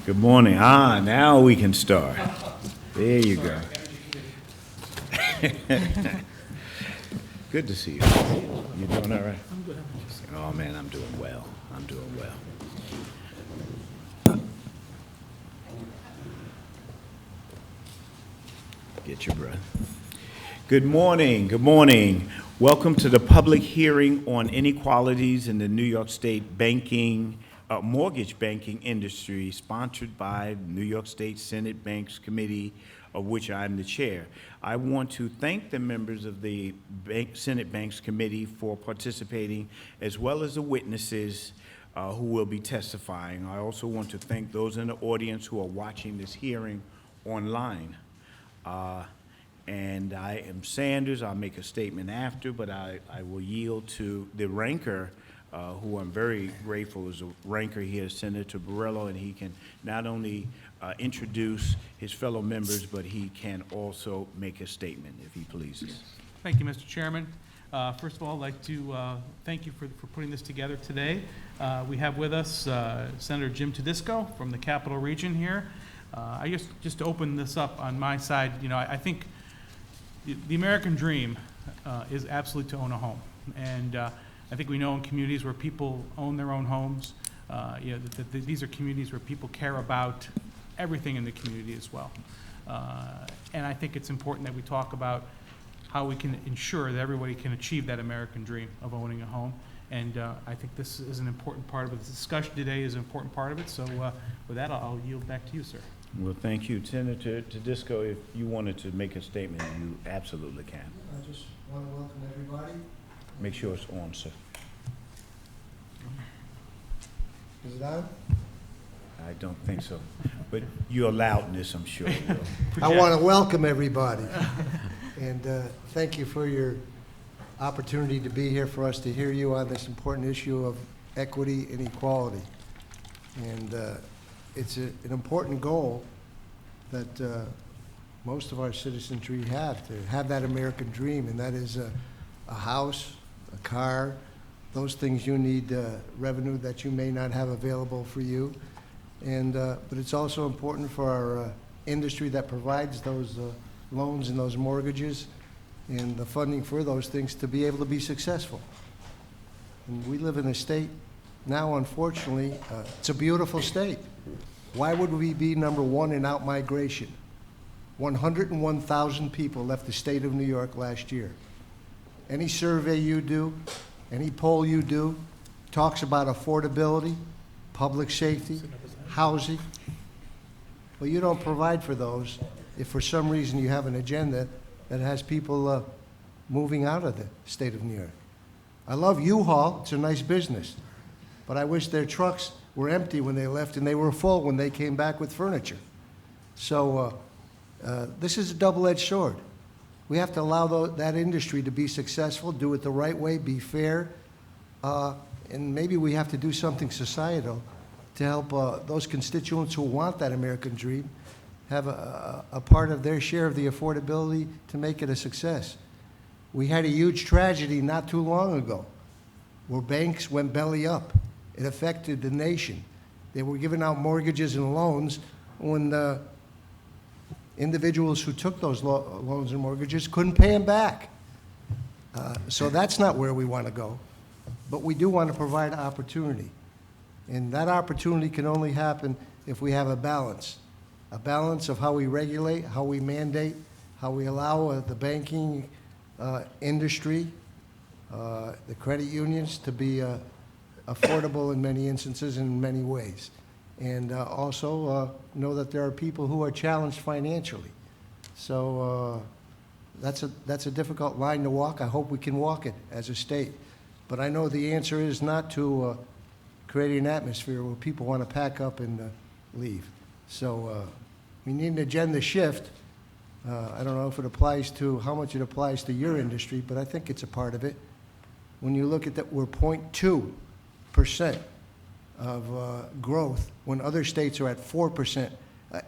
Good morning. Now we can start. There you go. Good to see you. You doing all right? I'm good. Oh, man, I'm doing well. I'm doing well. Get your breath. Good morning. Good morning. Welcome to the public hearing on inequalities in the New York State mortgage banking industry, sponsored by New York State Senate Banks Committee, of which I'm the chair. I want to thank the members of the Senate Banks Committee for participating, as well as the witnesses who will be testifying. I also want to thank those in the audience who are watching this hearing online. And I am Sanders. I'll make a statement after, but I will yield to the ranker, who I'm very grateful is a ranker here, Senator Borrello, and he can not only introduce his fellow members, but he can also make a statement, if he pleases. Thank you, Mr. Chairman. First of all, I'd like to thank you for putting this together today. We have with us Senator Jim Tedisco from the Capital Region here. I guess just to open this up on my side, I think the American dream is absolutely to own a home. And I think we know in communities where people own their own homes, these are communities where people care about everything in the community as well. And I think it's important that we talk about how we can ensure that everybody can achieve that American dream of owning a home. And I think this is an important part of it. The discussion today is an important part of it. So with that, I'll yield back to you, sir. Well, thank you. Senator Tedisco, if you wanted to make a statement, you absolutely can. I just want to welcome everybody. Make sure it's on, sir. Is it on? I don't think so. But your loudness, I'm sure, will. I want to welcome everybody. And thank you for your opportunity to be here for us to hear you on this important issue of equity and equality. And it's an important goal that most of our citizenry have, to have that American dream, and that is a house, a car, those things you need revenue that you may not have available for you. And but it's also important for our industry that provides those loans and those mortgages and the funding for those things to be able to be successful. And we live in a state now, unfortunately, it's a beautiful state. Why would we be number one in out-migration? 101,000 people left the state of New York last year. Any survey you do, any poll you do, talks about affordability, public safety, housing. Well, you don't provide for those if for some reason you have an agenda that has people moving out of the state of New York. I love U-Haul, it's a nice business, but I wish their trucks were empty when they left and they were full when they came back with furniture. So this is a double-edged sword. We have to allow that industry to be successful, do it the right way, be fair, and maybe we have to do something societal to help those constituents who want that American dream have a part of their share of the affordability to make it a success. We had a huge tragedy not too long ago where banks went belly up. It affected the nation. They were giving out mortgages and loans when the individuals who took those loans and mortgages couldn't pay them back. So that's not where we want to go. But we do want to provide opportunity. And that opportunity can only happen if we have a balance of how we regulate, how we mandate, how we allow the banking industry, the credit unions to be affordable in many instances and in many ways. And also know that there are people who are challenged financially. So that's a difficult line to walk. I hope we can walk it as a state. But I know the answer is not to create an atmosphere where people want to pack up and leave. So we need an agenda shift. I don't know if it applies to, how much it applies to your industry, but I think it's a part of it. When you look at that, we're 0.2% of growth when other states are at 4%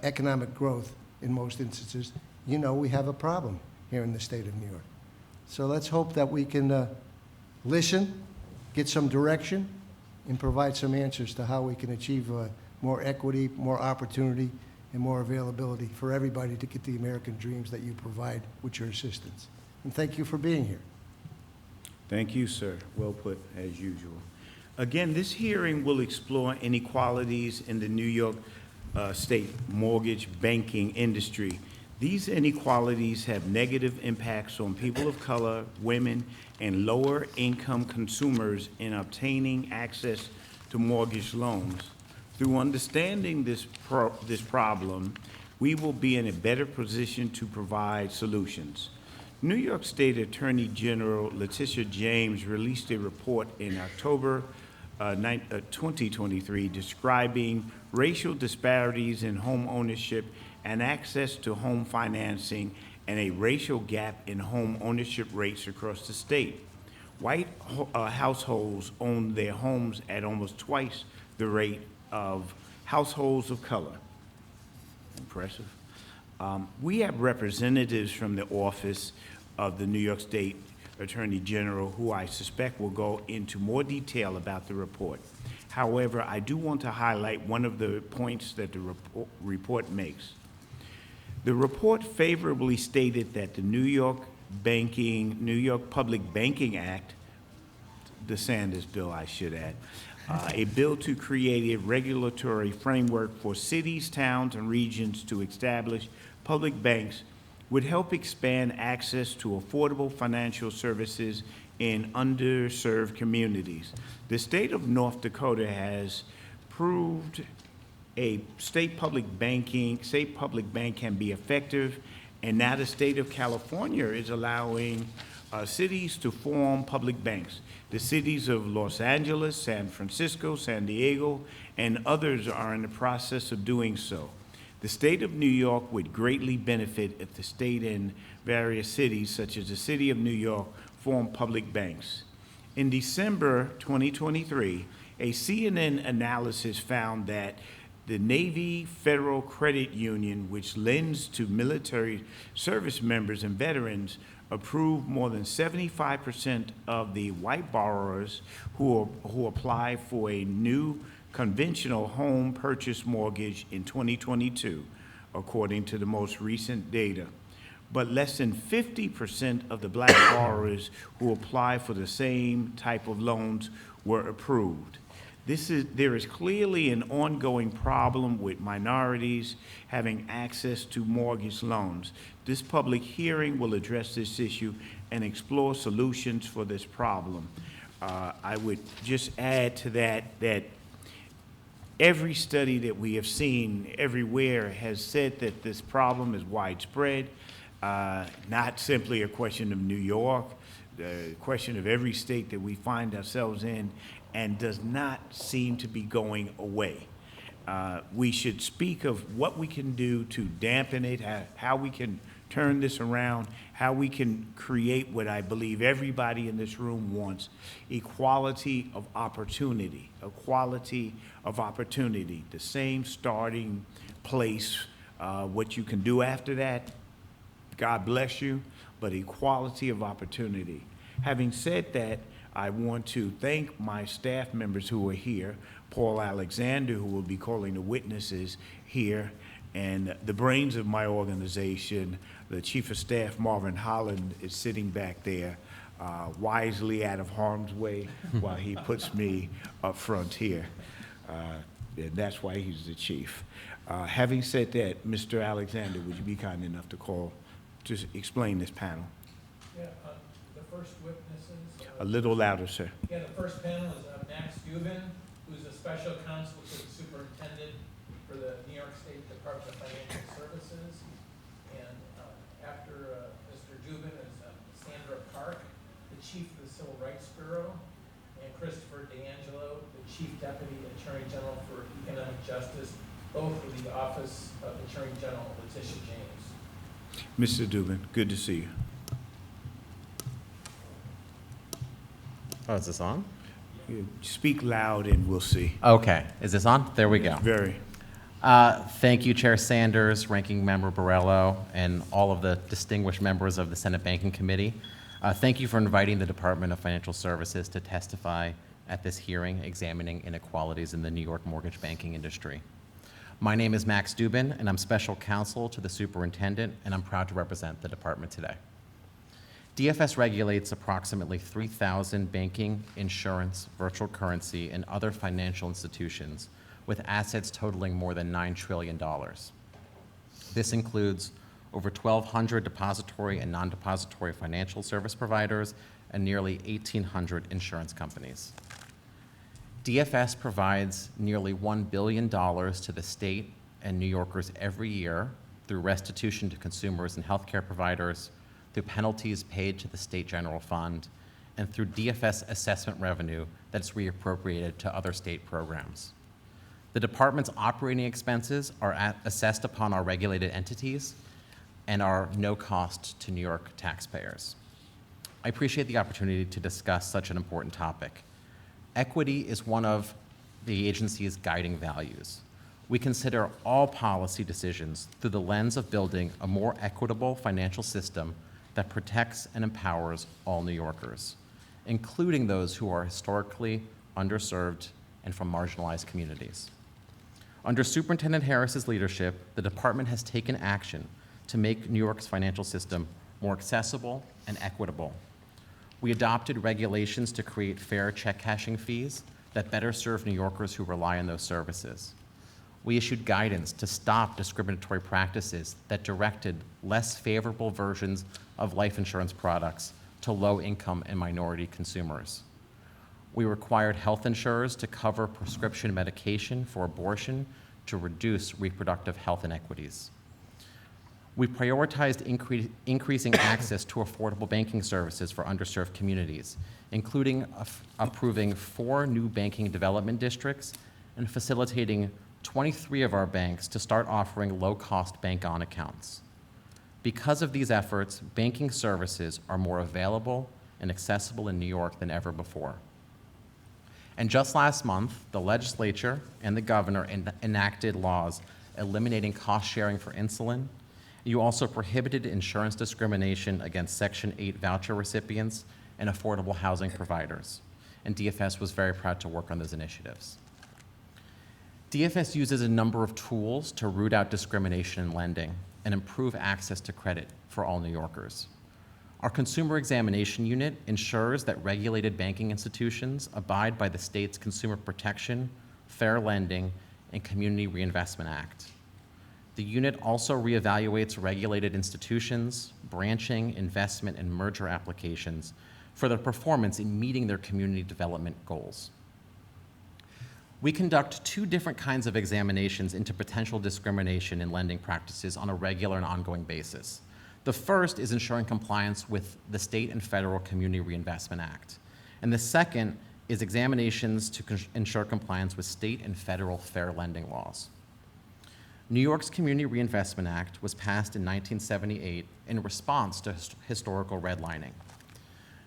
economic growth in most instances. We have a problem here in the state of New York. So let's hope that we can listen, get some direction, and provide some answers to how we can achieve more equity, more opportunity, and more availability for everybody to get the American dreams that you provide with your assistance. And thank you for being here. Thank you, sir. Well put, as usual. Again, this hearing will explore inequalities in the New York State mortgage banking industry. These inequalities have negative impacts on people of color, women, and lower-income consumers in obtaining access to mortgage loans. Through understanding this problem, we will be in a better position to provide solutions. New York State Attorney General Letitia James released a report in October 2023 describing racial disparities in home ownership and access to home financing and a racial gap in home ownership rates across the state. White households own their homes at almost twice the rate of households of color. Impressive. We have representatives from the office of the New York State Attorney General who I suspect will go into more detail about the report. However, I do want to highlight one of the points that the report makes. The report favorably stated that the New York Public Banking Act, the Sanders bill, I should add, a bill to create a regulatory framework for cities, towns, and regions to establish public banks would help expand access to affordable financial services in underserved communities. The state of North Dakota has proved a state public bank can be effective, and now the state of California is allowing cities to form public banks. The cities of Los Angeles, San Francisco, San Diego, and others are in the process of doing so. The state of New York would greatly benefit if the state and various cities, such as the city of New York, form public banks. In December 2023, a CNN analysis found that the Navy Federal Credit Union, which lends to military service members and veterans, approved more than 75% of the white borrowers who apply for a new conventional home purchase mortgage in 2022, according to the most recent data. But less than 50% of the black borrowers who apply for the same type of loans were approved. There is clearly an ongoing problem with minorities having access to mortgage loans. This public hearing will address this issue and explore solutions for this problem. I would just add to that every study that we have seen everywhere has said that this problem is widespread, not simply a question of New York, the question of every state that we find ourselves in, and does not seem to be going away. We should speak of what we can do to dampen it, how we can turn this around, how we can create what I believe everybody in this room wants, equality of opportunity, equality of opportunity, the same starting place. What you can do after that, God bless you, but equality of opportunity. Having said that, I want to thank my staff members who are here, Paul Alexander, who will be calling the witnesses here, and the brains of my organization, the Chief of Staff, Marvin Holland, is sitting back there, wisely out of harm's way while he puts me up front here. And that's why he's the chief. Having said that, Mr. Alexander, would you be kind enough to explain this panel? Yeah, the first witnesses. A little louder, sir. Yeah, the first panel is Max Dubin, who's a special counsel to the superintendent for the New York State Department of Financial Services. And after Mr. Dubin is Sandra Park, the chief of the Civil Rights Bureau, and Christopher D'Angelo, the chief deputy attorney general for economic justice, both with the office of Attorney General Letitia James. Mr. Dubin, good to see you. Oh, is this on? You speak loud and we'll see. Okay, is this on? There we go. Very. Thank you, Chair Sanders, Ranking Member Borrello, and all of the distinguished members of the Senate Banking Committee. Thank you for inviting the Department of Financial Services to testify at this hearing examining inequalities in the New York mortgage banking industry. My name is Max Dubin, and I'm special counsel to the superintendent, and I'm proud to represent the department today. DFS regulates approximately 3,000 banking, insurance, virtual currency, and other financial institutions with assets totaling more than $9 trillion. This includes over 1,200 depository and non-depository financial service providers and nearly 1,800 insurance companies. DFS provides nearly $1 billion to the state and New Yorkers every year through restitution to consumers and healthcare providers, through penalties paid to the State General Fund, and through DFS assessment revenue that's reappropriated to other state programs. The department's operating expenses are assessed upon our regulated entities and are no cost to New York taxpayers. I appreciate the opportunity to discuss such an important topic. Equity is one of the agency's guiding values. We consider all policy decisions through the lens of building a more equitable financial system that protects and empowers all New Yorkers, including those who are historically underserved and from marginalized communities. Under Superintendent Harris's leadership, the department has taken action to make New York's financial system more accessible and equitable. We adopted regulations to create fair check cashing fees that better serve New Yorkers who rely on those services. We issued guidance to stop discriminatory practices that directed less favorable versions of life insurance products to low-income and minority consumers. We required health insurers to cover prescription medication for abortion to reduce reproductive health inequities. We prioritized increasing access to affordable banking services for underserved communities, including approving 4 new banking development districts and facilitating 23 of our banks to start offering low-cost bank-on accounts. Because of these efforts, banking services are more available and accessible in New York than ever before. And just last month, the legislature and the governor enacted laws eliminating cost sharing for insulin. You also prohibited insurance discrimination against Section 8 voucher recipients and affordable housing providers. And DFS was very proud to work on those initiatives. DFS uses a number of tools to root out discrimination in lending and improve access to credit for all New Yorkers. Our Consumer Examination Unit ensures that regulated banking institutions abide by the state's Consumer Protection, Fair Lending, and Community Reinvestment Act. The unit also reevaluates regulated institutions, branching, investment, and merger applications for their performance in meeting their community development goals. We conduct 2 different kinds of examinations into potential discrimination in lending practices on a regular and ongoing basis. The first is ensuring compliance with the state and federal Community Reinvestment Act. And the second is examinations to ensure compliance with state and federal fair lending laws. New York's Community Reinvestment Act was passed in 1978 in response to historical redlining.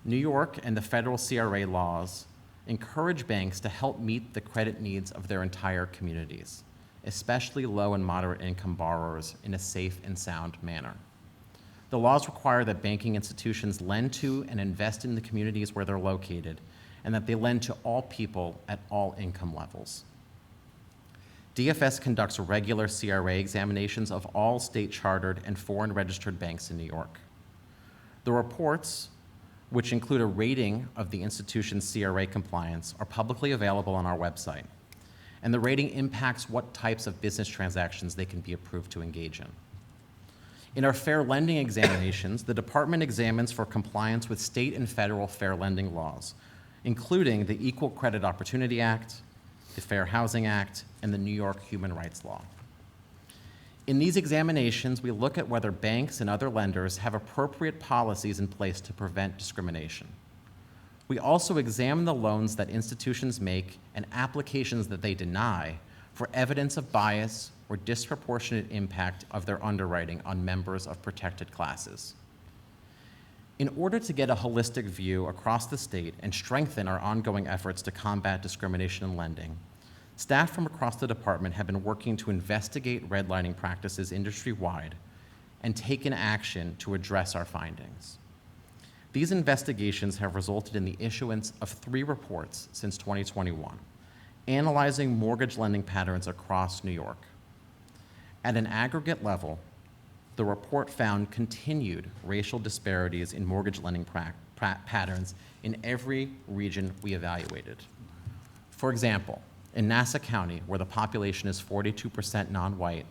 New York and the federal CRA laws encourage banks to help meet the credit needs of their entire communities, especially low and moderate income borrowers, in a safe and sound manner. The laws require that banking institutions lend to and invest in the communities where they're located, and that they lend to all people at all income levels. DFS conducts regular CRA examinations of all state-chartered and foreign-registered banks in New York. The reports, which include a rating of the institution's CRA compliance, are publicly available on our website. And the rating impacts what types of business transactions they can be approved to engage in. In our fair lending examinations, the department examines for compliance with state and federal fair lending laws, including the Equal Credit Opportunity Act, the Fair Housing Act, and the New York Human Rights Law. In these examinations, we look at whether banks and other lenders have appropriate policies in place to prevent discrimination. We also examine the loans that institutions make and applications that they deny for evidence of bias or disproportionate impact of their underwriting on members of protected classes. In order to get a holistic view across the state and strengthen our ongoing efforts to combat discrimination in lending, staff from across the department have been working to investigate redlining practices industry-wide and taken action to address our findings. These investigations have resulted in the issuance of 3 reports since 2021, analyzing mortgage lending patterns across New York. At an aggregate level, the report found continued racial disparities in mortgage lending patterns in every region we evaluated. For example, in Nassau County, where the population is 42% non-white,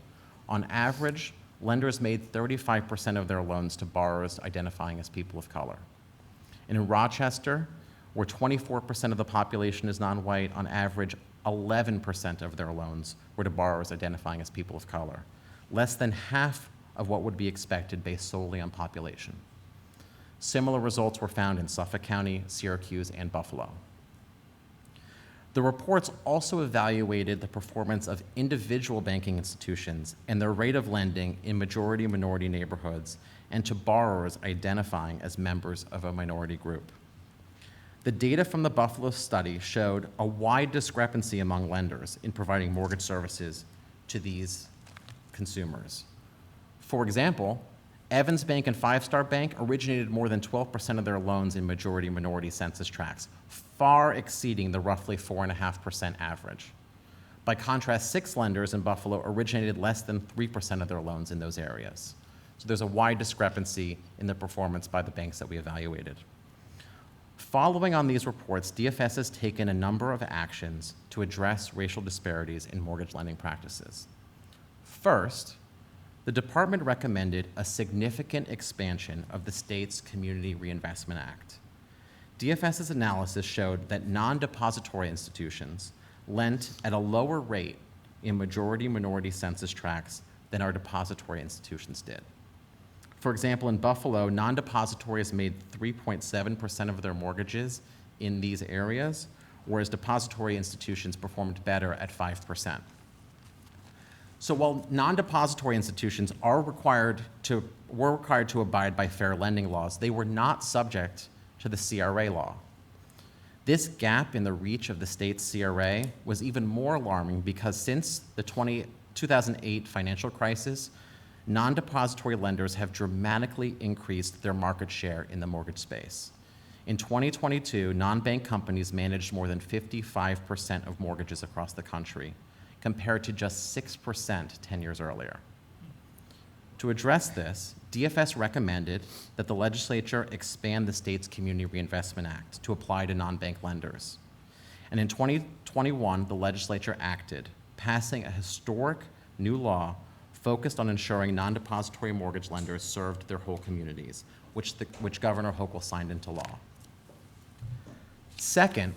on average, lenders made 35% of their loans to borrowers identifying as people of color. And in Rochester, where 24% of the population is non-white, on average, 11% of their loans were to borrowers identifying as people of color, less than half of what would be expected based solely on population. Similar results were found in Suffolk County, Syracuse, and Buffalo. The reports also evaluated the performance of individual banking institutions and their rate of lending in majority-minority neighborhoods and to borrowers identifying as members of a minority group. The data from the Buffalo study showed a wide discrepancy among lenders in providing mortgage services to these consumers. For example, Evans Bank and Five Star Bank originated more than 12% of their loans in majority-minority census tracts, far exceeding the roughly 4.5% average. By contrast, 6 lenders in Buffalo originated less than 3% of their loans in those areas. So there's a wide discrepancy in the performance by the banks that we evaluated. Following on these reports, DFS has taken a number of actions to address racial disparities in mortgage lending practices. First, the department recommended a significant expansion of the state's Community Reinvestment Act. DFS's analysis showed that non-depository institutions lent at a lower rate in majority-minority census tracts than our depository institutions did. For example, in Buffalo, non-depositories made 3.7% of their mortgages in these areas, whereas depository institutions performed better at 5%. So while non-depository institutions were required to abide by fair lending laws, they were not subject to the CRA law. This gap in the reach of the state's CRA was even more alarming because since the 2008 financial crisis, non-depository lenders have dramatically increased their market share in the mortgage space. In 2022, non-bank companies managed more than 55% of mortgages across the country, compared to just 6% 10 years earlier. To address this, DFS recommended that the legislature expand the state's Community Reinvestment Act to apply to non-bank lenders. And in 2021, the legislature acted, passing a historic new law focused on ensuring non-depository mortgage lenders served their whole communities, which Governor Hochul signed into law. Second,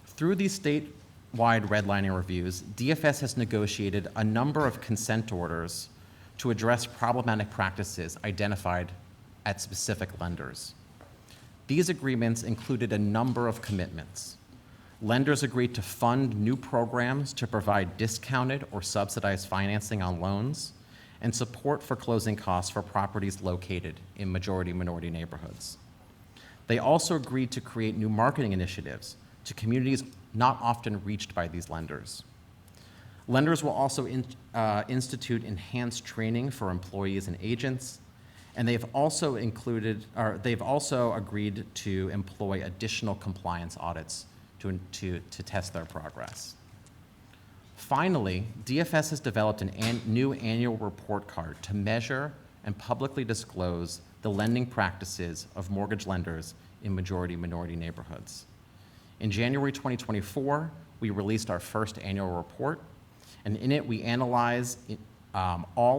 through these statewide redlining reviews, DFS has negotiated a number of consent orders to address problematic practices identified at specific lenders. These agreements included a number of commitments. Lenders agreed to fund new programs to provide discounted or subsidized financing on loans and support for closing costs for properties located in majority-minority neighborhoods. They also agreed to create new marketing initiatives to communities not often reached by these lenders. Lenders will also institute enhanced training for employees and agents, and they've also agreed to employ additional compliance audits to test their progress. Finally, DFS has developed a new annual report card to measure and publicly disclose the lending practices of mortgage lenders in majority-minority neighborhoods. In January 2024, we released our first annual report, and in it we analyze all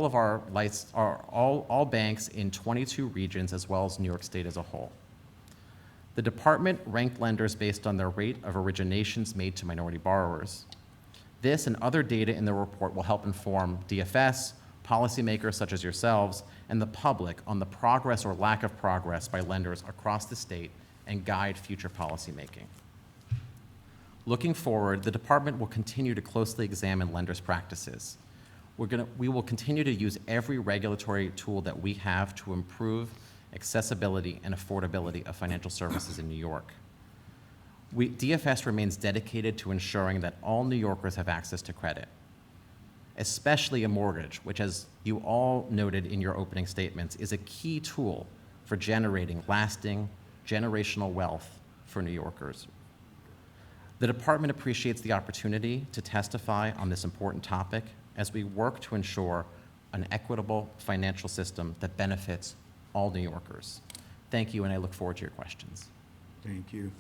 banks in 22 regions as well as New York State as a whole. The department ranked lenders based on their rate of originations made to minority borrowers. This and other data in the report will help inform DFS, policymakers such as yourselves, and the public on the progress or lack of progress by lenders across the state and guide future policymaking. Looking forward, the department will continue to closely examine lenders' practices. We will continue to use every regulatory tool that we have to improve accessibility and affordability of financial services in New York. DFS remains dedicated to ensuring that all New Yorkers have access to credit, especially a mortgage, which, as you all noted in your opening statements, is a key tool for generating lasting generational wealth for New Yorkers. The department appreciates the opportunity to testify on this important topic as we work to ensure an equitable financial system that benefits all New Yorkers. Thank you, and I look forward to your questions. Thank you,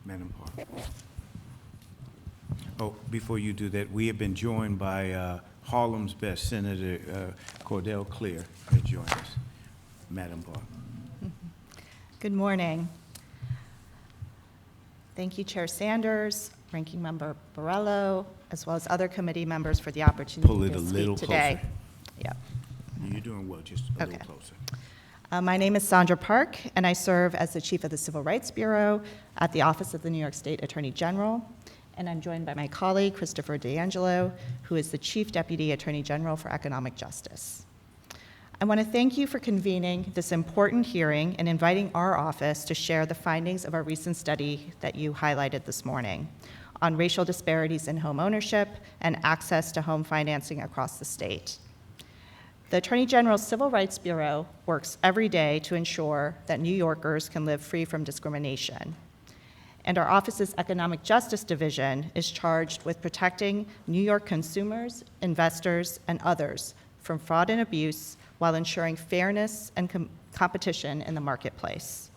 Madam Park. Oh, before you do that, we have been joined by Harlem's best, Senator Cordell Clear, has joined us. Madam Park. Good morning. Thank you, Chair Sanders, Ranking Member Borrello, as well as other committee members for the opportunity Pull it to a speak little today. closer. Yep. You're doing well, just a Okay. little closer. My name is Sandra Park, and I serve as the Chief of the Civil Rights Bureau at the Office of the New York State Attorney General. And I'm joined by my colleague, Christopher D'Angelo, who is the Chief Deputy Attorney General for Economic Justice. I want to thank you for convening this important hearing and inviting our office to share the findings of our recent study that you highlighted this morning on racial disparities in home ownership and access to home financing across the state. The Attorney General's Civil Rights Bureau works every day to ensure that New Yorkers can live free from discrimination. And our office's Economic Justice Division is charged with protecting New York consumers, investors, and others from fraud and abuse while ensuring fairness and competition in the marketplace.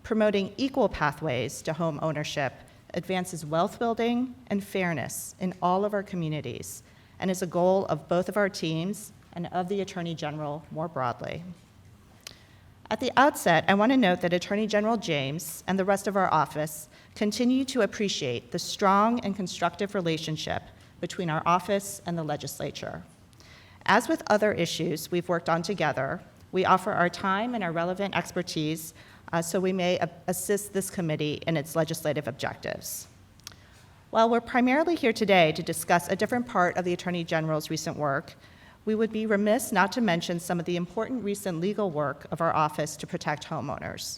Promoting equal pathways to home ownership advances wealth building and fairness in all of our communities and is a goal of both of our teams and of the Attorney General more broadly. At the outset, I want to note that Attorney General James and the rest of our office continue to appreciate the strong and constructive relationship between our office and the legislature. As with other issues we've worked on together, we offer our time and our relevant expertise so we may assist this committee in its legislative objectives. While we're primarily here today to discuss a different part of the Attorney General's recent work, we would be remiss not to mention some of the important recent legal work of our office to protect homeowners.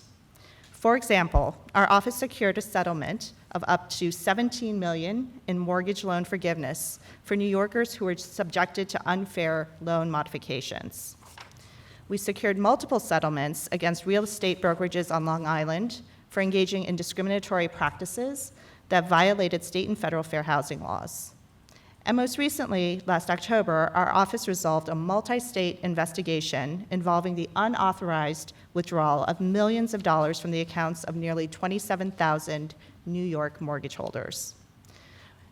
For example, our office secured a settlement of up to $17 million in mortgage loan forgiveness for New Yorkers who were subjected to unfair loan modifications. We secured multiple settlements against real estate brokerages on Long Island for engaging in discriminatory practices that violated state and federal fair housing laws. And most recently, last October, our office resolved a multi-state investigation involving the unauthorized withdrawal of millions of dollars from the accounts of nearly 27,000 New York mortgage holders.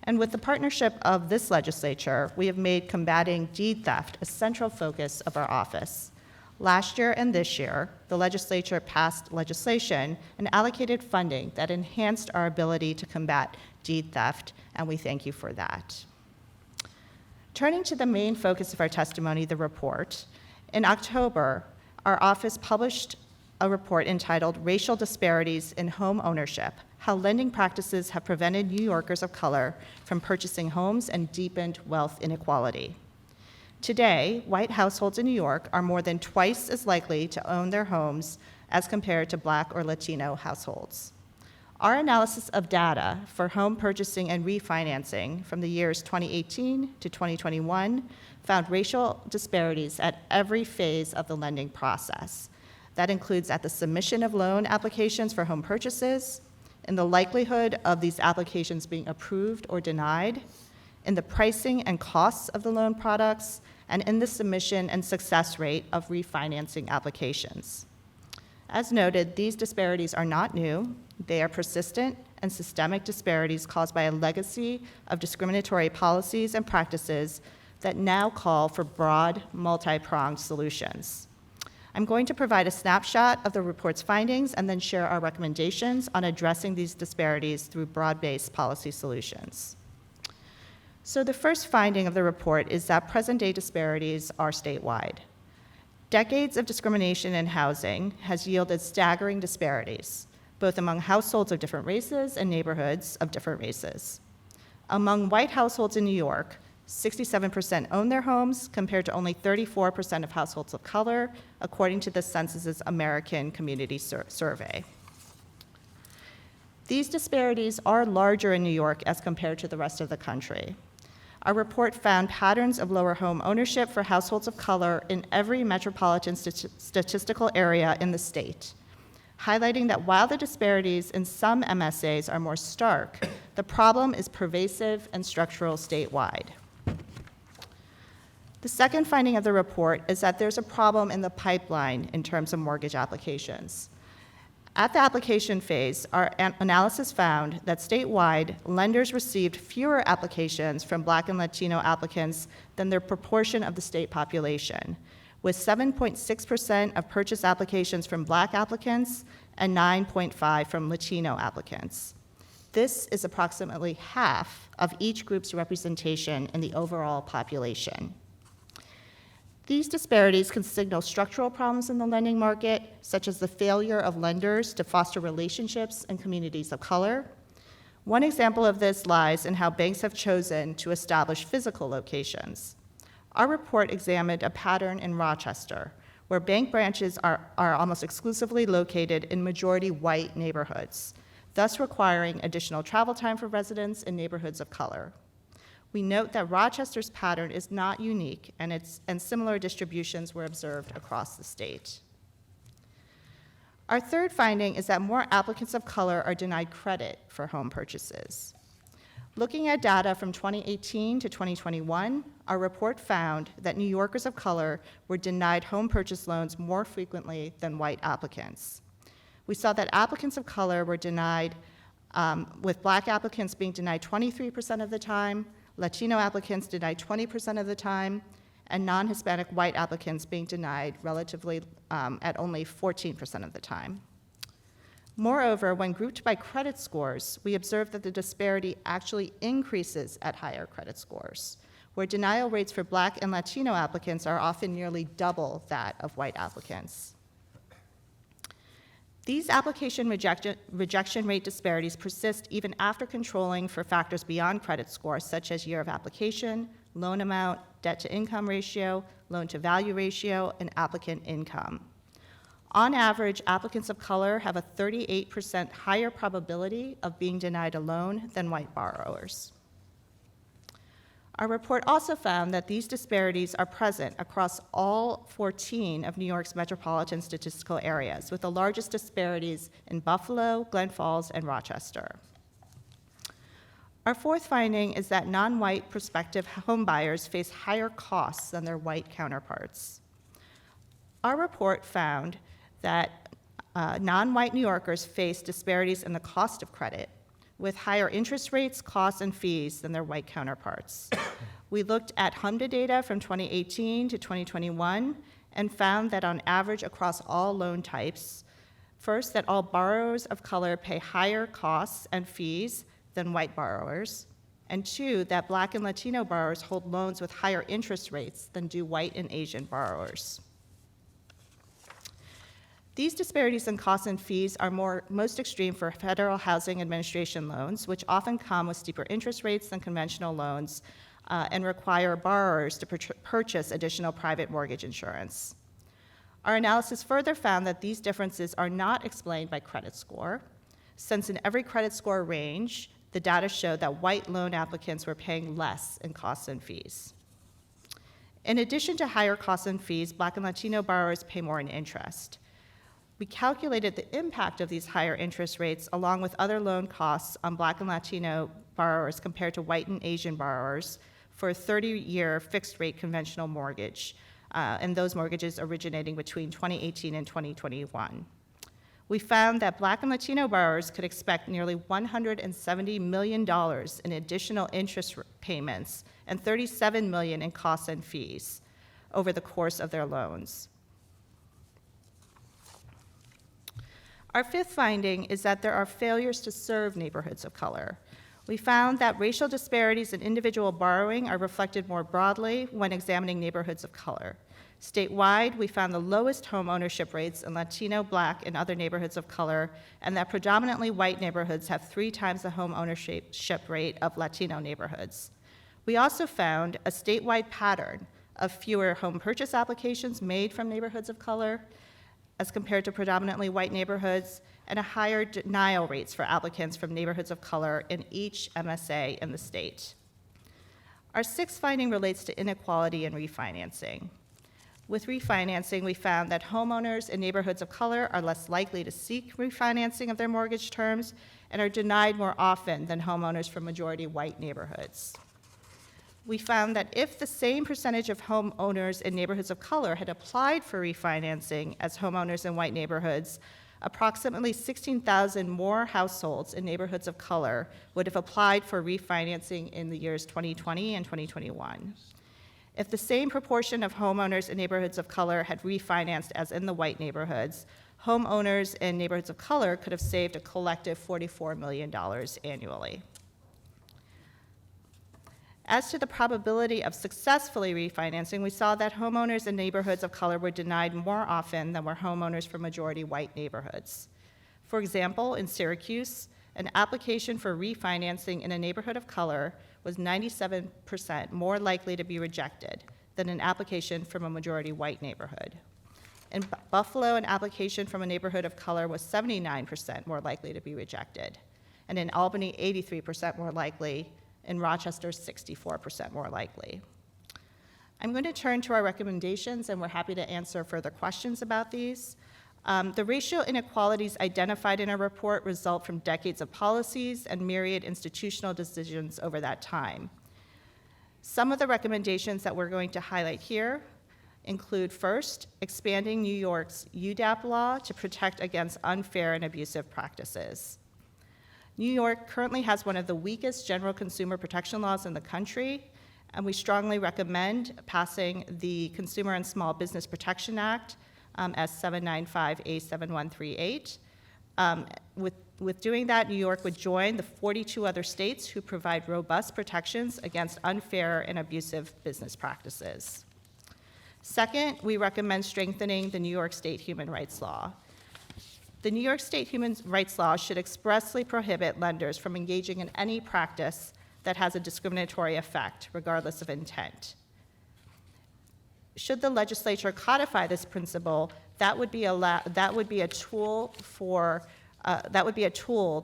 And with the partnership of this legislature, we have made combating deed theft a central focus of our office. Last year and this year, the legislature passed legislation and allocated funding that enhanced our ability to combat deed theft, and we thank you for that. Turning to the main focus of our testimony, the report, in October, our office published a report entitled Racial Disparities in Home Ownership: How Lending Practices Have Prevented New Yorkers of Color from Purchasing Homes and Deepened Wealth Inequality. Today, white households in New York are more than twice as likely to own their homes as compared to Black or Latino households. Our analysis of data for home purchasing and refinancing from the years 2018 to 2021 found racial disparities at every phase of the lending process. That includes at the submission of loan applications for home purchases, in the likelihood of these applications being approved or denied, in the pricing and costs of the loan products, and in the submission and success rate of refinancing applications. As noted, these disparities are not new. They are persistent and systemic disparities caused by a legacy of discriminatory policies and practices that now call for broad, multi-pronged solutions. I'm going to provide a snapshot of the report's findings and then share our recommendations on addressing these disparities through broad-based policy solutions. So the first finding of the report is that present-day disparities are statewide. Decades of discrimination in housing has yielded staggering disparities, both among households of different races and neighborhoods of different races. Among white households in New York, 67% own their homes, compared to only 34% of households of color, according to the Census's American Community Survey. These disparities are larger in New York as compared to the rest of the country. Our report found patterns of lower home ownership for households of color in every metropolitan statistical area in the state. highlighting that while the disparities in some MSAs are more stark, the problem is pervasive and structural statewide. The second finding of the report is that there's a problem in the pipeline in terms of mortgage applications. At the application phase, our analysis found that statewide, lenders received fewer applications from Black and Latino applicants than their proportion of the state population, with 7.6% of purchase applications from Black applicants and 9.5% from Latino applicants. This is approximately half of each group's representation in the overall population. These disparities can signal structural problems in the lending market, such as the failure of lenders to foster relationships in communities of color. One example of this lies in how banks have chosen to establish physical locations. Our report examined a pattern in Rochester, where bank branches are almost exclusively located in majority white neighborhoods, thus requiring additional travel time for residents in neighborhoods of color. We note that Rochester's pattern is not unique, and similar distributions were observed across the state. Our third finding is that more applicants of color are denied credit for home purchases. Looking at data from 2018 to 2021, our report found that New Yorkers of color were denied home purchase loans more frequently than white applicants. We saw that applicants of color were denied, with Black applicants being denied 23% of the time, Latino applicants denied 20% of the time, and non-Hispanic white applicants being denied relatively at only 14% of the time. Moreover, when grouped by credit scores, we observed that the disparity actually increases at higher credit scores, where denial rates for Black and Latino applicants are often nearly double that of white applicants. These application rejection rate disparities persist even after controlling for factors beyond credit score, such as year of application, loan amount, debt-to-income ratio, loan-to-value ratio, and applicant income. On average, applicants of color have a 38% higher probability of being denied a loan than white borrowers. Our report also found that these disparities are present across all 14 of New York's metropolitan statistical areas, with the largest disparities in Buffalo, Glen Falls, and Rochester. Our fourth finding is that non-white prospective home buyers face higher costs than their white counterparts. Our report found that non-white New Yorkers face disparities in the cost of credit, with higher interest rates, costs, and fees than their white counterparts. We looked at HMDA data from 2018 to 2021 and found that on average across all loan types, first, that all borrowers of color pay higher costs and fees than white borrowers, and two, that Black and Latino borrowers hold loans with higher interest rates than do white and Asian borrowers. These disparities in costs and fees are most extreme for Federal Housing Administration loans, which often come with steeper interest rates than conventional loans and require borrowers to purchase additional private mortgage insurance. Our analysis further found that these differences are not explained by credit score, since in every credit score range, the data showed that white loan applicants were paying less in costs and fees. In addition to higher costs and fees, Black and Latino borrowers pay more in interest. We calculated the impact of these higher interest rates along with other loan costs on Black and Latino borrowers compared to white and Asian borrowers for a 30-year fixed-rate conventional mortgage, and those mortgages originating between 2018 and 2021. We found that Black and Latino borrowers could expect nearly $170 million in additional interest payments and $37 million in costs and fees over the course of their loans. Our fifth finding is that there are failures to serve neighborhoods of color. We found that racial disparities in individual borrowing are reflected more broadly when examining neighborhoods of color. Statewide, we found the lowest home ownership rates in Latino, Black, and other neighborhoods of color, and that predominantly white neighborhoods have 3 times the home ownership rate of Latino neighborhoods. We also found a statewide pattern of fewer home purchase applications made from neighborhoods of color as compared to predominantly white neighborhoods, and a higher denial rates for applicants from neighborhoods of color in each MSA in the state. Our sixth finding relates to inequality and refinancing. With refinancing, we found that homeowners in neighborhoods of color are less likely to seek refinancing of their mortgage terms and are denied more often than homeowners from majority white neighborhoods. We found that if the same percentage of homeowners in neighborhoods of color had applied for refinancing as homeowners in white neighborhoods, approximately 16,000 more households in neighborhoods of color would have applied for refinancing in the years 2020 and 2021. If the same proportion of homeowners in neighborhoods of color had refinanced as in the white neighborhoods, homeowners in neighborhoods of color could have saved a collective $44 million annually. As to the probability of successfully refinancing, we saw that homeowners in neighborhoods of color were denied more often than were homeowners from majority white neighborhoods. For example, in Syracuse, an application for refinancing in a neighborhood of color was 97% more likely to be rejected than an application from a majority white neighborhood. In Buffalo, an application from a neighborhood of color was 79% more likely to be rejected, and in Albany, 83% more likely. In Rochester, 64% more likely. I'm going to turn to our recommendations, and we're happy to answer further questions about these. The racial inequalities identified in our report result from decades of policies and myriad institutional decisions over that time. Some of the recommendations that we're going to highlight here include, first, expanding New York's UDAP law to protect against unfair and abusive practices. New York currently has one of the weakest general consumer protection laws in the country, and we strongly recommend passing the Consumer and Small Business Protection Act, as 795A7138. With doing that, New York would join the 42 other states who provide robust protections against unfair and abusive business practices. Second, we recommend strengthening the New York State Human Rights Law. The New York State Human Rights Law should expressly prohibit lenders from engaging in any practice that has a discriminatory effect, regardless of intent. Should the legislature codify this principle, that would be a tool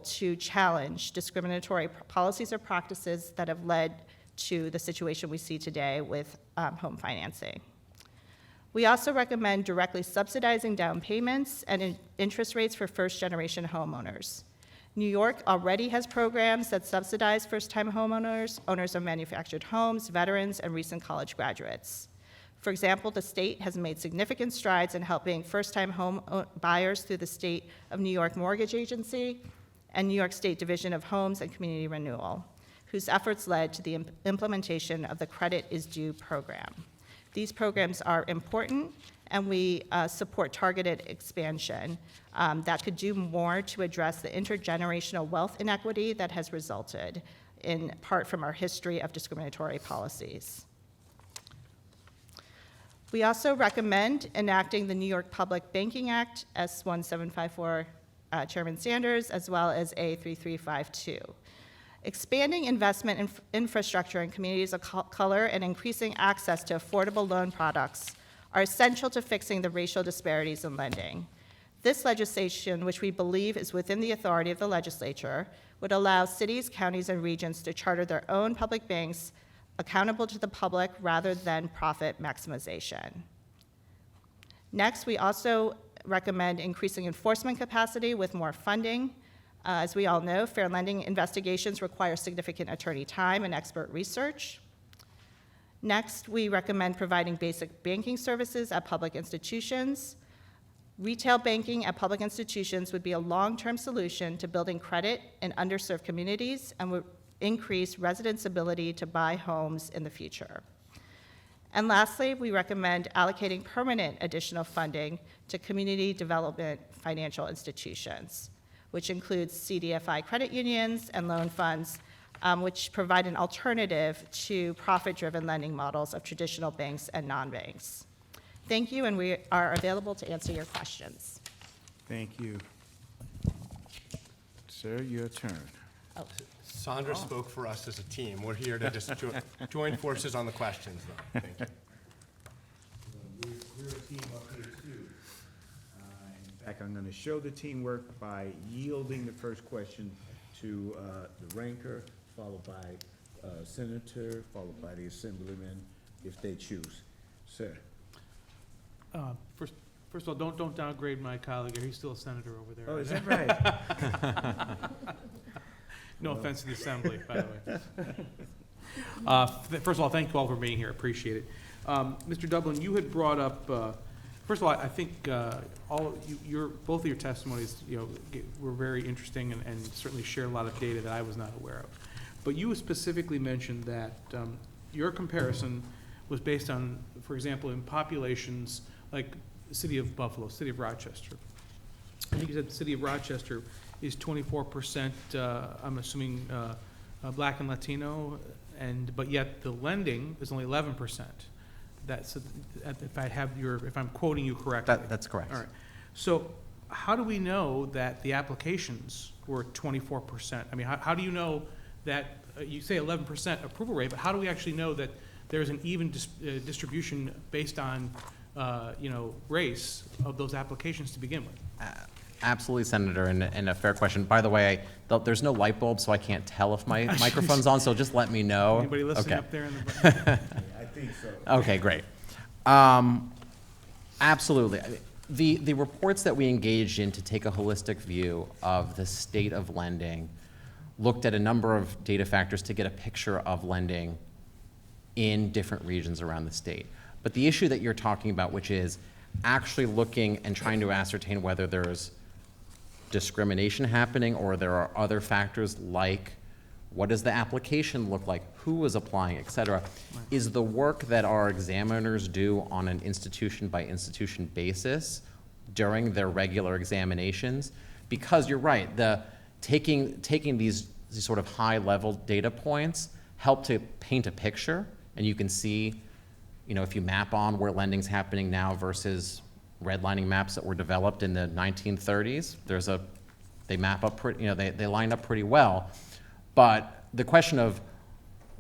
to challenge discriminatory policies or practices that have led to the situation we see today with home financing. We also recommend directly subsidizing down payments and interest rates for first-generation homeowners. New York already has programs that subsidize first-time homeowners, owners of manufactured homes, veterans, and recent college graduates. For example, the state has made significant strides in helping first-time home buyers through the State of New York Mortgage Agency and New York State Division of Homes and Community Renewal, whose efforts led to the implementation of the Credit is Due program. These programs are important, and we support targeted expansion that could do more to address the intergenerational wealth inequity that has resulted in part from our history of discriminatory policies. We also recommend enacting the New York Public Banking Act, S1754, Chairman Sanders, as well as A3352. Expanding investment infrastructure in communities of color and increasing access to affordable loan products are essential to fixing the racial disparities in lending. This legislation, which we believe is within the authority of the legislature, would allow cities, counties, and regions to charter their own public banks accountable to the public rather than profit maximization. Next, we also recommend increasing enforcement capacity with more funding. As we all know, fair lending investigations require significant attorney time and expert research. Next, we recommend providing basic banking services at public institutions. Retail banking at public institutions would be a long-term solution to building credit in underserved communities and would increase residents' ability to buy homes in the future. And lastly, we recommend allocating permanent additional funding to community development financial institutions, which includes CDFI credit unions and loan funds, which provide an alternative to profit-driven lending models of traditional banks and non-banks. Thank you, and we are available to answer your questions. Thank you. Sir, your turn. Sandra spoke for us as a team. We're here to just join forces on the questions, though. Thank you. We're a team up here, too. In fact, I'm going to show the teamwork by yielding the first question to the ranker, followed by Senator, followed by the Assemblyman, if they choose. Sir. First of all, don't downgrade my colleague here. He's still a senator over there. Oh, is that right? No offense to the assembly, by the way. First of all, thank you all for being here. Appreciate it. Mr. Dublin, you had brought up, first of all, I think both of your testimonies, were very interesting and certainly shared a lot of data that I was not aware of. But you specifically mentioned that your comparison was based on, for example, in populations like the city of Buffalo, city of Rochester. I think you said the city of Rochester is 24%, I'm assuming, Black and Latino, but yet the lending is only 11%. That's, if I'm quoting you correctly. That's correct. All right. So how do we know that the applications were 24%? I mean, how do you know that, you say 11% approval rate, but how do we actually know that there's an even distribution based on, race of those applications to begin with? Absolutely, Senator, and a fair question. By the way, there's no light bulb, so I can't tell if my microphone's on, so just let me know. Anybody listening Okay. up there in the? I think so. Okay, great. Absolutely. The reports that we engaged in to take a holistic view of the state of lending looked at a number of data factors to get a picture of lending in different regions around the state. But the issue that you're talking about, which is actually looking and trying to ascertain whether there's discrimination happening or there are other factors like what does the application look like, who was applying, et cetera, is the work that our examiners do on an institution by institution basis during their regular examinations. Because you're right, taking these sort of high level data points help to paint a picture, and you can see, if you map on where lending's happening now versus redlining maps that were developed in the 1930s, they map up pretty, they line up pretty well. But the question of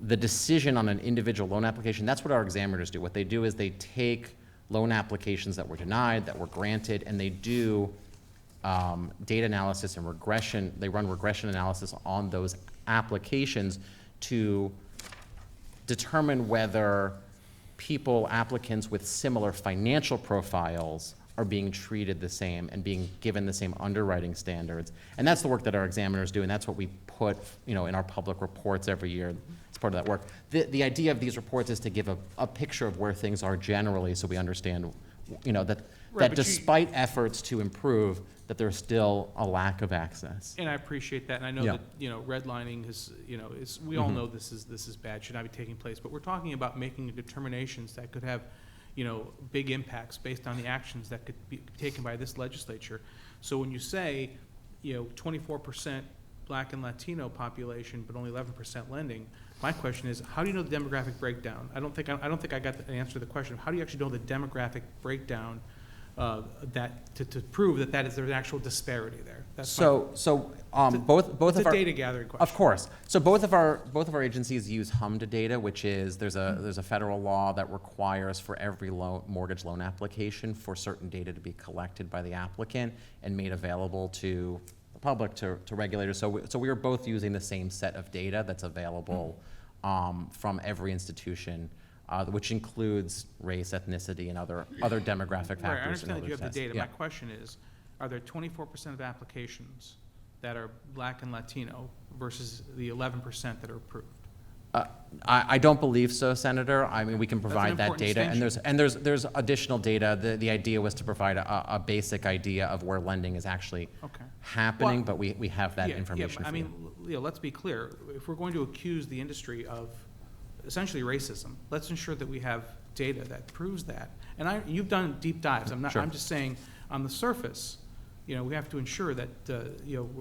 the decision on an individual loan application, that's what our examiners do. What they do is they take loan applications that were denied, that were granted, and they do data analysis and regression. They run regression analysis on those applications to determine whether applicants with similar financial profiles are being treated the same and being given the same underwriting standards. And that's the work that our examiners do, and that's what we put in our public reports every year as part of that work. The idea of these reports is to give a picture of where things are generally, so we understand that despite efforts to improve, that there's still a lack of access. And I appreciate that, and I know Yeah. that, redlining is, we all know this is bad, should not be taking place, but we're talking about making determinations that could have, big impacts based on the actions that could be taken by this legislature. So when you say, 24% Black and Latino population, but only 11% lending, my question is, how do you know the demographic breakdown? I don't think I got the answer to the question. How do you actually know the demographic breakdown that to prove that there's an actual disparity there? That's Both it's of a our data gathering question. Of course. So both of our agencies use HUMD data, which is there's a federal law that requires for every mortgage loan application for certain data to be collected by the applicant and made available to the public, to regulators. So we are both using the same set of data that's available from every institution, which includes race, ethnicity, and other demographic factors. Right, I understand and that you have other the data. tests. My question is, are there 24% of applications that are Black and Latino versus the 11% that are approved? I don't believe so, Senator. I mean, we can provide that important data, and distinction. there's additional data. The idea was to provide a basic idea of where lending is actually Okay. happening, Well, but we have that Yeah, information but for I you. mean, let's be clear. If we're going to accuse the industry of essentially racism, let's ensure that we have data that proves that. And you've done deep dives. Sure. I'm just saying, on the surface, we have to ensure that,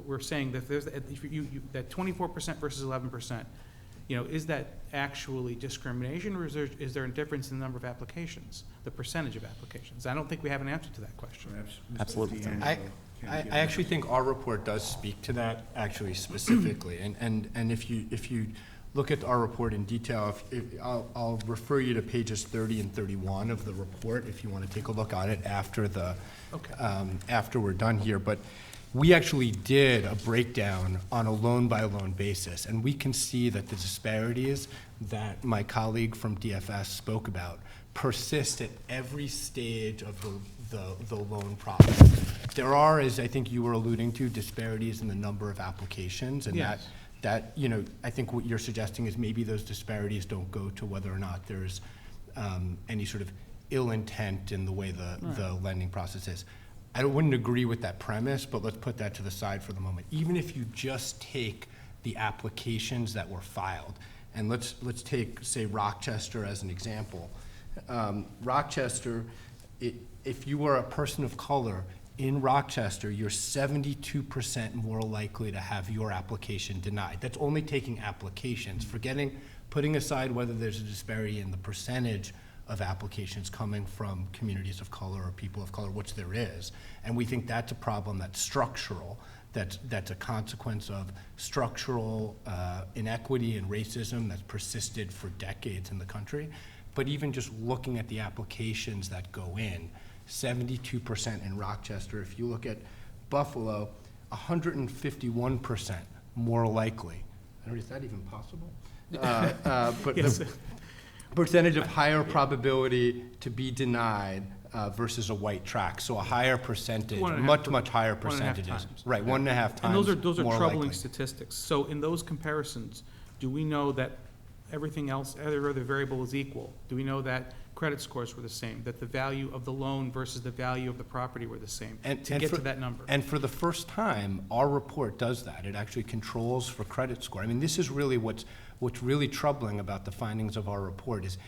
we're saying that there's, that 24% versus 11%, is that actually discrimination, or is there a difference in the number of applications, the percentage of applications? I don't think we have an answer to that question. Perhaps Mr. Absolutely. D'Angelo I can give actually think our report does speak to that actually specifically. And if you look at our report in detail, I'll refer you to pages 30 and 31 of the report if you want to take a look at it after after we're done here. But we actually did a breakdown on a loan-by-loan basis, and we can see that the disparities that my colleague from DFS spoke about persist at every stage of the loan process. There are, as I think you were alluding to, disparities in the number of applications, and Yes. that, you know, I think what you're suggesting is maybe those disparities don't go to whether or not there's any sort of ill intent in the way the lending process is. I wouldn't agree with that premise, but let's put that to the side for the moment. Even if you just take the applications that were filed, and let's take, say, Rochester as an example. Rochester, if you were a person of color in Rochester, you're 72% more likely to have your application denied. That's only taking applications, putting aside whether there's a disparity in the percentage of applications coming from communities of color or people of color, which there is. And we think that's a problem that's structural, that's a consequence of structural inequity and racism that's persisted for decades in the country. But even just looking at the applications that go in, 72% in Rochester. If you look at Buffalo, 151% more likely. I don't know, is that even possible? But Yes. the percentage of higher probability to be denied versus a white track. So a higher percentage, much higher 1.5 percentages. times. Right, 1.5 times And those are more troubling likely. statistics. So in those comparisons, do we know that everything else, every other variable is equal? Do we know that credit scores were the same, that the value of the loan versus the value of the property were the same, to get to that number? And for the first time, our report does that. It actually controls for credit score. I mean, this is really what's really troubling about the findings of our report is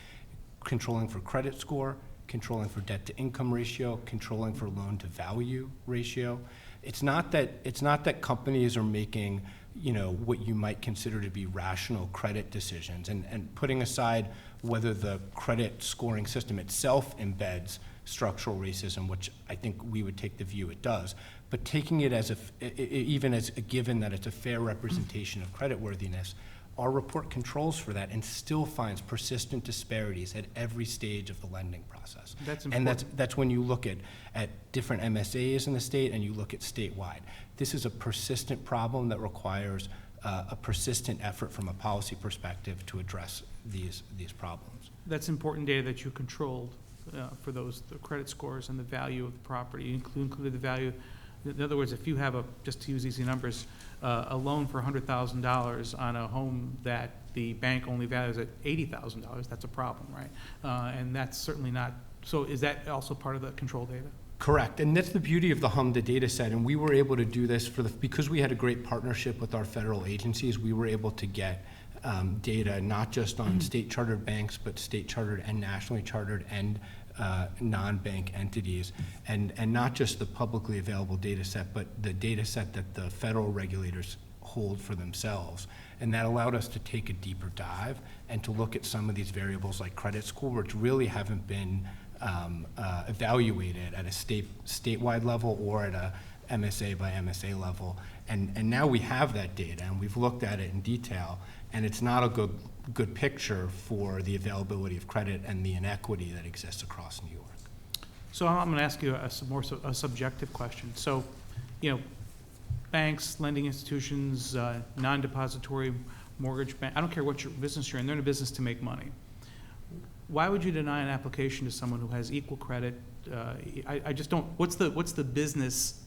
controlling for credit score, controlling for debt to income ratio, controlling for loan to value ratio. It's not that companies are making, you know, what you might consider to be rational credit decisions, and putting aside whether the credit scoring system itself embeds structural racism, which I think we would take the view it does, but taking it as even as a given that it's a fair representation of creditworthiness. Our report controls for that and still finds persistent disparities at every stage of the lending process. That's And important. that's when you look at different MSAs in the state and you look at statewide. This is a persistent problem that requires a persistent effort from a policy perspective to address these problems. That's important data that you controlled for the credit scores and the value of the property. You included the value. In other words, if you have just to use easy numbers, a loan for $100,000 on a home that the bank only values at $80,000, that's a problem, right? And that's certainly not, so is that also part of the control data? Correct, and that's the beauty of the HMDA data set, and we were able to do this because we had a great partnership with our federal agencies. We were able to get data not just on state chartered banks, but state chartered and nationally chartered and non-bank entities, and not just the publicly available data set, but the data set that the federal regulators hold for themselves. And that allowed us to take a deeper dive and to look at some of these variables like credit score, which really haven't been evaluated at a statewide level or at a MSA by MSA level. And now we have that data, and we've looked at it in detail, and it's not a good picture for the availability of credit and the inequity that exists across New York. So I'm going to ask you a subjective question. So, you know, banks, lending institutions, non-depository mortgage bank, I don't care what your business you're in, they're in a business to make money. Why would you deny an application to someone who has equal credit? I just don't, what's the business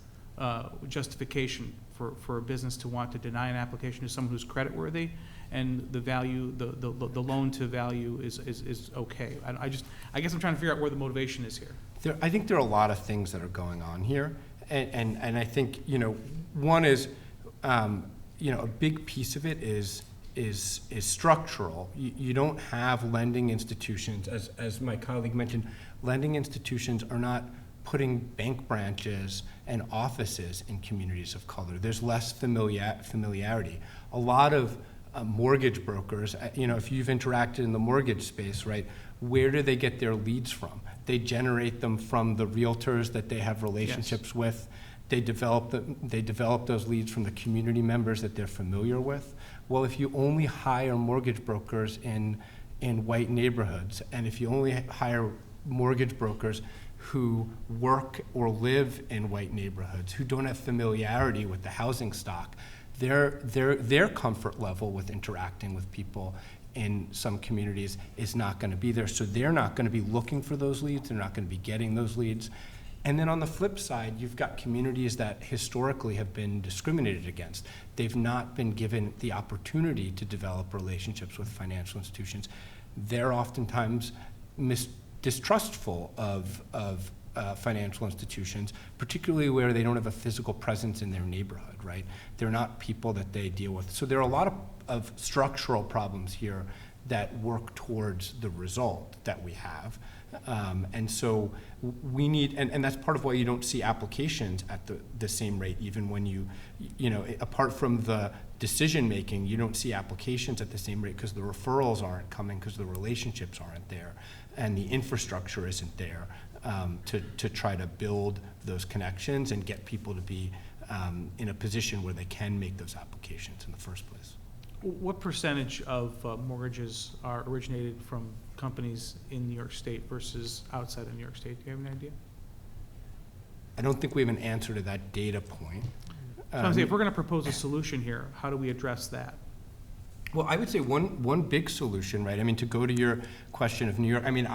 justification for a business to want to deny an application to someone who's creditworthy and the value, the loan to value is okay? I guess I'm trying to figure out where the motivation is here. I think there are a lot of things that are going on here, and I think, you know, one is, you know, a big piece of it is structural. You don't have lending institutions, as my colleague mentioned, lending institutions are not putting bank branches and offices in communities of color. There's less familiarity. A lot of mortgage brokers, you know, if you've interacted in the mortgage space, right, where do they get their leads from? They generate them from the realtors that they have relationships with. They develop those leads from the community members that they're familiar with. Well, if you only hire mortgage brokers in white neighborhoods, and if you only hire mortgage brokers who work or live in white neighborhoods, who don't have familiarity with the housing stock, their comfort level with interacting with people in some communities is not going to be there. So they're not going to be looking for those leads. They're not going to be getting those leads. And then on the flip side, you've got communities that historically have been discriminated against. They've not been given the opportunity to develop relationships with financial institutions. They're oftentimes distrustful of financial institutions, particularly where they don't have a physical presence in their neighborhood, right? They're not people that they deal with. So there are a lot of structural problems here that work towards the result that we have. And so we need, and that's part of why you don't see applications at the same rate, even when you know, apart from the decision-making, you don't see applications at the same rate because the referrals aren't coming, because the relationships aren't there, and the infrastructure isn't there to try to build those connections and get people to be in a position where they can make those applications in the first place. What percentage of mortgages are originated from companies in New York State versus outside of New York State? Do you have an idea? I don't think we have an answer to that data point. So I'm saying, if we're going to propose a solution here, how do we address that? Well, I would say one big solution, right? I mean, to go to your question of New York, I mean,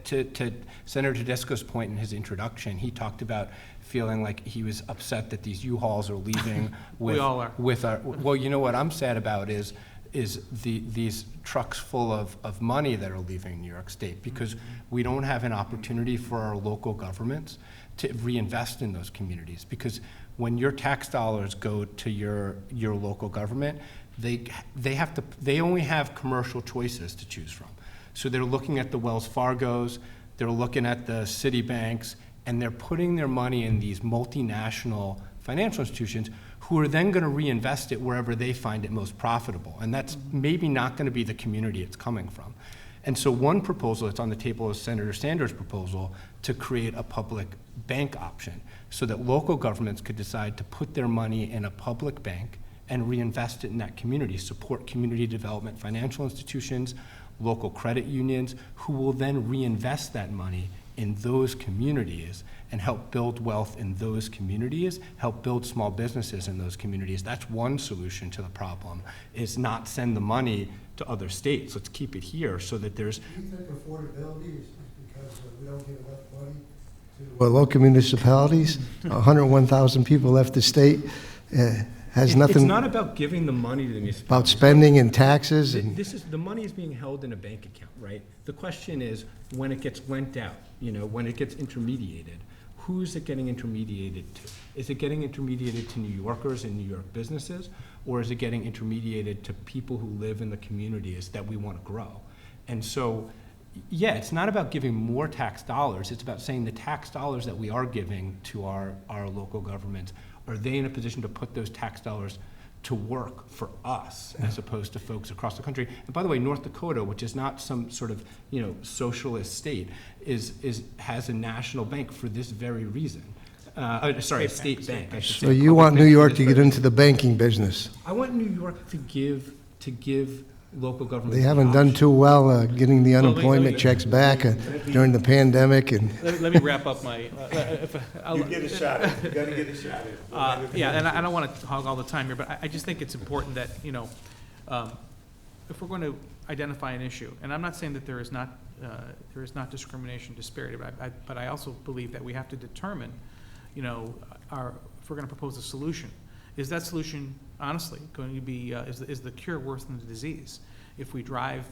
to Senator Tedesco's point in his introduction, he talked about feeling like he was upset that these U-Hauls are leaving with, We all are. with our, well, you know what I'm sad about is these trucks full of money that are leaving New York State, because we don't have an opportunity for our local governments to reinvest in those communities. Because when your tax dollars go to your local government, they only have commercial choices to choose from. So they're looking at the Wells Fargos, they're looking at the Citibanks, and they're putting their money in these multinational financial institutions who are then going to reinvest it wherever they find it most profitable. And that's maybe not going to be the community it's coming from. And so one proposal that's on the table is Senator Sanders' proposal to create a public bank option so that local governments could decide to put their money in a public bank and reinvest it in that community, support community development financial institutions, local credit unions, who will then reinvest that money in those communities and help build wealth in those communities, help build small businesses in those communities. That's one solution to the problem, is not send the money to other states. Let's keep it here so that there's... Do you think affordability is because we don't get enough money to local municipalities? 101,000 people left the state. Has nothing... It's not about giving the money to the municipalities. About spending and taxes and... The money is being held in a bank account, right? The question is, when it gets lent out, you know, when it gets intermediated, who's it getting intermediated to? Is it getting intermediated to New Yorkers and New York businesses, or is it getting intermediated to people who live in the communities that we want to grow? And so, yeah, it's not about giving more tax dollars. It's about saying the tax dollars that we are giving to our local governments, are they in a position to put those tax dollars to work for us as opposed to folks across the country? And by the way, North Dakota, which is not some sort of, you know, socialist state, has a national bank for this very reason. A state bank, I should say. So you want New York to get into the banking business? I want New York to give local governments. They haven't done too well getting the unemployment checks back during the pandemic. And Let me wrap up my... You get a shot at it. You gotta get a shot at it. Yeah, and I don't want to hog all the time here, but I just think it's important that, you know, if we're going to identify an issue, and I'm not saying that there is not discrimination, disparity, but I also believe that we have to determine, you know, if we're going to propose a solution, is that solution honestly going to be, is the cure worse than the disease? If we drive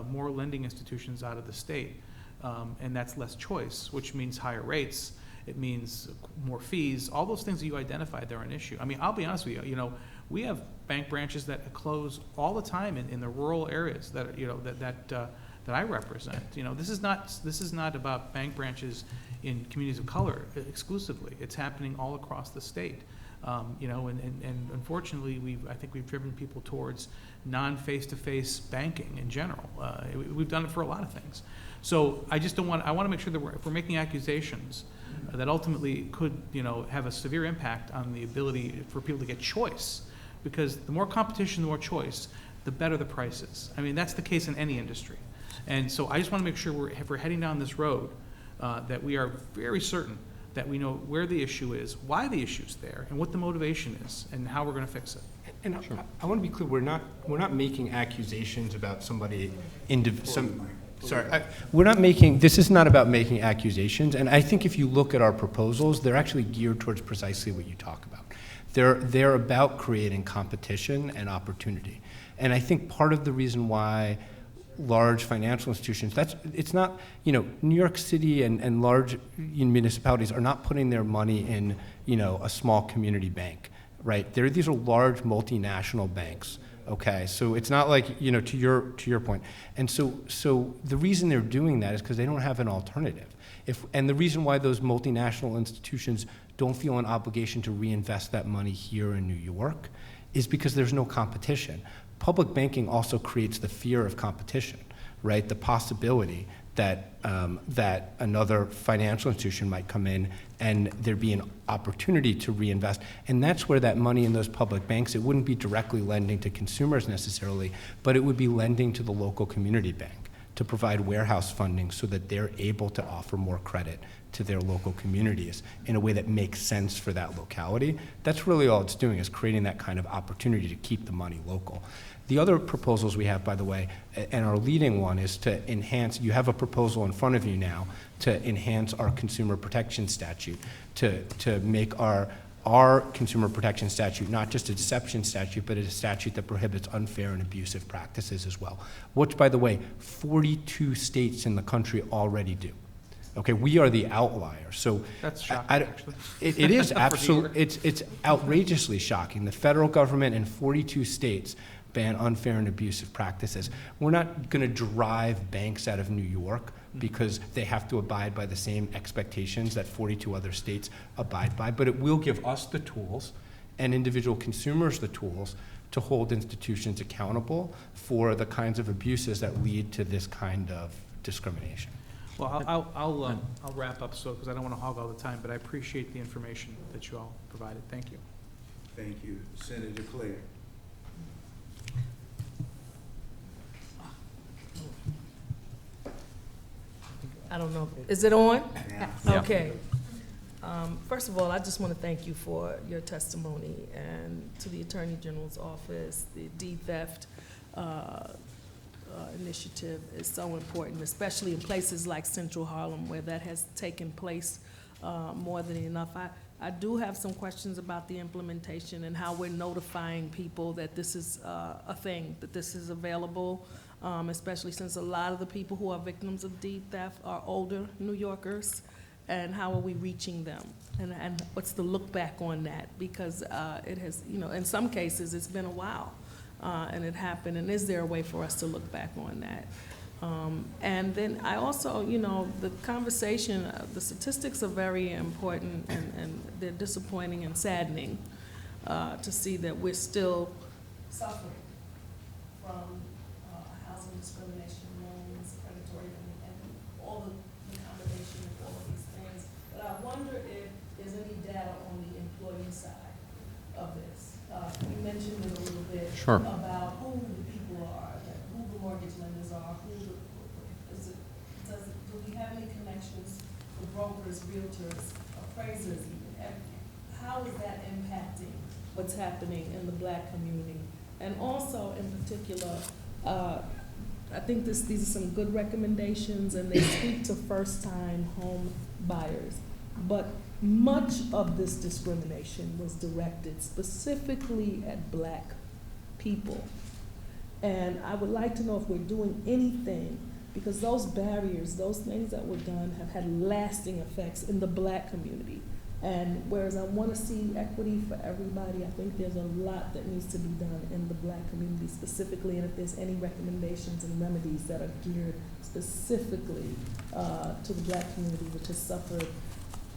more lending institutions out of the state, and that's less choice, which means higher rates, it means more fees, all those things that you identified, they're an issue. I mean, I'll be honest with you, you know, we have bank branches that close all the time in the rural areas that, you know, that I represent. You know, this is not about bank branches in communities of color exclusively. It's happening all across the state. You know, and unfortunately, I think we've driven people towards non-face-to-face banking in general. We've done it for a lot of things. So I just don't want, I want to make sure that if we're making accusations that ultimately could, you know, have a severe impact on the ability for people to get choice, because the more competition, the more choice, the better the prices. I mean, that's the case in any industry. And so I just want to make sure if we're heading down this road, that we are very certain that we know where the issue is, why the issue's there, and what the motivation is, and how we're going to fix it. And I want to be clear, we're not making accusations about somebody, this is not about making accusations, and I think if you look at our proposals, they're actually geared towards precisely what you talk about. They're about creating competition and opportunity. And I think part of the reason why large financial institutions, it's not, New York City and large municipalities are not putting their money in, a small community bank, right? These are large multinational banks, okay? So it's not like, to your point. And so the reason they're doing that is because they don't have an alternative. And the reason why those multinational institutions don't feel an obligation to reinvest that money here in New York is because there's no competition. Public banking also creates the fear of competition, right? The possibility that that another financial institution might come in and there'd be an opportunity to reinvest. And that's where that money in those public banks, it wouldn't be directly lending to consumers necessarily, but it would be lending to the local community bank to provide warehouse funding so that they're able to offer more credit to their local communities in a way that makes sense for that locality. That's really all it's doing, is creating that kind of opportunity to keep the money local. The other proposals we have, by the way, and our leading one is to enhance, you have a proposal in front of you now to enhance our consumer protection statute, to make our consumer protection statute not just a deception statute, but a statute that prohibits unfair and abusive practices as well, which, by the way, 42 states in the country already do. Okay, we are the outlier. So That's shocking, actually. It is absolutely, it's outrageously shocking. The federal government in 42 states ban unfair and abusive practices. We're not going to drive banks out of New York because they have to abide by the same expectations that 42 other states abide by, but it will give us the tools and individual consumers the tools to hold institutions accountable for the kinds of abuses that lead to this kind of discrimination. Well, I'll wrap up, because I don't want to hog all the time, but I appreciate the information that you all provided. Thank you. Thank you. Senator Claire. I don't know. Is it on? Yeah. Okay. First of all, I just want to thank you for your testimony, and to the Attorney General's office. The deed theft initiative is so important, especially in places like Central Harlem where that has taken place more than enough. I do have some questions about the implementation and how we're notifying people that this is a thing, that this is available, especially since a lot of the people who are victims of deed theft are older New Yorkers. And how are we reaching them? And what's the look back on that? Because it has, in some cases, it's been a while, and it happened. And is there a way for us to look back on that? And then I also, the conversation, the statistics are very important, and they're disappointing and saddening to see that we're still suffering from housing discrimination, loans, predatory, and all the combination of all of these things. But I wonder if there's any data on the employee side of this. You mentioned it a little bit. Sure. About who the people are, who the mortgage lenders are, do we have any connections with brokers, realtors, appraisers even? How is that impacting what's happening in the Black community? And also, in particular, I think these are some good recommendations, and they speak to first-time home buyers. But much of this discrimination was directed specifically at Black people. And I would like to know if we're doing anything, because those barriers, those things that were done have had lasting effects in the Black community. And whereas I want to see equity for everybody, I think there's a lot that needs to be done in the Black community specifically, and if there's any recommendations and remedies that are geared specifically to the Black community, which has suffered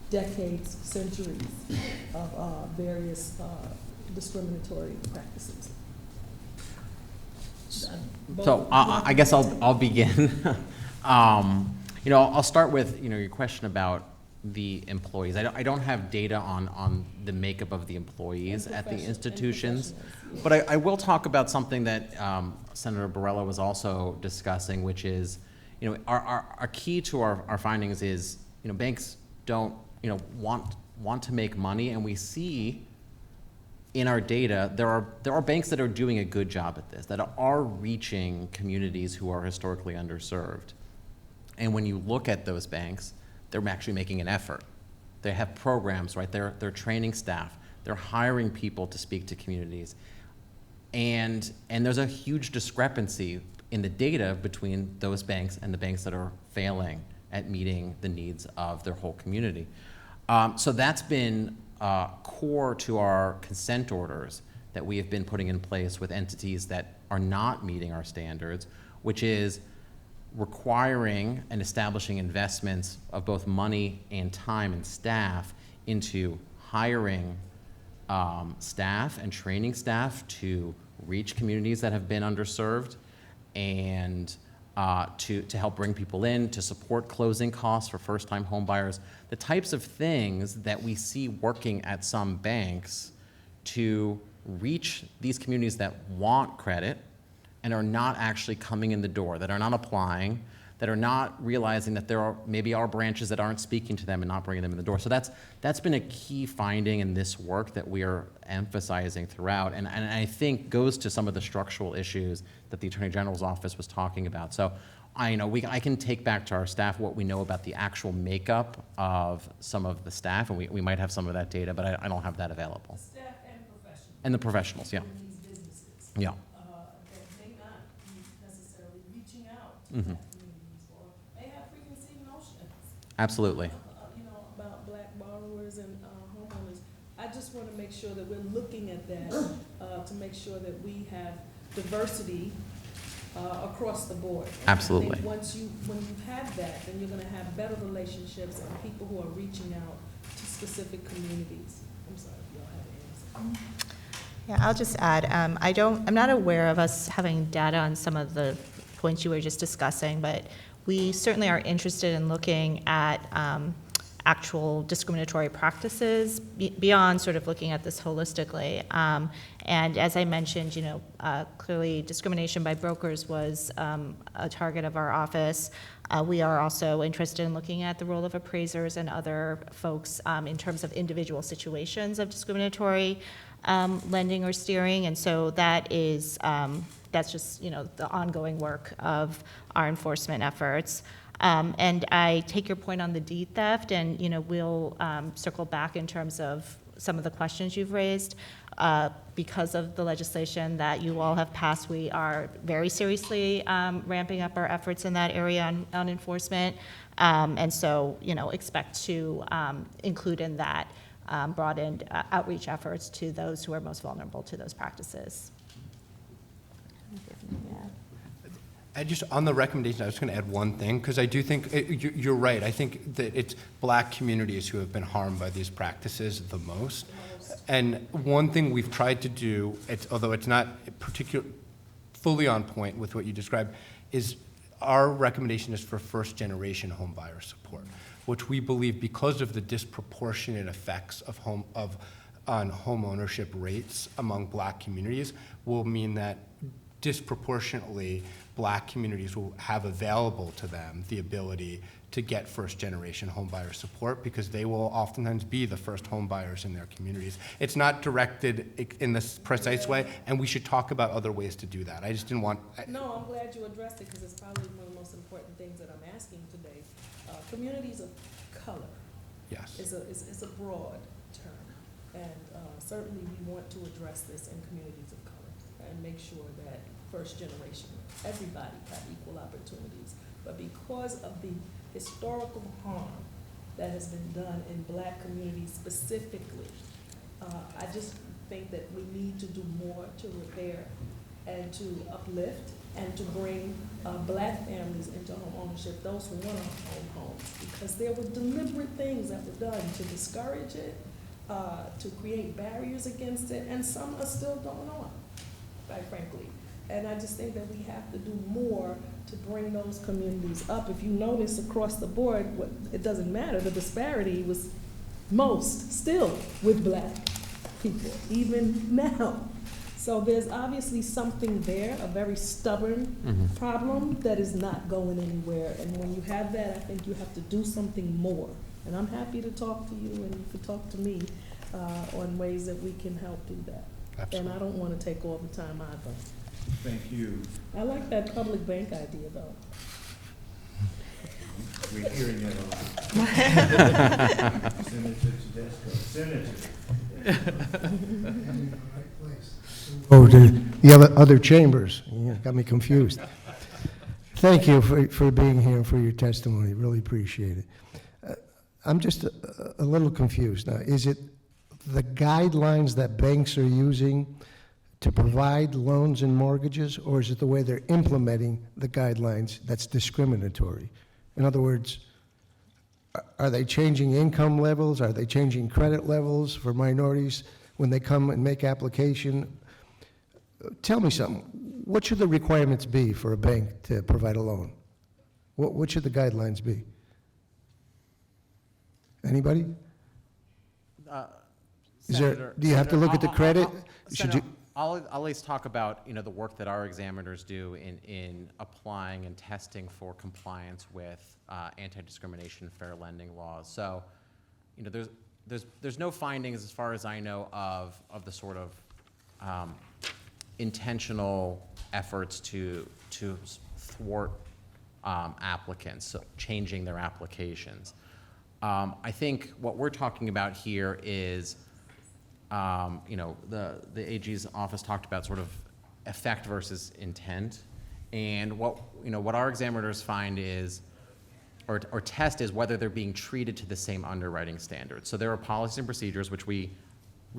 decades, centuries of various discriminatory practices. So I guess I'll begin. I'll start with your question about the employees. I don't have data on the makeup of the employees at the institutions, but I will talk about something that Senator Borrello was also discussing, which is, our key to our findings is, banks don't want to make money, and we see in our data, there are banks that are doing a good job at this, that are reaching communities who are historically underserved. And when you look at those banks, they're actually making an effort. They have programs, right? They're training staff. They're hiring people to speak to communities. And there's a huge discrepancy in the data between those banks and the banks that are failing at meeting the needs of their whole community. So that's been core to our consent orders that we have been putting in place with entities that are not meeting our standards, which is requiring and establishing investments of both money and time and staff into hiring staff and training staff to reach communities that have been underserved, and to help bring people in, to support closing costs for first-time home buyers, the types of things that we see working at some banks to reach these communities that want credit and are not actually coming in the door, that are not applying, that are not realizing that there are maybe are branches that aren't speaking to them and not bringing them in the door. So that's been a key finding in this work that we are emphasizing throughout, and I think goes to some of the structural issues that the Attorney General's office was talking about. So I can take back to our staff what we know about the actual makeup of some of the staff, and we might have some of that data, but I don't have that available. Staff and professionals. And the professionals, yeah. In these businesses. Yeah. That may not be necessarily reaching out to Mhm. black communities, or may have preconceived notions, Absolutely. about black borrowers and homeowners. I just want to make sure that we're looking at that, to make sure that we have diversity across the board. And Absolutely. I think when you have that, then you're going to have better relationships and people who are reaching out to specific communities. I'm sorry if y'all have an answer. Yeah, I'll just add, I'm not aware of us having data on some of the points you were just discussing, but we certainly are interested in looking at actual discriminatory practices beyond sort of looking at this holistically. And as I mentioned, clearly discrimination by brokers was a target of our office. We are also interested in looking at the role of appraisers and other folks in terms of individual situations of discriminatory lending or steering. And so that is, that's just, the ongoing work of our enforcement efforts. And I take your point on the deed theft, and, we'll circle back in terms of some of the questions you've raised. Because of the legislation that you all have passed, we are very seriously ramping up our efforts in that area on enforcement. And so, expect to include in that broadened outreach efforts to those who are most vulnerable to those practices. On the recommendation, I was going to add one thing, because I do think, you're right, I think that it's black communities who have been harmed by these practices the most. And one thing we've tried to do, although it's not fully on point with what you described, is our recommendation is for first-generation home buyer support, which we believe, because of the disproportionate effects on home ownership rates among black communities, will mean that disproportionately black communities will have available to them the ability to get first-generation home buyer support, because they will oftentimes be the first home buyers in their communities. It's not directed in this precise way, and we should talk about other ways to do that. I just didn't want... No, I'm glad you addressed it, because it's probably one of the most important things that I'm asking today. Communities of color. Yes. Is a broad term, and certainly we want to address this in communities of color and make sure that first generation, everybody have equal opportunities. But because of the historical harm that has been done in black communities specifically, I just think that we need to do more to repair and to uplift and to bring black families into home ownership, those who want to own homes, because there were deliberate things that were done to discourage it, to create barriers against it, and some are still going on, quite frankly. And I just think that we have to do more to bring those communities up. If you notice across the board, it doesn't matter, the disparity was most still with black people, even now. So there's obviously something there, a very stubborn problem that is not going anywhere. And when you have that, I think you have to do something more. And I'm happy to talk to you, and you can talk to me on ways that we can help do that. And I don't want to take all the time either. Thank you. I like that public bank idea, though. We're hearing that a lot. Senator Tedesco. Senator. Oh, the other chambers. You got me confused. Thank you for being here and for your testimony. Really appreciate it. I'm just a little confused now. Is it the guidelines that banks are using to provide loans and mortgages, or is it the way they're implementing the guidelines that's discriminatory? In other words, are they changing income levels? Are they changing credit levels for minorities when they come and make application? Tell me something. What should the requirements be for a bank to provide a loan? What should the guidelines be? Anybody? Is there, Senator- do you have to look at the credit? Should you? Senator, I'll at least talk about, the work that our examiners do in applying and testing for compliance with anti-discrimination fair lending laws. So, there's no findings, as far as I know, of the sort of intentional efforts to thwart applicants, so changing their applications. I think what we're talking about here is, the AG's office talked about sort of effect versus intent, and what our examiners find is, or test is whether they're being treated to the same underwriting standards. So there are policies and procedures which we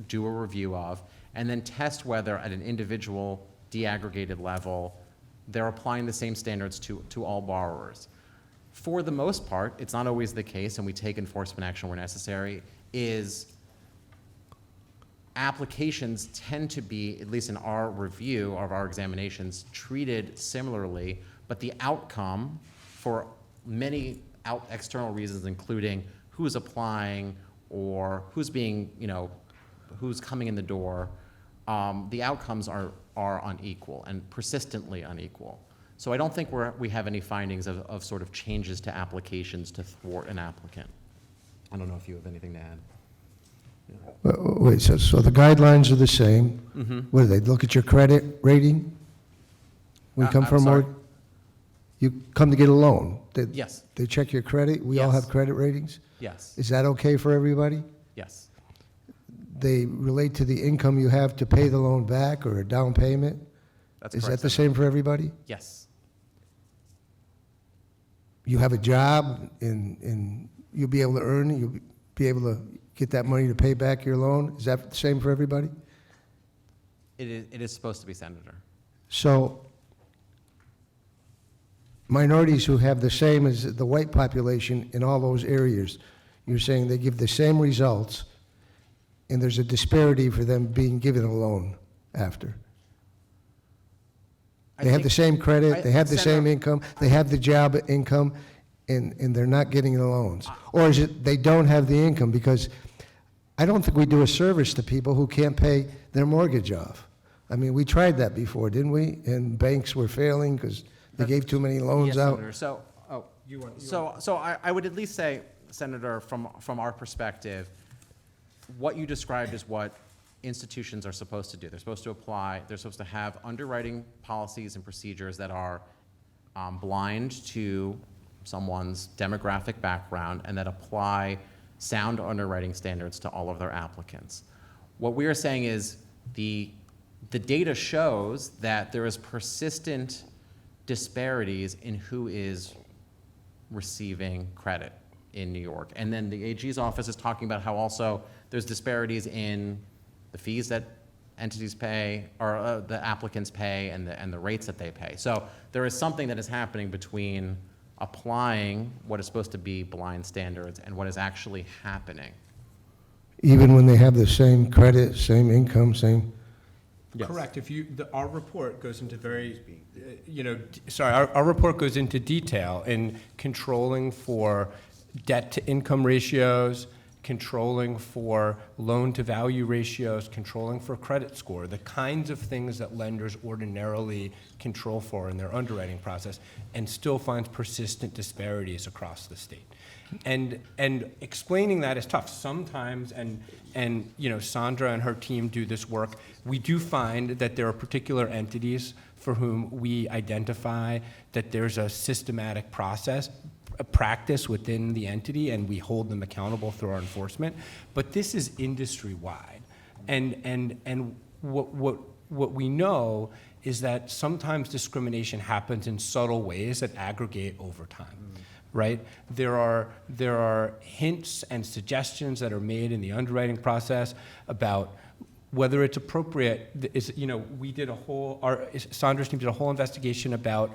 do a review of, and then test whether at an individual deaggregated level they're applying the same standards to all borrowers. For the most part, it's not always the case, and we take enforcement action where necessary, is applications tend to be, at least in our review of our examinations, treated similarly, but the outcome for many external reasons, including who's applying or who's being, who's coming in the door, the outcomes are unequal and persistently unequal. So I don't think we have any findings of sort of changes to applications to thwart an applicant. I don't know if you have anything to add. Wait, so the guidelines are the same. Mm-hmm. What do they look at your credit rating? When you come I'm for a sorry? mortgage? You come to get a loan. Yes, They check your credit? We all Yes. have credit ratings? yes, Is that okay for everybody? yes. They relate to the income you have to pay the loan back or a down payment? That's Is correct, that the Senator. same for everybody? Yes, You have a job and you'll be able to earn, you'll be able to get that money to pay back your loan? Is that the same for everybody? it is supposed to be, Senator. So minorities who have the same as the white population in all those areas, you're saying they give the same results, and there's a disparity for them being given a loan after. I They have think- the same credit, they have the Senator- same income, they have the job income, and they're not getting the loans? Or is it they don't have the income? Because I don't think we do a service to people who can't pay their mortgage off. I mean, we tried that before, didn't we? And banks were failing because they gave too many loans Yes, out. Senator. So I would at least say, Senator, from our perspective, what you described is what institutions are supposed to do. They're supposed to have underwriting policies and procedures that are blind to someone's demographic background and that apply sound underwriting standards to all of their applicants. What we are saying is the data shows that there is persistent disparities in who is receiving credit in New York. And then the AG's office is talking about how also there's disparities in the fees that entities pay, or the applicants pay, and the rates that they pay. So there is something that is happening between applying what is supposed to be blind standards and what is actually happening. Even when they have the same credit, same income, same? Correct. Our report goes into our report goes into detail in controlling for debt-to-income ratios, controlling for loan-to-value ratios, controlling for credit score, the kinds of things that lenders ordinarily control for in their underwriting process, and still finds persistent disparities across the state. And explaining that is tough sometimes, and you know, Sandra and her team do this work. We do find that there are particular entities for whom we identify that there's a systematic process, a practice within the entity, and we hold them accountable through our enforcement. But this is industry-wide. And what we know is that sometimes discrimination happens in subtle ways that aggregate over time, right? There are hints and suggestions that are made in the underwriting process about whether it's appropriate. You know, we did Sandra's team did a whole investigation about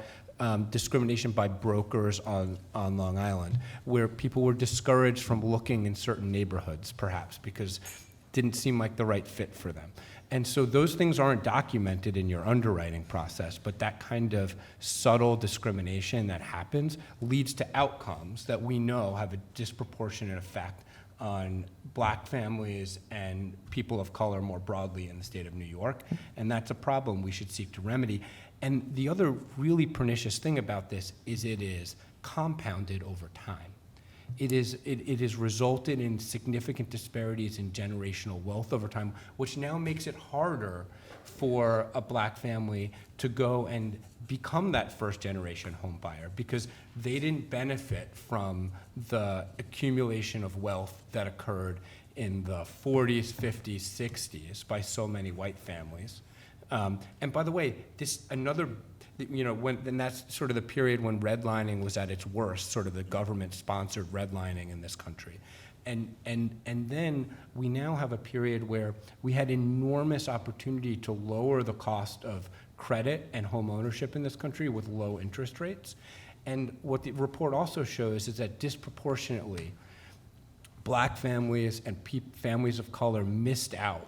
discrimination by brokers on Long Island, where people were discouraged from looking in certain neighborhoods, perhaps, because it didn't seem like the right fit for them. And so those things aren't documented in your underwriting process, but that kind of subtle discrimination that happens leads to outcomes that we know have a disproportionate effect on black families and people of color more broadly in the state of New York. And that's a problem we should seek to remedy. And the other really pernicious thing about this is it is compounded over time. It has resulted in significant disparities in generational wealth over time, which now makes it harder for a black family to go and become that first-generation home buyer because they didn't benefit from the accumulation of wealth that occurred in the 40s, 50s, 60s by so many white families. And by the way, and that's sort of the period when redlining was at its worst, sort of the government-sponsored redlining in this country. And then we now have a period where we had enormous opportunity to lower the cost of credit and home ownership in this country with low interest rates. And what the report also shows is that disproportionately, black families and families of color missed out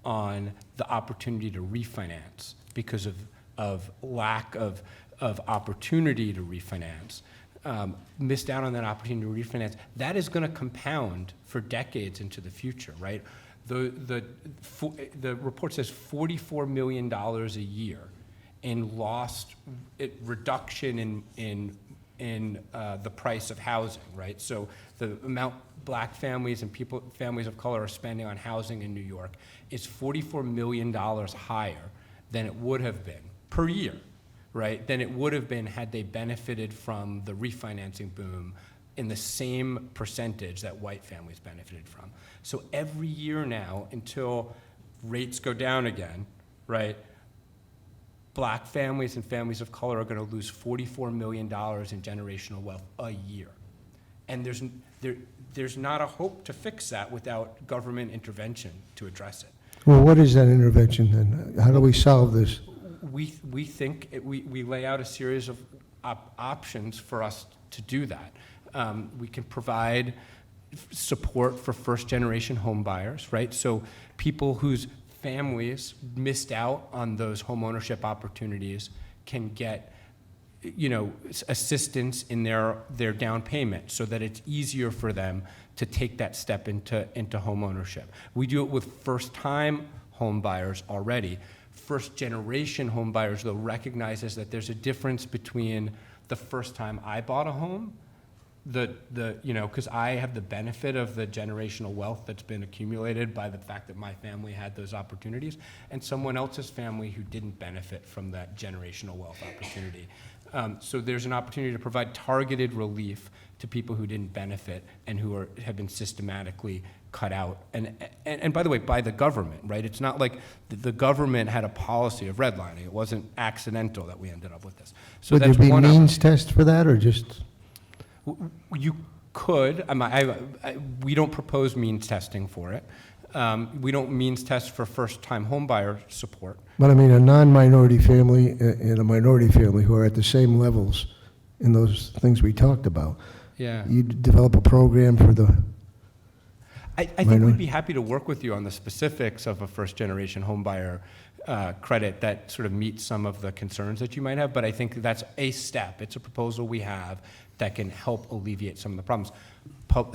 on the opportunity to refinance because of lack of opportunity to refinance, missed out on that opportunity to refinance. That is going to compound for decades into the future, right? The report says $44 million a year in lost reduction in the price of housing, right? So the amount black families and families of color are spending on housing in New York is $44 million higher than it would have been per year, right, than it would have been had they benefited from the refinancing boom in the same percentage that white families benefited from. So every year now, until rates go down again, right, black families and families of color are going to lose $44 million in generational wealth a year. And there's not a hope to fix that without government intervention to address it. Well, what is that intervention then? How do we solve this? We think, we lay out a series of options for us to do that. We can provide support for first-generation home buyers, right? So people whose families missed out on those home ownership opportunities can get, assistance in their down payment so that it's easier for them to take that step into home ownership. We do it with first-time home buyers already. First-generation home buyers, though, recognizes that there's a difference between the first time I bought a home, because I have the benefit of the generational wealth that's been accumulated by the fact that my family had those opportunities, and someone else's family who didn't benefit from that generational wealth opportunity. So there's an opportunity to provide targeted relief to people who didn't benefit and who have been systematically cut out. And by the way, by the government, right? It's not like the government had a policy of redlining. It wasn't accidental that we ended up with this. So Would that's there be one means test for that, or just? You could. We don't propose means testing for it. We don't means test for first-time homebuyer support. But I mean, a non-minority family and a minority family who are at the same levels in those things we talked about. Yeah. You develop a program for the. I think we'd be happy to work with you on the specifics of a first-generation homebuyer credit that sort of meets some of the concerns that you might have, but I think that's a step. It's a proposal we have that can help alleviate some of the problems.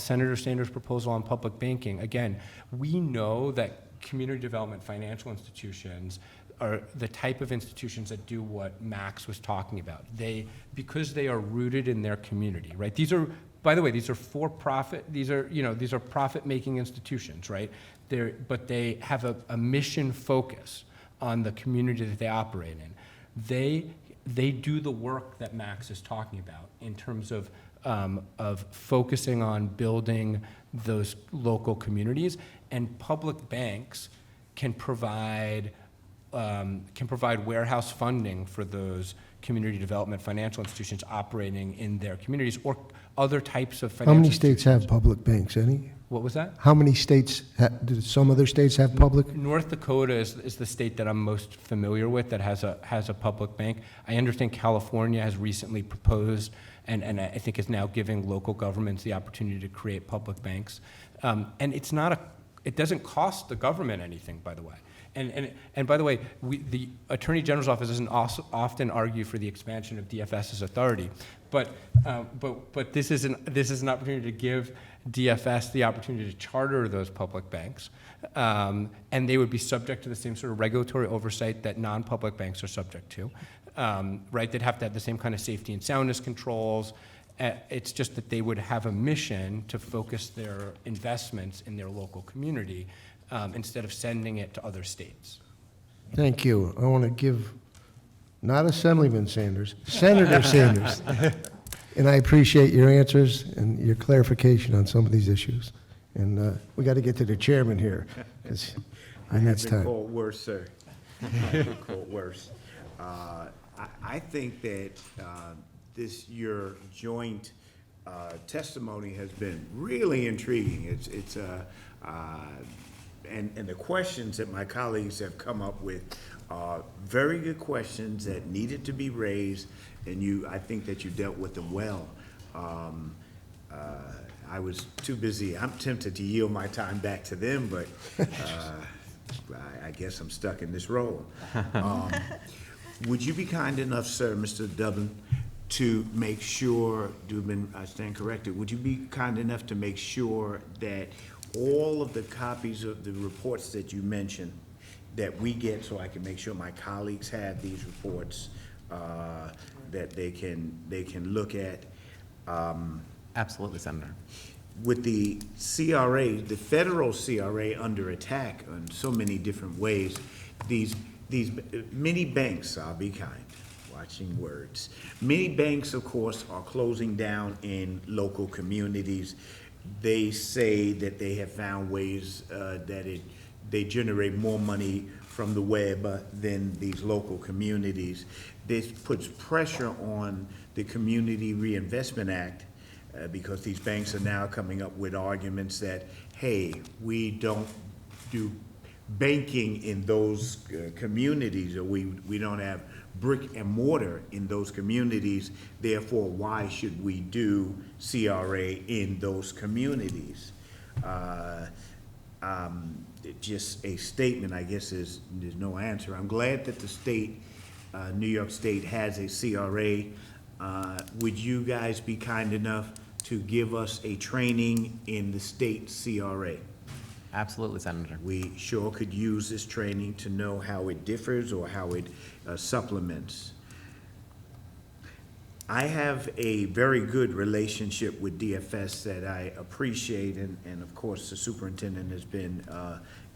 Senator Sanders' proposal on public banking, again, we know that community development financial institutions are the type of institutions that do what Max was talking about. Because they are rooted in their community, right? These are by the way, these are for-profit, these are profit-making institutions, right? But they have a mission focus on the community that they operate in. They do the work that Max is talking about in terms of focusing on building those local communities, and public banks can provide warehouse funding for those community development financial institutions operating in their communities, or other types of financial How many states institutions. have public banks? Any? What was that? How many states, do some other states have public? North Dakota is the state that I'm most familiar with that has a public bank. I understand California has recently proposed and I think is now giving local governments the opportunity to create public banks. And it doesn't cost the government anything, by the way. And by the way, the Attorney General's office doesn't often argue for the expansion of DFS's authority, but this is an opportunity to give DFS the opportunity to charter those public banks, and they would be subject to the same sort of regulatory oversight that non-public banks are subject to, right? They'd have to have the same kind of safety and soundness controls. It's just that they would have a mission to focus their investments in their local community instead of sending it to other states. Thank you. I want to give, not Assemblyman Sanders, Senator Sanders. And I appreciate your answers and your clarification on some of these issues. And we got to get to the chairman here, because I he have needs been time. called worse, sir. I've been called worse. I think that your joint testimony has been really intriguing. And the questions that my colleagues have come up with are very good questions that needed to be raised, and I think that you dealt with them well. I was too busy. I'm tempted to yield my time back to them, but I guess I'm stuck in this role. Would you be kind enough, sir, Mr. Dubin, to make sure, Dubin, I stand corrected, would you be kind enough to make sure that all of the copies of the reports that you mentioned that we get, so I can make sure my colleagues have these reports that they can look at? Absolutely, Senator. With the CRA, the federal CRA under attack in so many different ways, these many banks, I'll be kind, watching words. Many banks, of course, are closing down in local communities. They say that they have found ways that they generate more money from the web than these local communities. This puts pressure on the Community Reinvestment Act because these banks are now coming up with arguments that, hey, we don't do banking in those communities, or we don't have brick and mortar in those communities, therefore why should we do CRA in those communities? Just a statement, I guess there's no answer. I'm glad that the state, New York State, has a CRA. Would you guys be kind enough to give us a training in the state CRA? Absolutely, Senator. We sure could use this training to know how it differs or how it supplements. I have a very good relationship with DFS that I appreciate, and of course the superintendent has been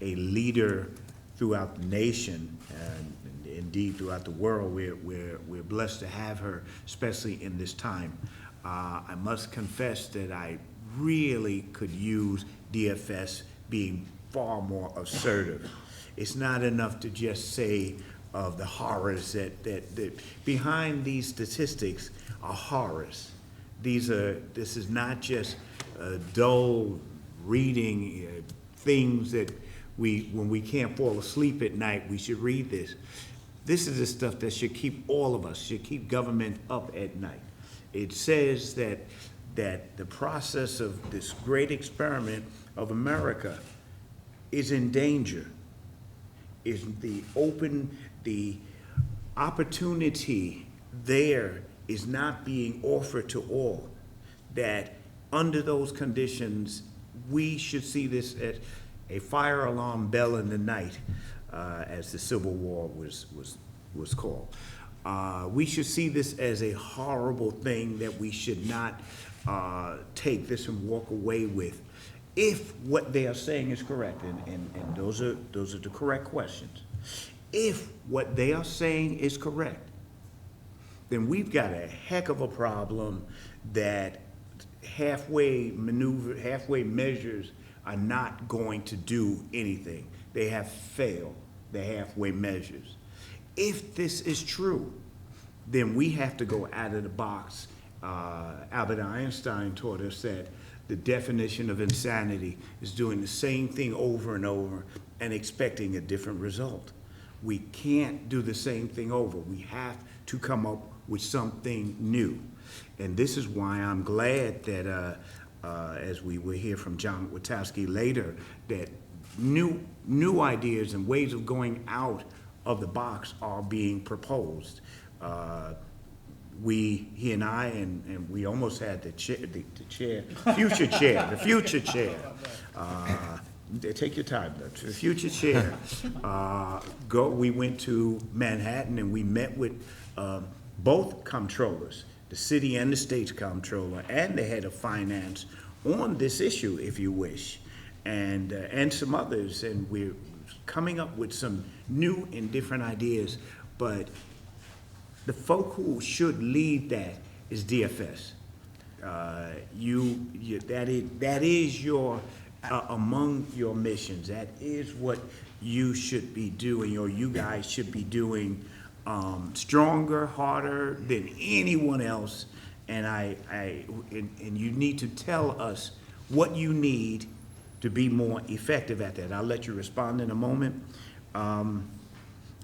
a leader throughout the nation and indeed throughout the world. We're blessed to have her, especially in this time. I must confess that I really could use DFS being far more assertive. It's not enough to just say of the horrors that behind these statistics are horrors. This is not just dull reading things that when we can't fall asleep at night, we should read this. This is the stuff that should keep all of us, should keep government up at night. It says that the process of this great experiment of America is in danger. Is the opportunity there is not being offered to all. That under those conditions, we should see this as a fire alarm bell in the night, as the Civil War was called. We should see this as a horrible thing that we should not take this and walk away with, if what they are saying is correct, and those are the correct questions. If what they are saying is correct, then we've got a heck of a problem that halfway measures are not going to do anything. They have failed the halfway measures. If this is true, then we have to go out of the box. Albert Einstein taught us that the definition of insanity is doing the same thing over and over and expecting a different result. We can't do the same thing over. We have to come up with something new. And this is why I'm glad that, as we will hear from John Witowski later, that new ideas and ways of going out of the box are being proposed. He and I, and we almost had the future chair. Take your time, though. The future chair. We went to Manhattan and we met with both comptrollers, the city and the state's comptroller, and the head of finance on this issue, if you wish, and some others. And we're coming up with some new and different ideas, but the folk who should lead that is DFS. That is your among your missions. That is what you should be doing, or you guys should be doing, stronger, harder than anyone else. And and you need to tell us what you need to be more effective at that. I'll let you respond in a moment.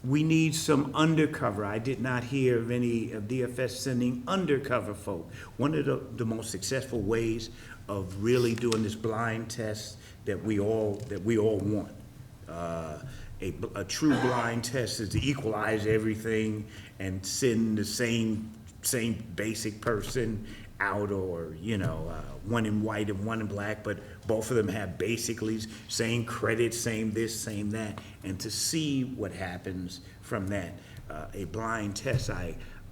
We need some undercover. I did not hear of any of DFS sending undercover folk. One of the most successful ways of really doing this blind test that we all want. A true blind test is to equalize everything and send the same basic person out, or one in white and one in black, but both of them have basically same credit, same this, same that, and to see what happens from that. A blind test.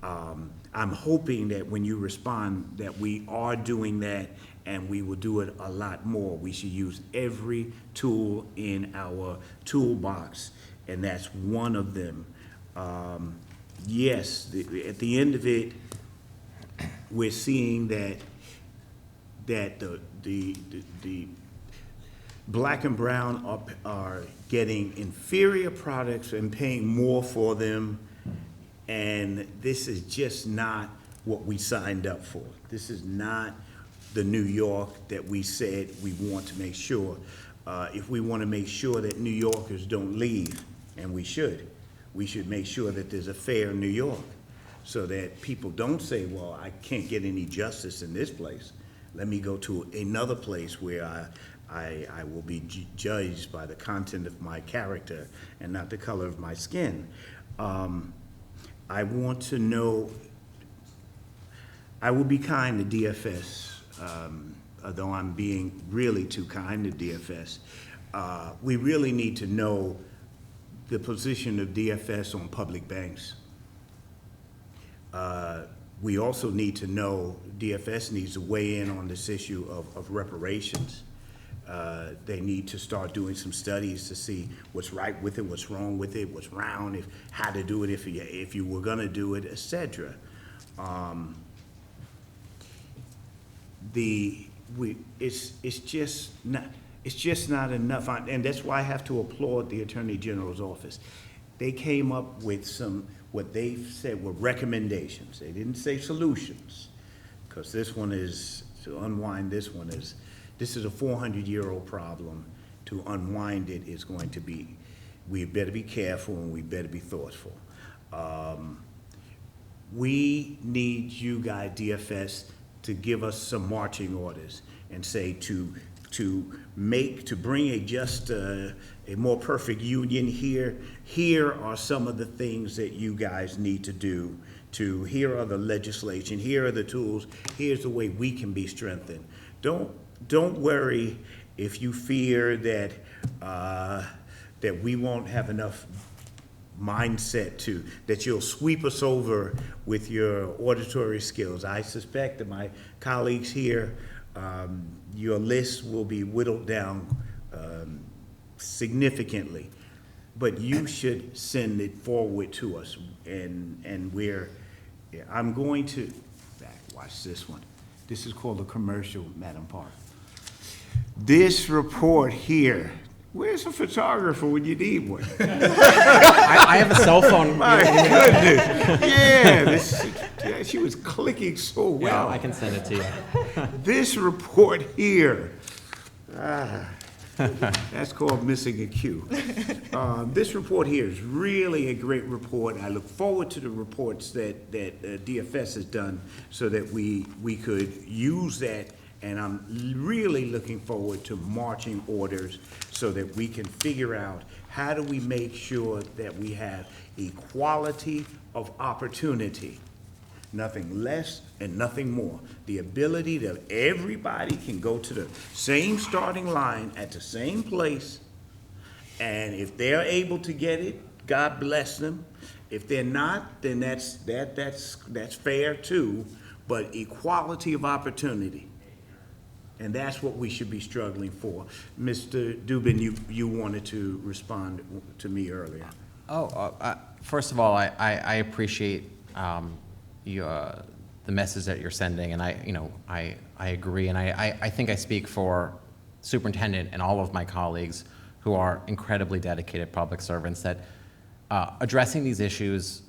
I'm hoping that when you respond that we are doing that, and we will do it a lot more. We should use every tool in our toolbox, and that's one of them. Yes, at the end of it, we're seeing that the black and brown are getting inferior products and paying more for them, and this is just not what we signed up for. This is not the New York that we said we want to make sure. If we want to make sure that New Yorkers don't leave, and we should make sure that there's a fair New York, so that people don't say, well, I can't get any justice in this place. Let me go to another place where I will be judged by the content of my character and not the color of my skin. I want to know, I will be kind to DFS, although I'm being really too kind to DFS. We really need to know the position of DFS on public banks. We also need to know, DFS needs to weigh in on this issue of reparations. They need to start doing some studies to see what's right with it, what's wrong with it, what's round, how to do it if you were gonna do it, etc. It's just not enough, and that's why I have to applaud the Attorney General's office. They came up with what they said were recommendations. They didn't say solutions, because this one is, to unwind this is a 400-year-old problem. To unwind it is going to be, we better be careful and we better be thoughtful. We need you guys, DFS, to give us some marching orders and say to bring a more perfect union here. Here are some of the things that you guys need to do. Here are the legislation. Here are the tools. Here's the way we can be strengthened. Don't worry if you fear that that we won't have enough mindset too, that you'll sweep us over with your auditory skills. I suspect that my colleagues here, your list will be whittled down significantly, but you should send it forward to us, and I'm going to, watch this one. This is called a commercial, Madam Park. This report here, where's a photographer when you need one? I have a cell phone. My goodness. Yeah, she was clicking so well. Yeah, I can send it to you. This report here, that's called missing a cue. This report here is really a great report. I look forward to the reports that DFS has done so that we could use that, and I'm really looking forward to marching orders so that we can figure out how do we make sure that we have equality of opportunity. Nothing less and nothing more. The ability that everybody can go to the same starting line at the same place, and if they're able to get it, God bless them. If they're not, then that's fair too, but equality of opportunity. And that's what we should be struggling for. Mr. Dubin, you wanted to respond to me earlier. First of all, I appreciate the message that you're sending, and I agree, and I think I speak for superintendent and all of my colleagues who are incredibly dedicated public servants that addressing these issues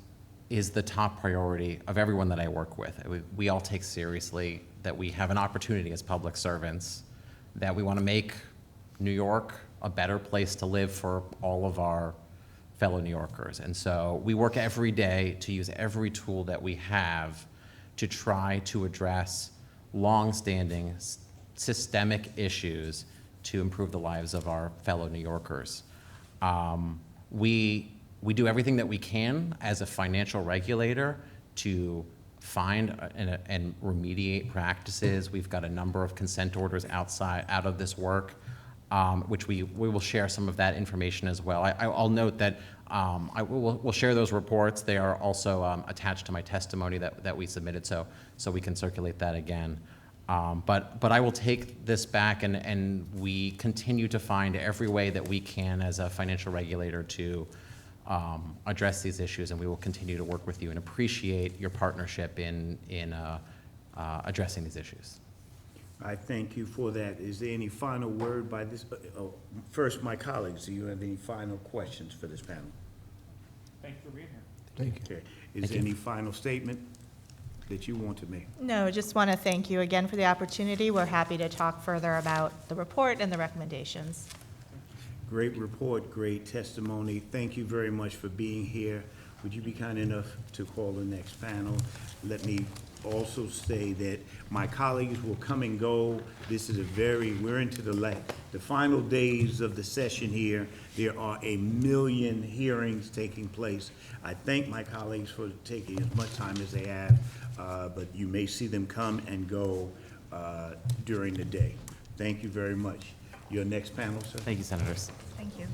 is the top priority of everyone that I work with. We all take seriously that we have an opportunity as public servants, that we want to make New York a better place to live for all of our fellow New Yorkers. And so we work every day to use every tool that we have to try to address long-standing systemic issues to improve the lives of our fellow New Yorkers. We do everything that we can as a financial regulator to find and remediate practices. We've got a number of consent orders out of this work, which we will share some of that information as well. I'll note that we'll share those reports. They are also attached to my testimony that we submitted, so we can circulate that again. But I will take this back, and we continue to find every way that we can as a financial regulator to address these issues, and we will continue to work with you and appreciate your partnership in addressing these issues. I thank you for that. Is there any final word by this? First, my colleagues, do you have any final questions for this panel? Thank you for being here. Thank you. Okay. Is there any final statement that you want to make? No, just want to thank you again for the opportunity. We're happy to talk further about the report and the recommendations. Great report, great testimony. Thank you very much for being here. Would you be kind enough to call the next panel? Let me also say that my colleagues will come and go. This is we're into the final days of the session here. There are 1 million hearings taking place. I thank my colleagues for taking as much time as they have, but you may see them come and go during the day. Thank you very much. Your next panel, sir? Thank you, Senators. Thank you.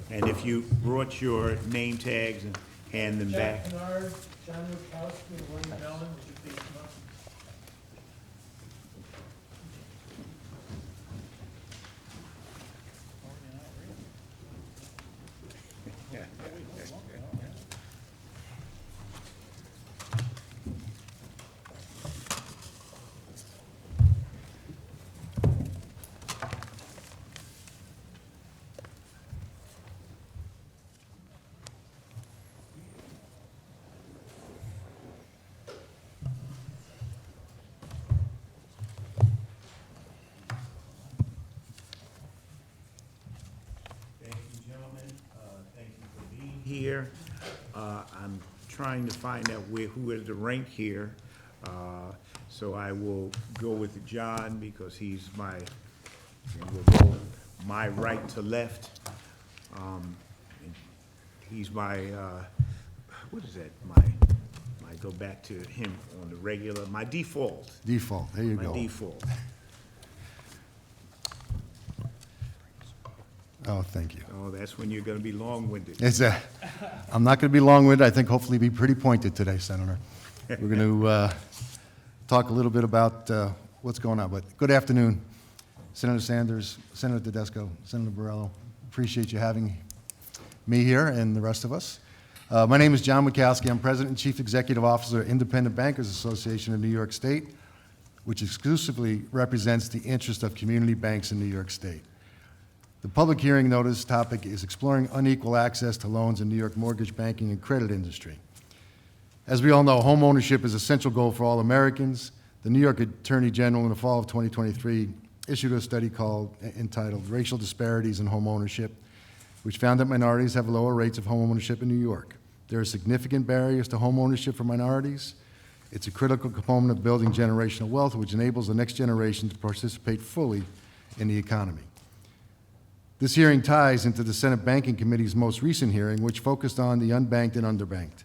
And if you brought your name tags and hand them back. Jack Kennard, John Rukowski, and William Allen, would you please come up? Thank you, gentlemen. Thank you for being here. I'm trying to find out who is the rank here. So I will go with John because he's we'll go my right to left. And he's my, what is that? I go back to him on the regular, my default. Default, there you My go. default. Oh, thank you. Oh, that's when you're going to be long-winded. I'm not going to be long-winded. I think hopefully be pretty pointed today, Senator. We're going to talk a little bit about what's going on. But good afternoon, Senator Sanders, Senator Tedesco, Senator Borrello. Appreciate you having me here and the rest of us. My name is John Wachowski. I'm President and Chief Executive Officer of Independent Bankers Association of New York State, which exclusively represents the interest of community banks in New York State. The public hearing notice topic is exploring unequal access to loans in New York mortgage banking and credit industry. As we all know, home ownership is a central goal for all Americans. The New York Attorney General in the fall of 2023 issued a study entitled Racial Disparities in Home Ownership, which found that minorities have lower rates of home ownership in New York. There are significant barriers to home ownership for minorities. It's a critical component of building generational wealth, which enables the next generation to participate fully in the economy. This hearing ties into the Senate Banking Committee's most recent hearing, which focused on the unbanked and underbanked.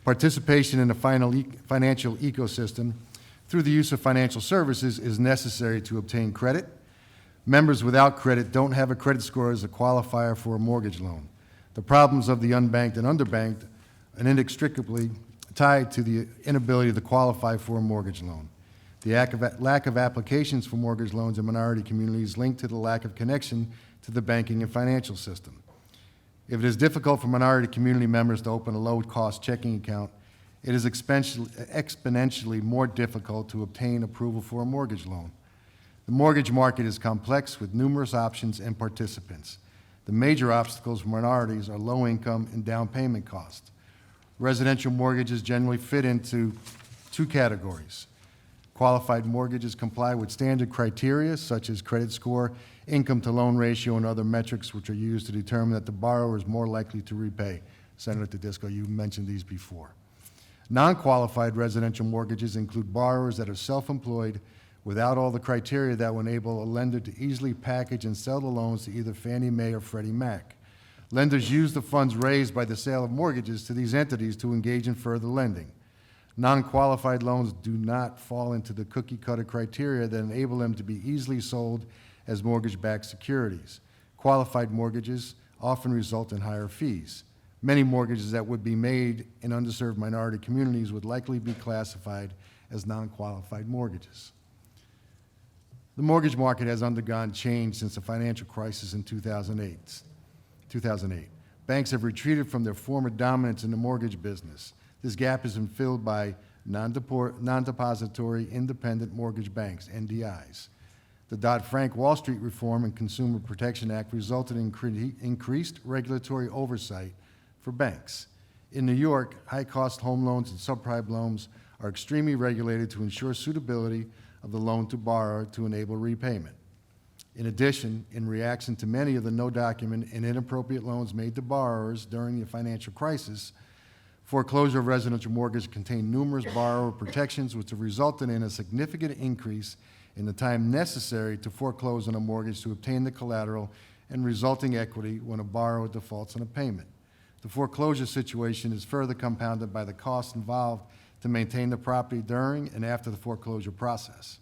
Participation in the financial ecosystem through the use of financial services is necessary to obtain credit. Members without credit don't have a credit score as a qualifier for a mortgage loan. The problems of the unbanked and underbanked are inextricably tied to the inability to qualify for a mortgage loan. The lack of applications for mortgage loans in minority communities linked to the lack of connection to the banking and financial system. If it is difficult for minority community members to open a low-cost checking account, it is exponentially more difficult to obtain approval for a mortgage loan. The mortgage market is complex with numerous options and participants. The major obstacles for minorities are low income and down payment costs. Residential mortgages generally fit into two categories. Qualified mortgages comply with standard criteria such as credit score, income to loan ratio, and other metrics which are used to determine that the borrower is more likely to repay. Senator Tedesco, you mentioned these before. Non-qualified residential mortgages include borrowers that are self-employed without all the criteria that will enable a lender to easily package and sell the loans to either Fannie Mae or Freddie Mac. Lenders use the funds raised by the sale of mortgages to these entities to engage in further lending. Non-qualified loans do not fall into the cookie-cutter criteria that enable them to be easily sold as mortgage-backed securities. Qualified mortgages often result in higher fees. Many mortgages that would be made in underserved minority communities would likely be classified as non-qualified mortgages. The mortgage market has undergone change since the financial crisis in 2008. Banks have retreated from their former dominance in the mortgage business. This gap has been filled by non-depository independent mortgage banks, NDIs. The Dodd-Frank Wall Street Reform and Consumer Protection Act resulted in increased regulatory oversight for banks. In New York, high-cost home loans and subprime loans are extremely regulated to ensure suitability of the loan to borrower to enable repayment. In addition, in reaction to many of the no-document and inappropriate loans made to borrowers during the financial crisis, foreclosure of residential mortgages contain numerous borrower protections which have resulted in a significant increase in the time necessary to foreclose on a mortgage to obtain the collateral and resulting equity when a borrower defaults on a payment. The foreclosure situation is further compounded by the costs involved to maintain the property during and after the foreclosure process.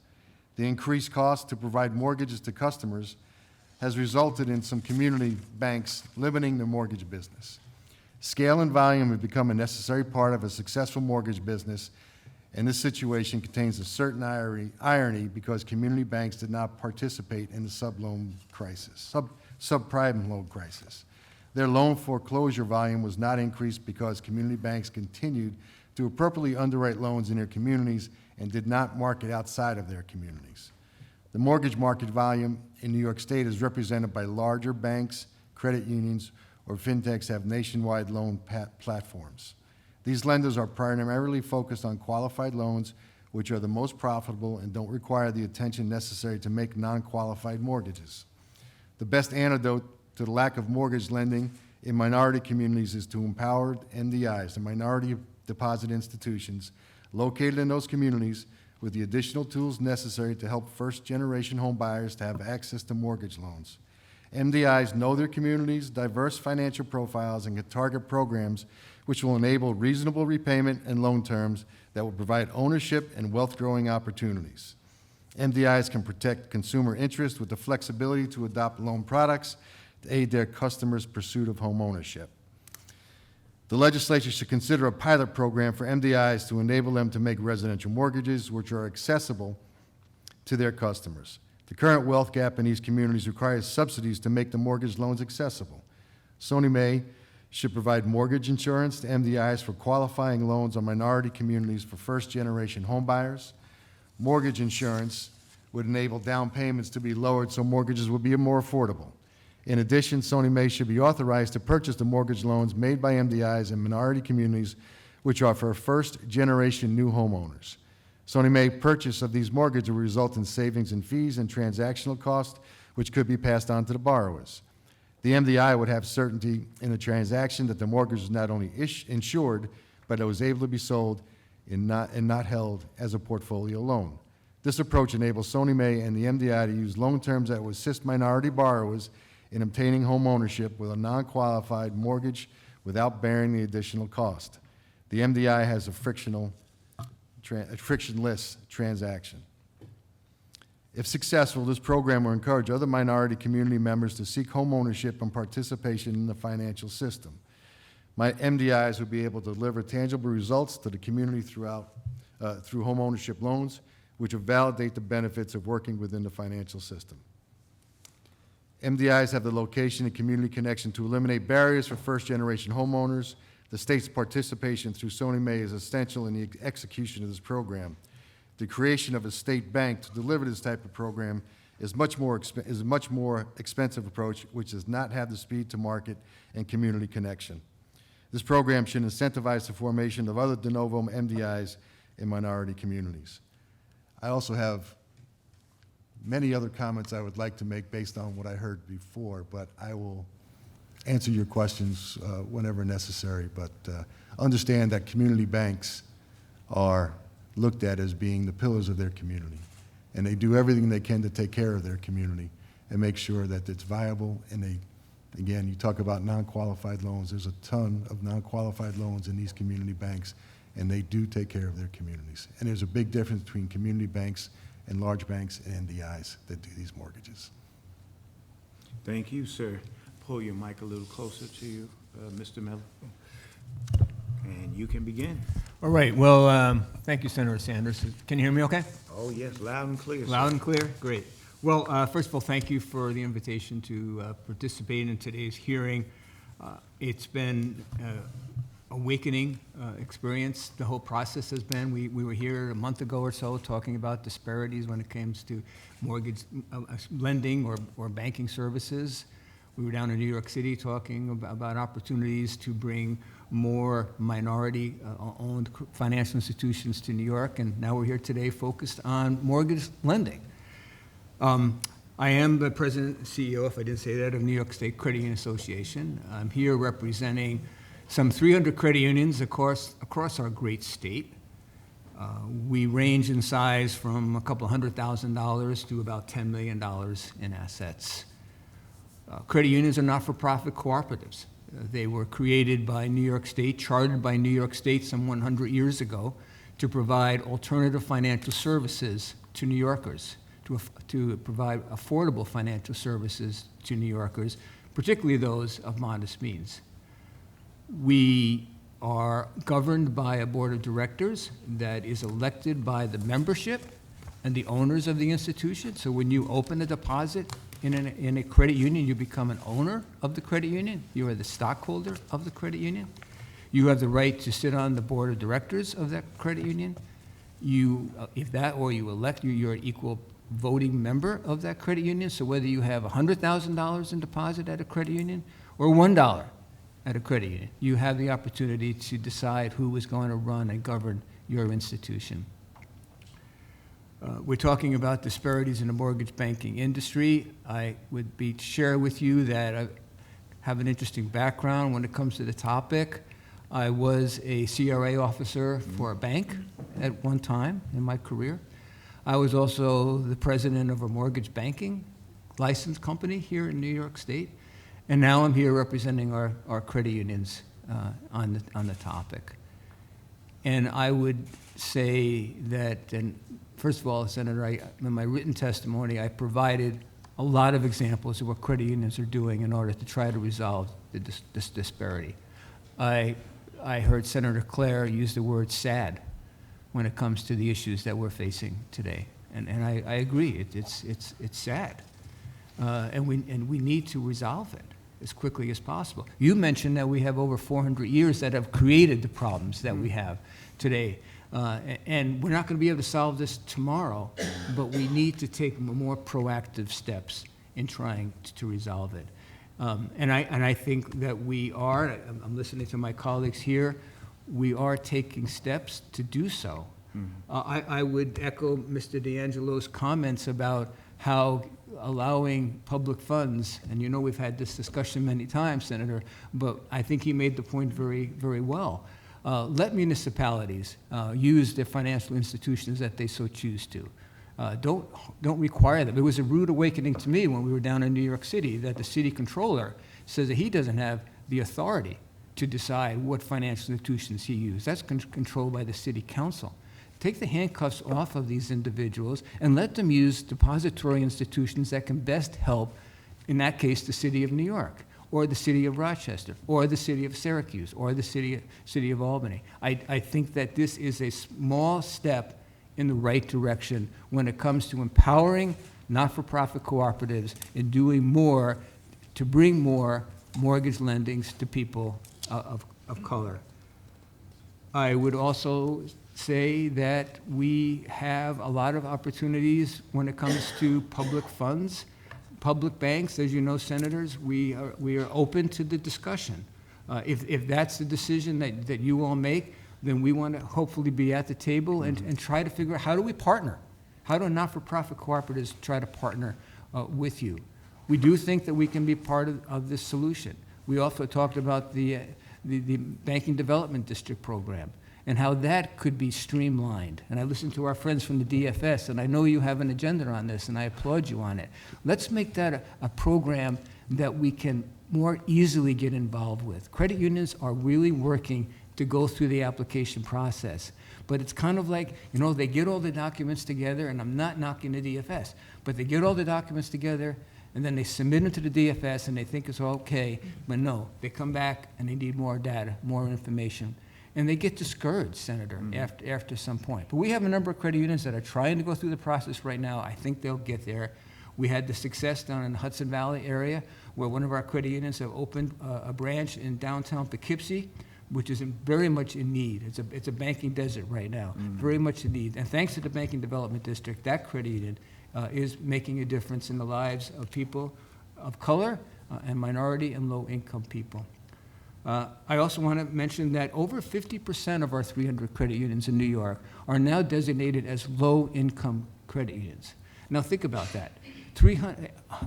The increased cost to provide mortgages to customers has resulted in some community banks limiting their mortgage business. Scale and volume have become a necessary part of a successful mortgage business, and this situation contains a certain irony because community banks did not participate in the subprime loan crisis. Their loan foreclosure volume was not increased because community banks continued to appropriately underwrite loans in their communities and did not market outside of their communities. The mortgage market volume in New York State is represented by larger banks, credit unions, or fintechs have nationwide loan platforms. These lenders are primarily focused on qualified loans, which are the most profitable and don't require the attention necessary to make non-qualified mortgages. The best antidote to the lack of mortgage lending in minority communities is to empower MDIs, the minority deposit institutions, located in those communities with the additional tools necessary to help first-generation home buyers to have access to mortgage loans. MDIs know their communities, diverse financial profiles, and can target programs which will enable reasonable repayment and loan terms that will provide ownership and wealth-growing opportunities. MDIs can protect consumer interest with the flexibility to adopt loan products to aid their customers' pursuit of home ownership. The legislature should consider a pilot program for MDIs to enable them to make residential mortgages which are accessible to their customers. The current wealth gap in these communities requires subsidies to make the mortgage loans accessible. Sony Mae should provide mortgage insurance to MDIs for qualifying loans on minority communities for first-generation homebuyers. Mortgage insurance would enable down payments to be lowered so mortgages would be more affordable. In addition, Sony Mae should be authorized to purchase the mortgage loans made by MDIs in minority communities which are for first-generation new homeowners. Sony Mae purchase of these mortgages will result in savings in fees and transactional costs, which could be passed on to the borrowers. The MDI would have certainty in the transaction that the mortgage was not only insured, but it was able to be sold and not held as a portfolio loan. This approach enables Sony Mae and the MDI to use loan terms that will assist minority borrowers in obtaining home ownership with a non-qualified mortgage without bearing the additional cost. The MDI has a frictionless transaction. If successful, this program will encourage other minority community members to seek home ownership and participation in the financial system. My MDIs will be able to deliver tangible results to the community through home ownership loans, which will validate the benefits of working within the financial system. MDIs have the location and community connection to eliminate barriers for first-generation homeowners. The state's participation through Sony Mae is essential in the execution of this program. The creation of a state bank to deliver this type of program is a much more expensive approach, which does not have the speed to market and community connection. This program should incentivize the formation of other de novo MDIs in minority communities. I also have many other comments I would like to make based on what I heard before, but I will answer your questions whenever necessary. But understand that community banks are looked at as being the pillars of their community, and they do everything they can to take care of their community and make sure that it's viable. And they, again, you talk about non-qualified loans. There's a ton of non-qualified loans in these community banks, and they do take care of their communities. And there's a big difference between community banks and large banks and MDIs that do these mortgages. Thank you, sir. Pull your mic a little closer to you, Mr. Miller. And you can begin. All right, well, thank you, Senator Sanders. Can you hear me okay? Oh, yes, loud and clear, sir. Loud and clear? Great. Well, first of all, thank you for the invitation to participate in today's hearing. It's been awakening experience. The whole process has been. We were here a month ago or so talking about disparities when it comes to mortgage lending or banking services. We were down in New York City talking about opportunities to bring more minority-owned financial institutions to New York, and now we're here today focused on mortgage lending. I am the president and CEO, if I didn't say that, of New York State Credit Union Association. I'm here representing some 300 credit unions across our great state. We range in size from a couple $100,000 to about $10 million in assets. Credit unions are not-for-profit cooperatives. They were created by New York State, chartered by New York State some 100 years ago to provide alternative financial services to New Yorkers, to provide affordable financial services to New Yorkers, particularly those of modest means. We are governed by a board of directors that is elected by the membership and the owners of the institution. So when you open a deposit in a credit union, you become an owner of the credit union. You are the stockholder of the credit union. You have the right to sit on the board of directors of that credit union. You elect, you're an equal voting member of that credit union. So whether you have $100,000 in deposit at a credit union or $1 at a credit union, you have the opportunity to decide who is going to run and govern your institution. We're talking about disparities in the mortgage banking industry. I would share with you that I have an interesting background when it comes to the topic. I was a CRA officer for a bank at one time in my career. I was also the president of a mortgage banking license company here in New York State. And now I'm here representing our credit unions on the topic. And I would say that, and first of all, Senator, in my written testimony, I provided a lot of examples of what credit unions are doing in order to try to resolve this disparity. I heard Senator Clare use the word sad when it comes to the issues that we're facing today. And I agree, it's sad. And we need to resolve it as quickly as possible. You mentioned that we have over 400 years that have created the problems that we have today. And we're not going to be able to solve this tomorrow, but we need to take more proactive steps in trying to resolve it. And I think that we are, I'm listening to my colleagues here, we are taking steps to do so. I would echo Mr. D'Angelo's comments about how allowing public funds, and you know we've had this discussion many times, Senator, but I think he made the point very, very well. Let municipalities use their financial institutions that they so choose to. Don't require them. It was a rude awakening to me when we were down in New York City that the city controller says that he doesn't have the authority to decide what financial institutions he uses. That's controlled by the city council. Take the handcuffs off of these individuals and let them use depository institutions that can best help, in that case, the city of New York, or the city of Rochester, or the city of Syracuse, or the city of Albany. I think that this is a small step in the right direction when it comes to empowering not-for-profit cooperatives and doing more to bring more mortgage lendings to people of color. I would also say that we have a lot of opportunities when it comes to public funds. Public banks, as you know, senators, we are open to the discussion. If that's the decision that you all make, then we want to hopefully be at the table and try to figure out how do we partner? How do not-for-profit cooperatives try to partner with you? We do think that we can be part of this solution. We also talked about the Banking Development District program and how that could be streamlined. And I listened to our friends from the DFS, and I know you have an agenda on this, and I applaud you on it. Let's make that a program that we can more easily get involved with. Credit unions are really working to go through the application process. But it's kind of like, you know, they get all the documents together, and I'm not knocking the DFS, but they get all the documents together, and then they submit them to the DFS, and they think it's all okay, but no, they come back and they need more data, more information. And they get discouraged, Senator, after some point. But we have a number of credit unions that are trying to go through the process right now. I think they'll get there. We had the success down in the Hudson Valley area where one of our credit unions have opened a branch in downtown Poughkeepsie, which is very much in need. It's a banking desert right now, very much in need. And thanks to the Banking Development District, that credit union is making a difference in the lives of people of color and minority and low-income people. I also want to mention that over 50% of our 300 credit unions in New York are now designated as low-income credit unions. Now think about that.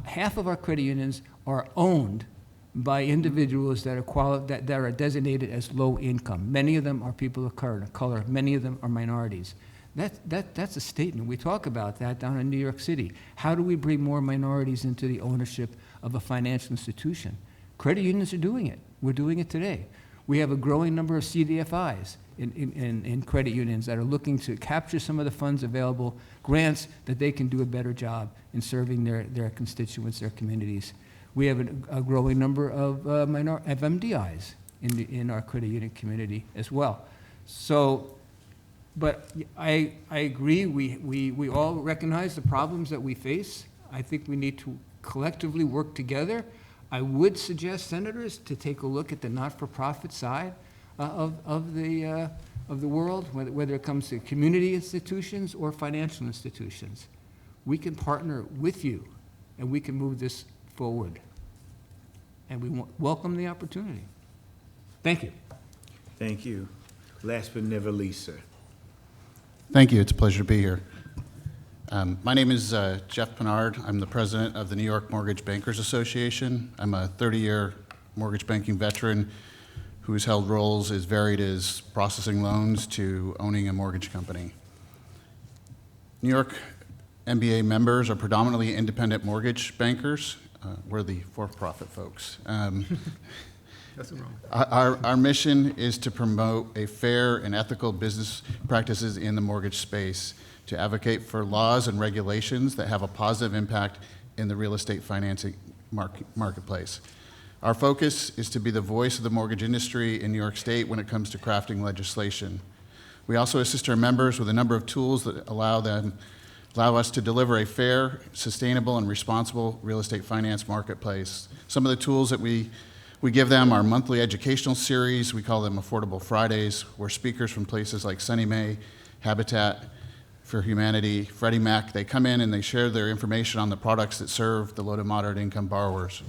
Half of our credit unions are owned by individuals that are designated as low income. Many of them are people of color. Many of them are minorities. That's a statement. We talk about that down in New York City. How do we bring more minorities into the ownership of a financial institution? Credit unions are doing it. We're doing it today. We have a growing number of CDFIs in credit unions that are looking to capture some of the funds available, grants that they can do a better job in serving their constituents, their communities. We have a growing number of MDIs in our credit union community as well. So, but I agree, we all recognize the problems that we face. I think we need to collectively work together. I would suggest, senators, to take a look at the not-for-profit side of the world, whether it comes to community institutions or financial institutions. We can partner with you, and we can move this forward. And we welcome the opportunity. Thank you. Thank you. Last but never least, sir. Thank you. It's a pleasure to be here. My name is Jeff Pinard. I'm the president of the New York Mortgage Bankers Association. I'm a 30-year mortgage banking veteran who's held roles as varied as processing loans to owning a mortgage company. New York MBA members are predominantly independent mortgage bankers. We're the for-profit folks. Our mission is to promote a fair and ethical business practices in the mortgage space, to advocate for laws and regulations that have a positive impact in the real estate financing marketplace. Our focus is to be the voice of the mortgage industry in New York State when it comes to crafting legislation. We also assist our members with a number of tools that allow us to deliver a fair, sustainable, and responsible real estate finance marketplace. Some of the tools that we give them are monthly educational series. We call them Affordable Fridays, where speakers from places like Sunny Mae, Habitat for Humanity, Freddie Mac, they come in and they share their information on the products that serve the low to moderate income borrowers.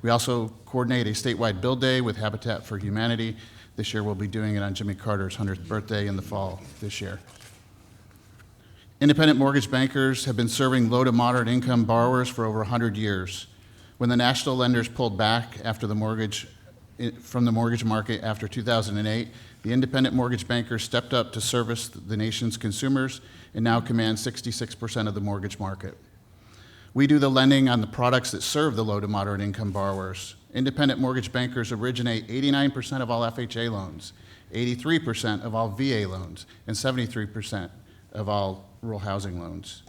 We also coordinate a statewide Build Day with Habitat for Humanity. This year we'll be doing it on Jimmy Carter's 100th birthday in the fall this year. Independent mortgage bankers have been serving low to moderate income borrowers for over 100 years. When the national lenders pulled back from the mortgage market after 2008, the independent mortgage bankers stepped up to service the nation's consumers and now command 66% of the mortgage market. We do the lending on the products that serve the low to moderate income borrowers. Independent mortgage bankers originate 89% of all FHA loans, 83% of all VA loans, and 73% of all rural housing loans.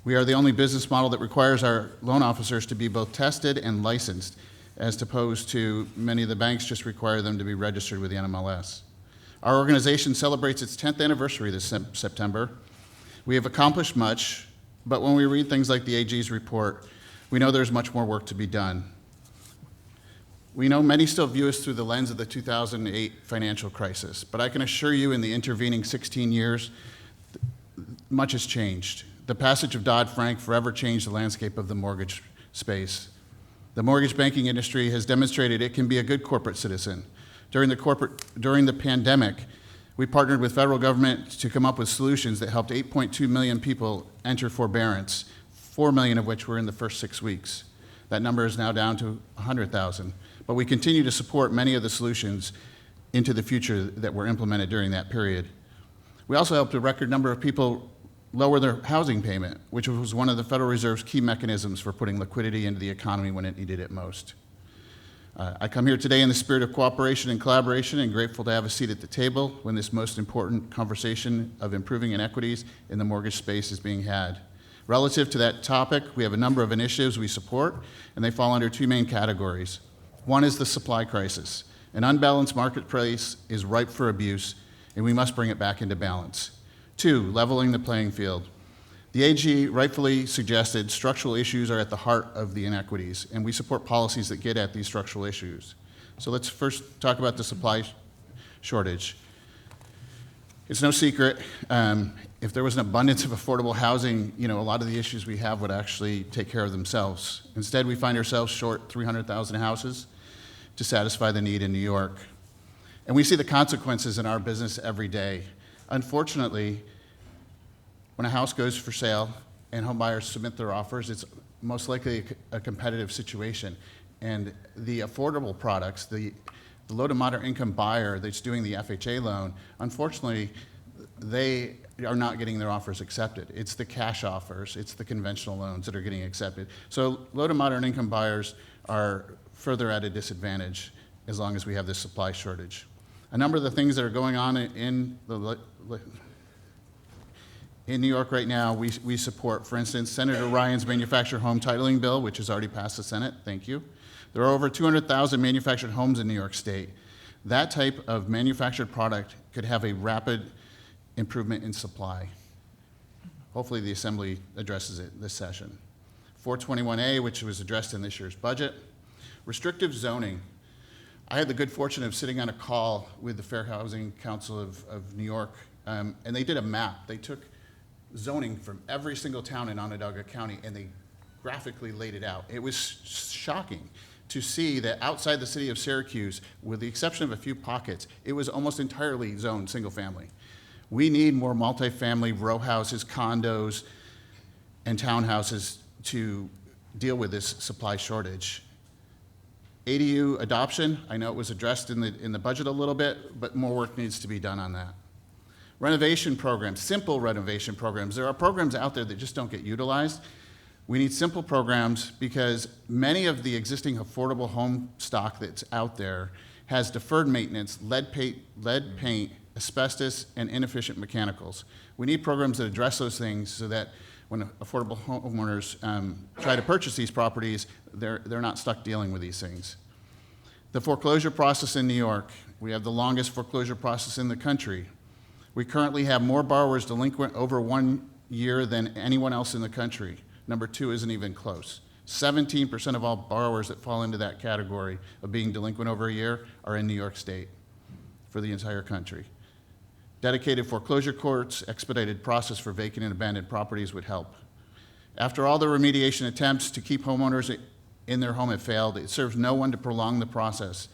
We are the only business model that requires our loan officers to be both tested and licensed, as opposed to many of the banks just require them to be registered with the NMLS. Our organization celebrates its 10th anniversary this September. We have accomplished much, but when we read things like the AG's report, we know there's much more work to be done. We know many still view us through the lens of the 2008 financial crisis, but I can assure you in the intervening 16 years, much has changed. The passage of Dodd-Frank forever changed the landscape of the mortgage space. The mortgage banking industry has demonstrated it can be a good corporate citizen. During the pandemic, we partnered with federal government to come up with solutions that helped 8.2 million people enter forbearance, 4 million of which were in the first 6 weeks. That number is now down to 100,000. But we continue to support many of the solutions into the future that were implemented during that period. We also helped a record number of people lower their housing payment, which was one of the Federal Reserve's key mechanisms for putting liquidity into the economy when it needed it most. I come here today in the spirit of cooperation and collaboration and grateful to have a seat at the table when this most important conversation of improving inequities in the mortgage space is being had. Relative to that topic, we have a number of initiatives we support, and they fall under two main categories. One is the supply crisis. An unbalanced marketplace is ripe for abuse, and we must bring it back into balance. Two, leveling the playing field. The AG rightfully suggested structural issues are at the heart of the inequities, and we support policies that get at these structural issues. So let's first talk about the supply shortage. It's no secret, if there was an abundance of affordable housing, a lot of the issues we have would actually take care of themselves. Instead, we find ourselves short 300,000 houses to satisfy the need in New York. And we see the consequences in our business every day. Unfortunately, when a house goes for sale and home buyers submit their offers, it's most likely a competitive situation. And the affordable products, the low to moderate income buyer that's doing the FHA loan, unfortunately, they are not getting their offers accepted. It's the cash offers, it's the conventional loans that are getting accepted. So low to moderate income buyers are further at a disadvantage as long as we have this supply shortage. A number of the things that are going on in New York right now, we support. For instance, Senator Ryan's manufactured home titling bill, which has already passed the Senate. Thank you. There are over 200,000 manufactured homes in New York State. That type of manufactured product could have a rapid improvement in supply. Hopefully the Assembly addresses it this session. 421A, which was addressed in this year's budget. Restrictive zoning. I had the good fortune of sitting on a call with the Fair Housing Council of New York, and they did a map. They took zoning from every single town in Onondaga County, and they graphically laid it out. It was shocking to see that outside the city of Syracuse, with the exception of a few pockets, it was almost entirely zoned single family. We need more multifamily row houses, condos, and townhouses to deal with this supply shortage. ADU adoption, I know it was addressed in the budget a little bit, but more work needs to be done on that. Renovation programs, simple renovation programs. There are programs out there that just don't get utilized. We need simple programs because many of the existing affordable home stock that's out there has deferred maintenance, lead paint, asbestos, and inefficient mechanicals. We need programs that address those things so that when affordable homeowners try to purchase these properties, they're not stuck dealing with these things. The foreclosure process in New York, we have the longest foreclosure process in the country. We currently have more borrowers delinquent over 1 year than anyone else in the country. Number 2 isn't even close. 17% of all borrowers that fall into that category of being delinquent over a year are in New York State for the entire country. Dedicated foreclosure courts, expedited process for vacant and abandoned properties would help. After all the remediation attempts to keep homeowners in their home have failed, it serves no one to prolong the process.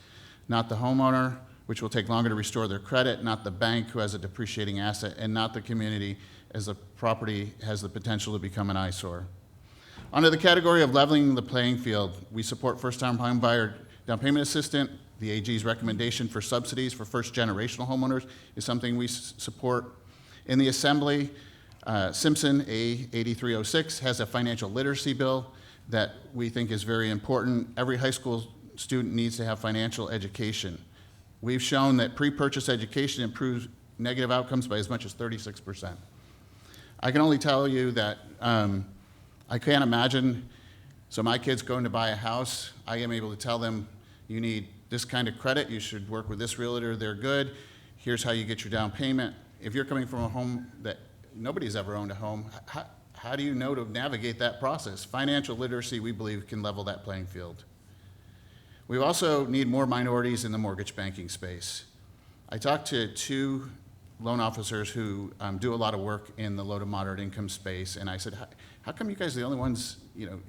Not the homeowner, which will take longer to restore their credit, not the bank, who has a depreciating asset, and not the community, as the property has the potential to become an eyesore. Under the category of leveling the playing field, we support first-time home buyer down payment assistance. The AG's recommendation for subsidies for first-generational homeowners is something we support. In the Assembly, Simpson, A 8306, has a financial literacy bill that we think is very important. Every high school student needs to have financial education. We've shown that pre-purchase education improves negative outcomes by as much as 36%. I can only tell you that I can't imagine, so my kid's going to buy a house, I am able to tell them, you need this kind of credit, you should work with this realtor, they're good, here's how you get your down payment. If you're coming from a home that nobody's ever owned a home, how do you know to navigate that process? Financial literacy, we believe, can level that playing field. We also need more minorities in the mortgage banking space. I talked to 2 loan officers who do a lot of work in the low to moderate income space, and I said, how come you guys are the only ones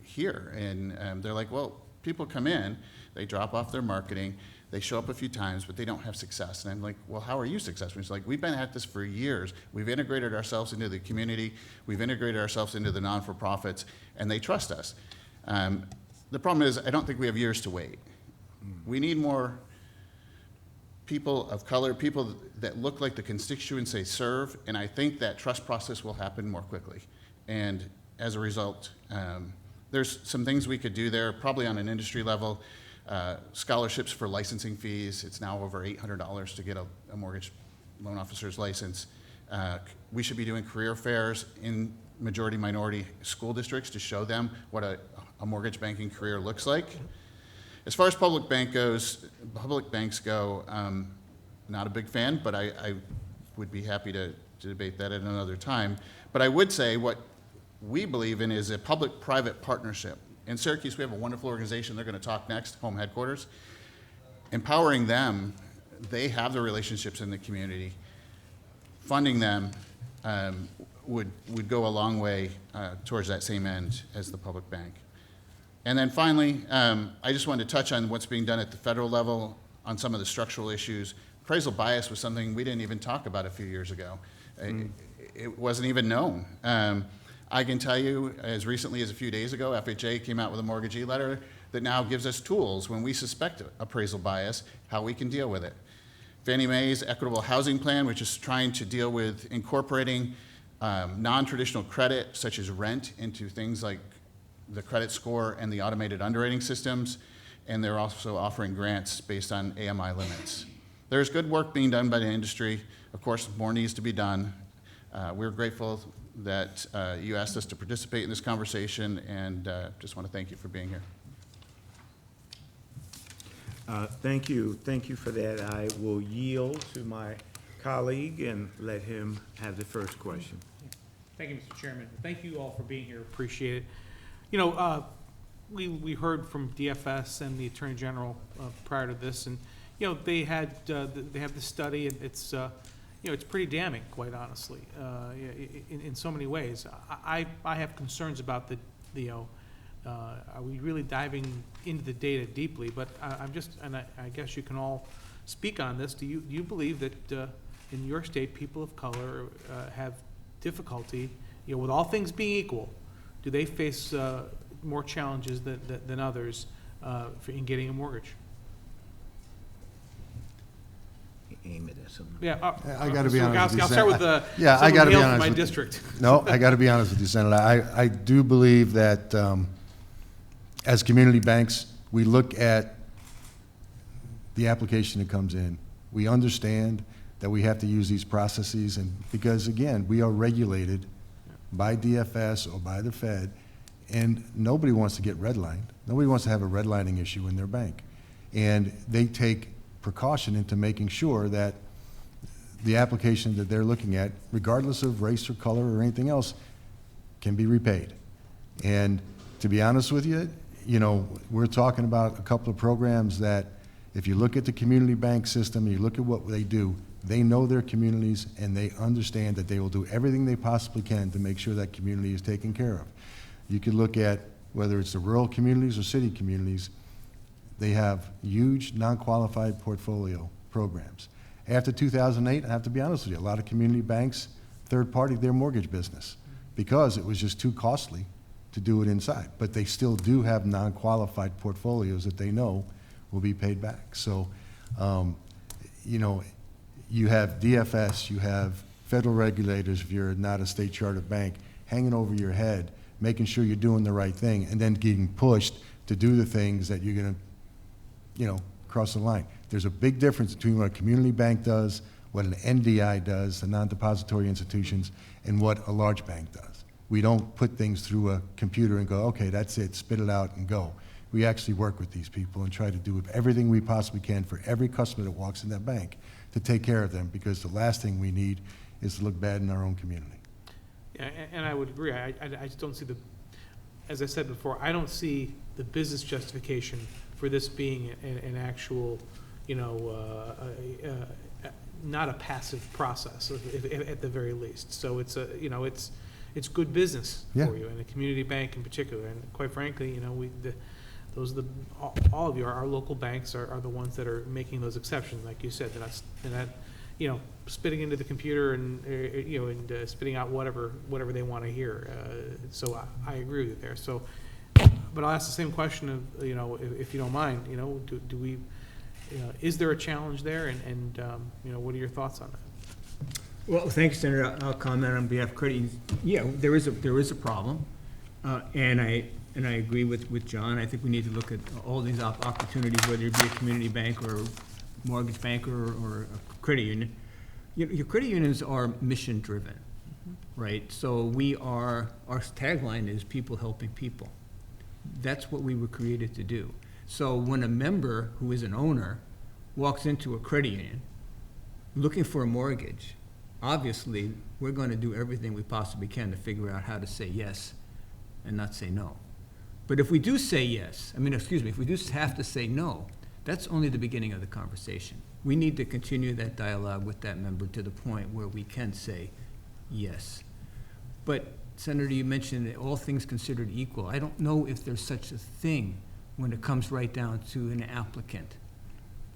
here? And they're like, well, people come in, they drop off their marketing, they show up a few times, but they don't have success. And I'm like, well, how are you successful? He's like, we've been at this for years. We've integrated ourselves into the community. We've integrated ourselves into the non-for-profits, and they trust us. The problem is, I don't think we have years to wait. We need more people of color, people that look like the constituents they serve, and I think that trust process will happen more quickly. And as a result, there's some things we could do there, probably on an industry level. Scholarships for licensing fees. It's now over $800 to get a mortgage loan officer's license. We should be doing career fairs in majority minority school districts to show them what a mortgage banking career looks like. As far as public banks go, not a big fan, but I would be happy to debate that at another time. But I would say what we believe in is a public-private partnership. In Syracuse, we have a wonderful organization. They're going to talk next, Home Headquarters. Empowering them, they have the relationships in the community. Funding them would go a long way towards that same end as the public bank. And then finally, I just wanted to touch on what's being done at the federal level on some of the structural issues. Appraisal bias was something we didn't even talk about a few years ago. It wasn't even known. I can tell you, as recently as a few days ago, FHA came out with a mortgagee letter that now gives us tools when we suspect appraisal bias, how we can deal with it. Fannie Mae's Equitable Housing Plan, which is trying to deal with incorporating non-traditional credit, such as rent, into things like the credit score and the automated underwriting systems, and they're also offering grants based on AMI limits. There's good work being done by the industry. Of course, more needs to be done. We're grateful that you asked us to participate in this conversation, and just want to thank you for being here. Thank you for that. I will yield to my colleague and let him have the first question. Thank you, Mr. Chairman. Thank you all for being here. Appreciate it. You know, we heard from DFS and the Attorney General prior to this, and they have this study, and it's it's pretty damning, quite honestly, in so many ways. I have concerns about are we really diving into the data deeply? But I guess you can all speak on this. Do you believe that in your state, people of color have difficulty, with all things being equal, do they face more challenges than others in getting a mortgage? Aim it at something. Yeah, I got to be honest with you, I'll start with I got to be honest from my with district. No, I got to be honest with you, Senator. I do believe that as community banks, we look at the application that comes in. We understand that we have to use these processes, and because again, we are regulated by DFS or by the Fed, and nobody wants to get redlined. Nobody wants to have a redlining issue in their bank. And they take precaution into making sure that the application that they're looking at, regardless of race or color or anything else, can be repaid. And to be honest with you, we're talking about a couple of programs that, if you look at the community bank system, you look at what they do, they know their communities and they understand that they will do everything they possibly can to make sure that community is taken care of. You could look at whether it's the rural communities or city communities, they have huge non-qualified portfolio programs. After 2008, I have to be honest with you, a lot of community banks third-party their mortgage business because it was just too costly to do it inside. But they still do have non-qualified portfolios that they know will be paid back. So, you have DFS, you have federal regulators, if you're not a state chartered bank, hanging over your head, making sure you're doing the right thing, and then getting pushed to do the things that you're going to, cross the line. There's a big difference between what a community bank does, what an NDI does, the non-depository institutions, and what a large bank does. We don't put things through a computer and go, okay, that's it, spit it out and go. We actually work with these people and try to do everything we possibly can for every customer that walks in that bank to take care of them, because the last thing we need is to look bad in our own community. Yeah, and I would agree. I just don't see as I said before, I don't see the business justification for this being an actual, not a passive process at the very least. So it's it's good business Yeah. for you, and a community bank in particular. And quite frankly, all of you, our local banks are the ones that are making those exceptions, like you said. They're not spitting into the computer and spitting out whatever they want to hear. So I agree with you there. So, but I'll ask the same question of if you don't mind, do we is there a challenge there, and what are your thoughts on that? Well, thanks, Senator. I'll comment on behalf of credit unions. Yeah, there is a problem, and I agree with John. I think we need to look at all these opportunities, whether it be a community bank or a mortgage bank or a credit union. Your credit unions are mission driven, right? So our tagline is people helping people. That's what we were created to do. So when a member who is an owner walks into a credit union looking for a mortgage, obviously we're going to do everything we possibly can to figure out how to say yes and not say no. But if we do say yes, if we do have to say no, that's only the beginning of the conversation. We need to continue that dialogue with that member to the point where we can say yes. But Senator, you mentioned that all things considered equal. I don't know if there's such a thing when it comes right down to an applicant.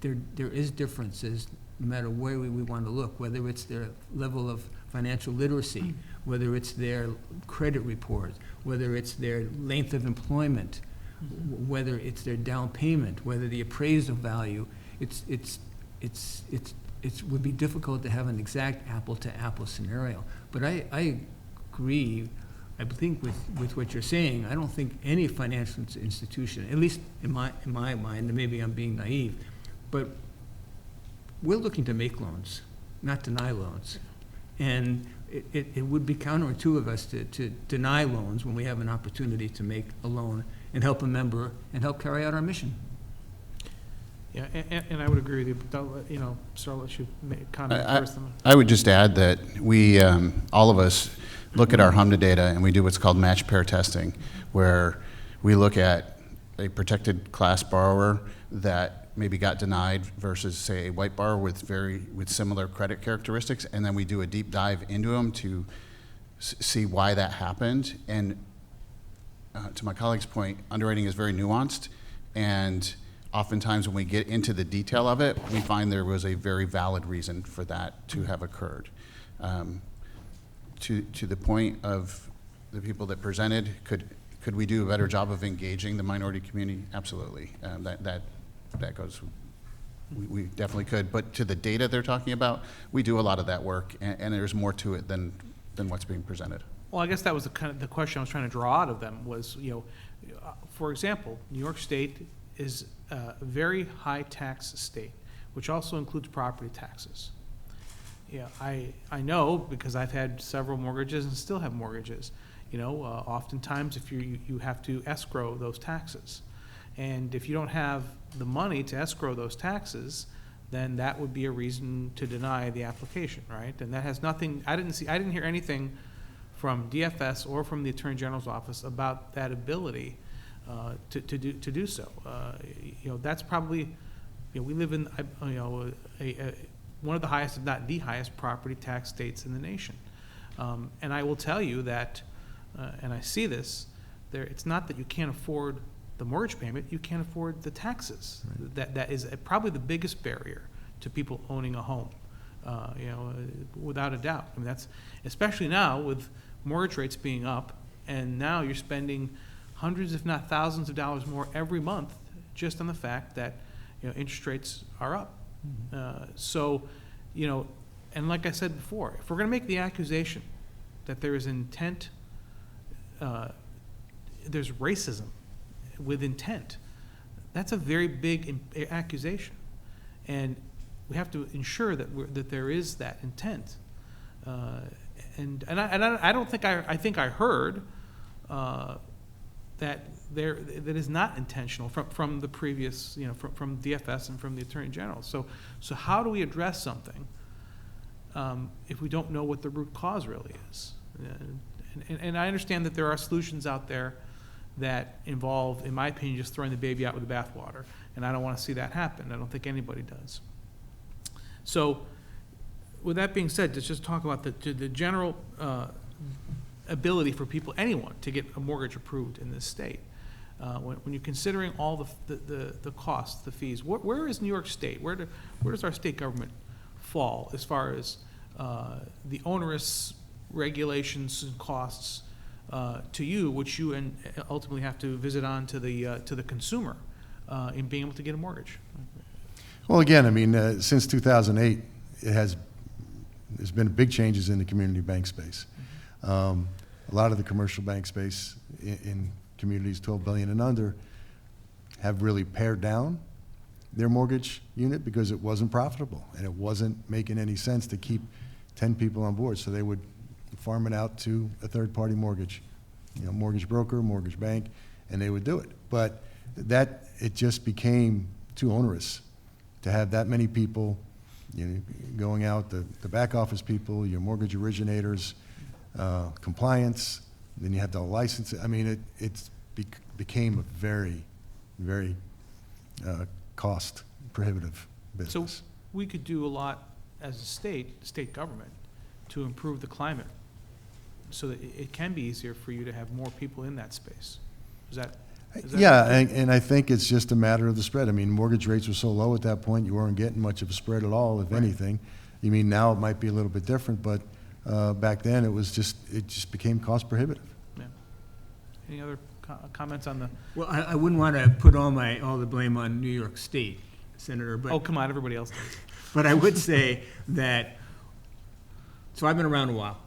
There is differences no matter where we want to look, whether it's their level of financial literacy, whether it's their credit report, whether it's their length of employment, whether it's their down payment, whether the appraisal value. It would be difficult to have an exact apple-to-apple scenario. But I agree, I think with what you're saying. I don't think any financial institution, at least in my mind, and maybe I'm being naive, but we're looking to make loans, not deny loans. And it would be counterintuitive of us to deny loans when we have an opportunity to make a loan and help a member and help carry out our mission. Yeah, and I would agree with you, but sir, I'll let you comment first. I would just add that we, all of us, look at our HMDA data and we do what's called match pair testing, where we look at a protected class borrower that maybe got denied versus, say, a white borrower with similar credit characteristics, and then we do a deep dive into them to see why that happened. And to my colleague's point, underwriting is very nuanced, and oftentimes when we get into the detail of it, we find there was a very valid reason for that to have occurred. To the point of the people that presented, could we do a better job of engaging the minority community? Absolutely. That goes, we definitely could. But to the data they're talking about, we do a lot of that work, and there's more to it than what's being presented. Well, I guess that was the question I was trying to draw out of them was, for example, New York State is a very high tax state, which also includes property taxes. Yeah, I know because I've had several mortgages and still have mortgages. You know, oftentimes if you have to escrow those taxes. And if you don't have the money to escrow those taxes, then that would be a reason to deny the application, right? And that has nothing, I didn't hear anything from DFS or from the Attorney General's office about that ability to do so. You know, that's probably, you know, we live in, you know, one of the highest, if not the highest, property tax states in the nation. And I will tell you that, and I see this, it's not that you can't afford the mortgage payment, you can't afford the taxes. Right. That is probably the biggest barrier to people owning a home, you know, without a doubt. I mean, that's, especially now with mortgage rates being up, and now you're spending hundreds, if not thousands of dollars more every month just on the fact that, you know, interest rates are up. So, you know, and like I said before, if we're going to make the accusation that there is intent, there's racism with intent, that's a very big accusation, and we have to ensure that that there is that intent. And I don't think I think I heard that that is not intentional from the previous, you know, from DFS and from the Attorney General. So how do we address something if we don't know what the root cause really is? And I understand that there are solutions out there that involve, in my opinion, just throwing the baby out with the bathwater, and I don't want to see that happen. I don't think anybody does. So, with that being said, let's just talk about the general ability for people, anyone, to get a mortgage approved in this state. When you're considering all the costs, the fees, where is New York State? Where does our state government fall as far as the onerous regulations and costs to you, which you ultimately have to visit on to the consumer in being able to get a mortgage? Well, again, I mean, since 2008, there's been big changes in the community bank space. A lot of the commercial bank space in communities 12 billion and under have really pared down their mortgage unit because it wasn't profitable and it wasn't making any sense to keep 10 people on board. So they would farm it out to a third-party mortgage, you know, mortgage broker, mortgage bank, and they would do it. But it just became too onerous to have that many people, you know, going out, the back office people, your mortgage originators, compliance, then you have the license. I mean, it became a very, very cost prohibitive business. So we could do a lot as a state government, to improve the climate so that it can be easier for you to have more people in that space. Is that yeah, and I think it's just a matter of the spread. I mean, mortgage rates were so low at that point, you weren't getting much of a spread at all, if anything. You mean now it might be a little bit different, but back then it just became cost prohibitive. Yeah. Any other comments on the? Well, I wouldn't want to put all the blame on New York State, Senator, but. Oh, come on, everybody else does. But I would say that, so I've been around a while.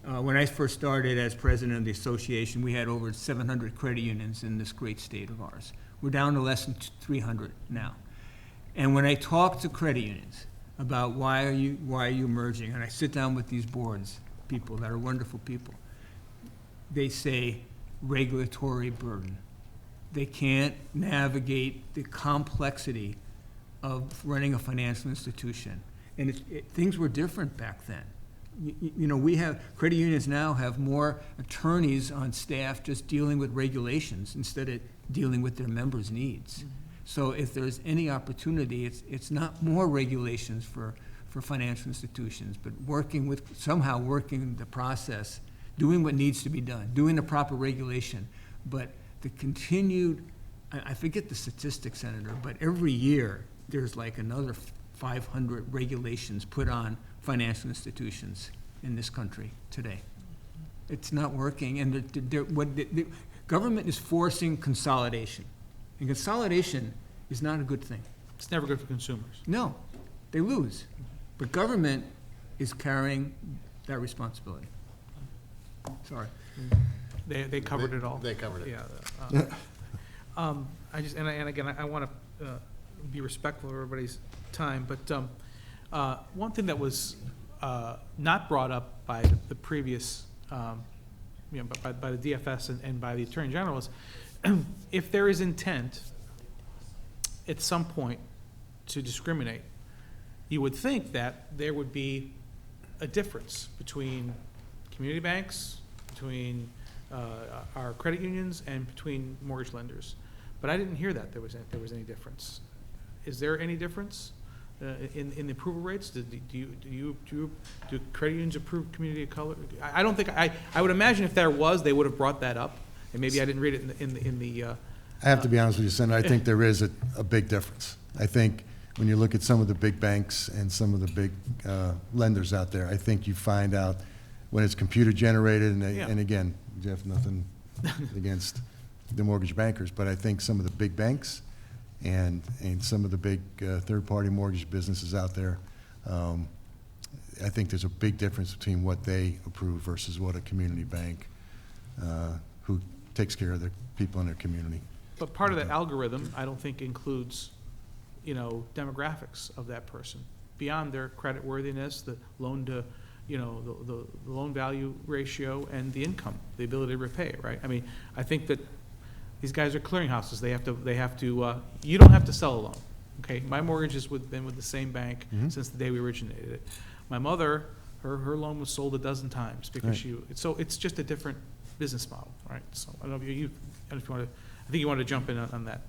When I first started as president of the association, we had over 700 credit unions in this great state of ours. We're down to less than 300 now. And when I talk to credit unions about why are you merging, and I sit down with these boards, people that are wonderful people, they say regulatory burden. They can't navigate the complexity of running a financial institution. And things were different back then. You know, credit unions now have more attorneys on staff just dealing with regulations instead of dealing with their members' needs. Mm-hmm. So if there's any opportunity, it's not more regulations for financial institutions, but somehow working the process, doing what needs to be done, doing the proper regulation. But the continued, I forget the statistics, Senator, but every year there's like another 500 regulations put on financial institutions in this country today. It's not working, and the government is forcing consolidation. And consolidation is not a good thing. It's never good for consumers. No, they lose. But government is carrying that responsibility. Sorry. They covered it all. They covered it. Yeah. I want to be respectful of everybody's time, but one thing that was not brought up by the previous, by the DFS and by the Attorney General is, if there is intent at some point to discriminate, you would think that there would be a difference between community banks, between our credit unions, and between mortgage lenders. But I didn't hear that there was any difference. Is there any difference in the approval rates? Do credit unions approve community of color? I don't think, I would imagine if there was, they would have brought that up, and maybe I didn't read it in the I have to be honest with you, Senator, I think there is a big difference. I think when you look at some of the big banks and some of the big lenders out there, I think you find out when it's computer generated, and again, Jeff, nothing against the mortgage bankers, but I think some of the big banks and some of the big third-party mortgage businesses out there, I think there's a big difference between what they approve versus what a community bank who takes care of the people in their community. But part of that algorithm, I don't think includes, demographics of that person beyond their credit worthiness, the loan to, the loan value ratio, and the income, the ability to repay, right? I mean, I think that these guys are clearinghouses. They have to. You don't have to sell a loan. Okay, my mortgage has been with the same bank since the day we originated it. My mother, her loan was sold a dozen times because so it's just a different business model, right? So I don't know if you want to. I think you want to jump in on that.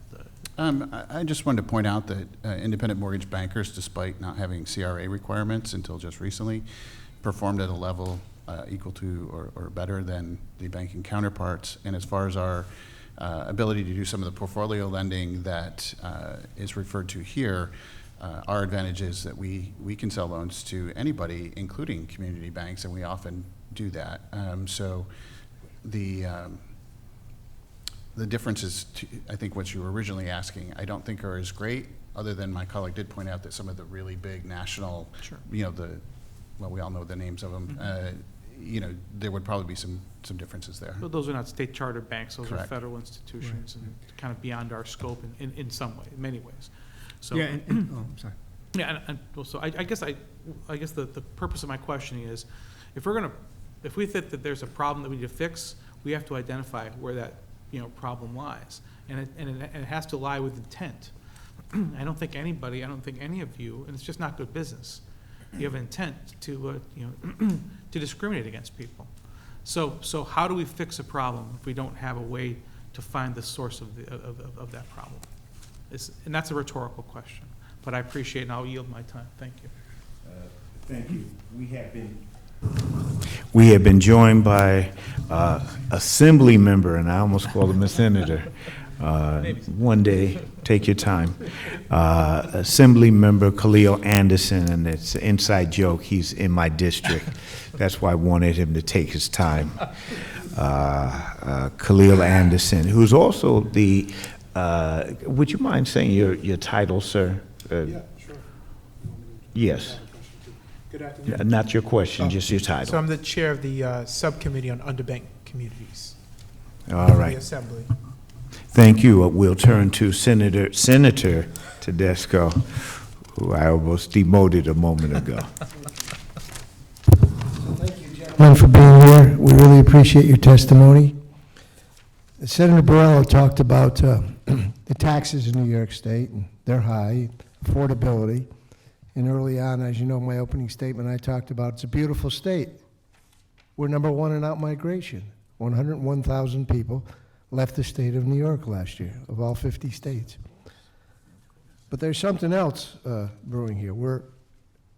I just wanted to point out that independent mortgage bankers, despite not having CRA requirements until just recently, performed at a level equal to or better than the banking counterparts. And as far as our ability to do some of the portfolio lending that is referred to here, our advantage is that we can sell loans to anybody, including community banks, and we often do that. So the differences, I think what you were originally asking, I don't think are as great, other than my colleague did point out that some of the really big national, we all know the names of them, there would probably be some differences there. But those are not state chartered banks. Those Correct. are federal institutions, and kind of beyond our scope in some way, in many ways. So Yeah, I'm sorry. yeah, and also I guess the purpose of my questioning is, if we think that there's a problem that we need to fix, we have to identify where that problem lies, and it has to lie with intent. I don't think any of you, and it's just not good business. You have intent to to discriminate against people. So how do we fix a problem if we don't have a way to find the source of that problem? And that's a rhetorical question, but I appreciate it, and I'll yield my time. Thank you. Thank you. We have been joined by Assembly member, and I almost called him a senator. One day, take your time. Assembly member Khalil Anderson, and it's an inside joke. He's in my district. That's why I wanted him to take his time. Khalil Anderson, who's also the, would you mind saying your title, sir? Yeah, sure. Yes. Good afternoon. Not your question, just your So title. I'm the chair of the subcommittee on underbanked communities. All The right. Assembly. Thank you. We'll turn to Senator Tedesco, who I almost demoted a moment ago. Thank you, gentlemen, for being here. We really appreciate your testimony. Senator Borrello talked about the taxes in New York State, and they're high, affordability. And early on, as you know, in my opening statement, I talked about it's a beautiful state. We're number one in out-migration. 101,000 people left the state of New York last year, of all 50 states. But there's something else brewing here. We're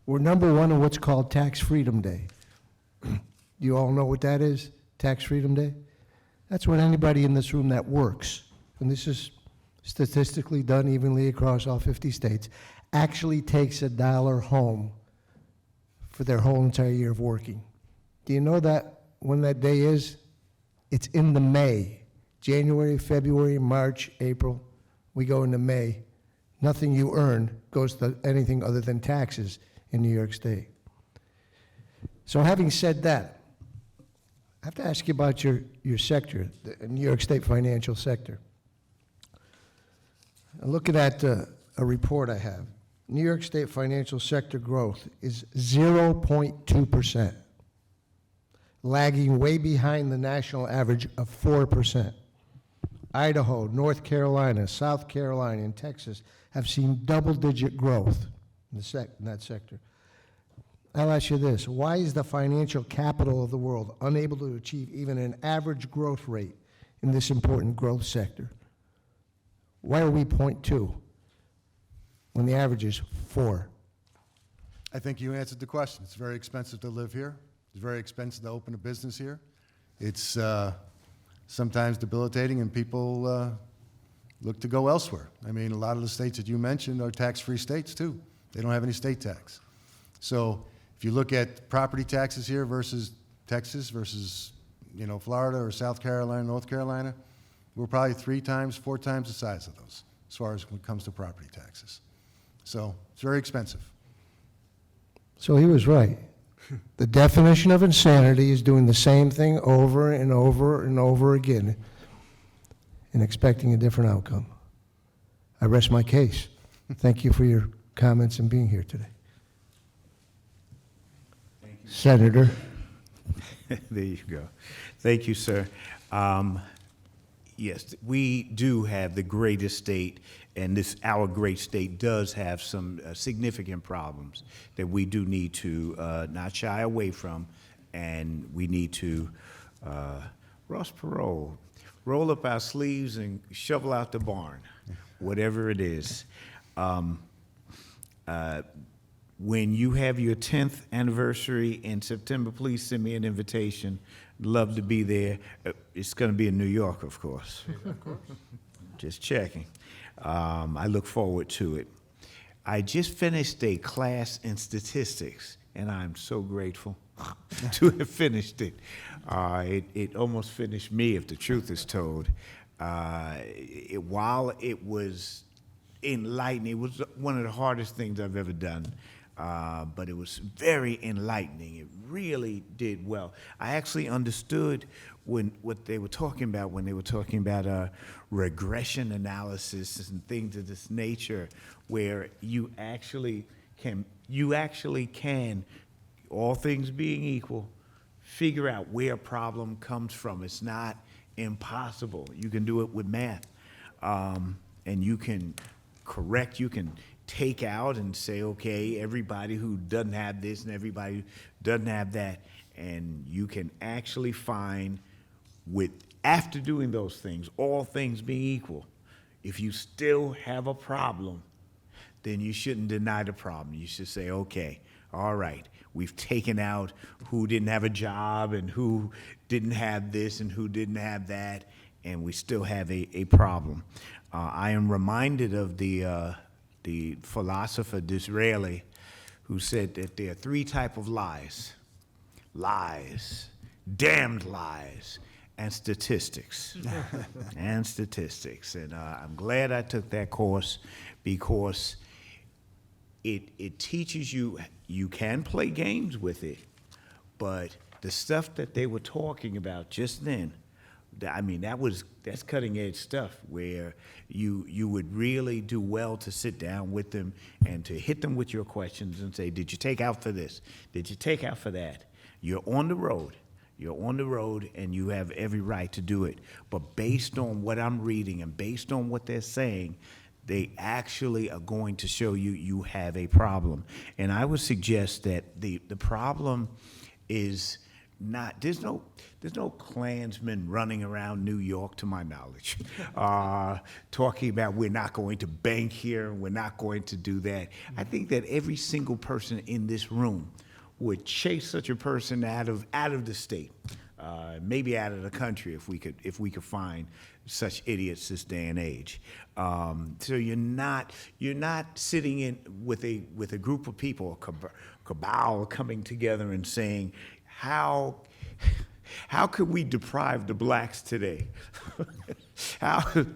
number one in what's called Tax Freedom Day. You all know what that is, Tax Freedom Day? That's when anybody in this room that works, and this is statistically done evenly across all 50 states, actually takes $1 home for their whole entire year of working. Do you know that when that day is? It's in the May. January, February, March, April, we go into May. Nothing you earn goes to anything other than taxes in New York State. So having said that, I have to ask you about your sector, the New York State financial sector. I'm looking at a report I have. New York State financial sector growth is 0.2%, lagging way behind the national average of 4%. Idaho, North Carolina, South Carolina, and Texas have seen double-digit growth in that sector. I'll ask you this: why is the financial capital of the world unable to achieve even an average growth rate in this important growth sector? Why are we 0.2 when the average is 4? I think you answered the question. It's very expensive to live here. It's very expensive to open a business here. It's sometimes debilitating, and people look to go elsewhere. I mean, a lot of the states that you mentioned are tax-free states, too. They don't have any state tax. So if you look at property taxes here versus Texas versus, Florida or South Carolina, North Carolina, we're probably 3 times, 4 times the size of those as far as when it comes to property taxes. So it's very expensive. So he was right. The definition of insanity is doing the same thing over and over and over again and expecting a different outcome. I rest my case. Thank you for your comments and being here today. Thank you. Senator. There you go. Thank you, sir. Yes, we do have the greatest state, and our great state does have some significant problems that we do need to not shy away from, and we need to, Ross Perot, roll up our sleeves and shovel out the barn, whatever it is. When you have your 10th anniversary in September, please send me an invitation. Love to be there. It's going to be in New York, of course. Of course. Just checking. I look forward to it. I just finished a class in statistics, and I'm so grateful to have finished it. It almost finished me, if the truth is told. While it was enlightening, it was one of the hardest things I've ever done. But it was very enlightening. It really did well. I actually understood what they were talking about when they were talking about regression analysis and things of this nature, where you actually can, all things being equal, figure out where a problem comes from. It's not impossible. You can do it with math, and you can correct. You can take out and say, okay, everybody who doesn't have this and everybody who doesn't have that, and you can actually find, after doing those things, all things being equal, if you still have a problem, then you shouldn't deny the problem. You should say, okay, all right, we've taken out who didn't have a job and who didn't have this and who didn't have that, and we still have a problem. I am reminded of the philosopher Disraeli, who said that there are 3 types of lies: lies, damned lies, and statistics. And statistics. And I'm glad I took that course, because it teaches you can play games with it, but the stuff that they were talking about just then, I mean, that's cutting edge stuff, where you would really do well to sit down with them and to hit them with your questions and say, did you take out for this? Did you take out for that? You're on the road. You're on the road, and you have every right to do it. But based on what I'm reading and based on what they're saying, they actually are going to show you have a problem. And I would suggest that the problem is not, there's no Klansmen running around New York, to my knowledge, talking about we're not going to bank here, we're not going to do that. I think that every single person in this room would chase such a person out of the state, maybe out of the country, if we could find such idiots this day and age. So you're not sitting in with a group of people, a cabal coming together and saying, how could we deprive the blacks today?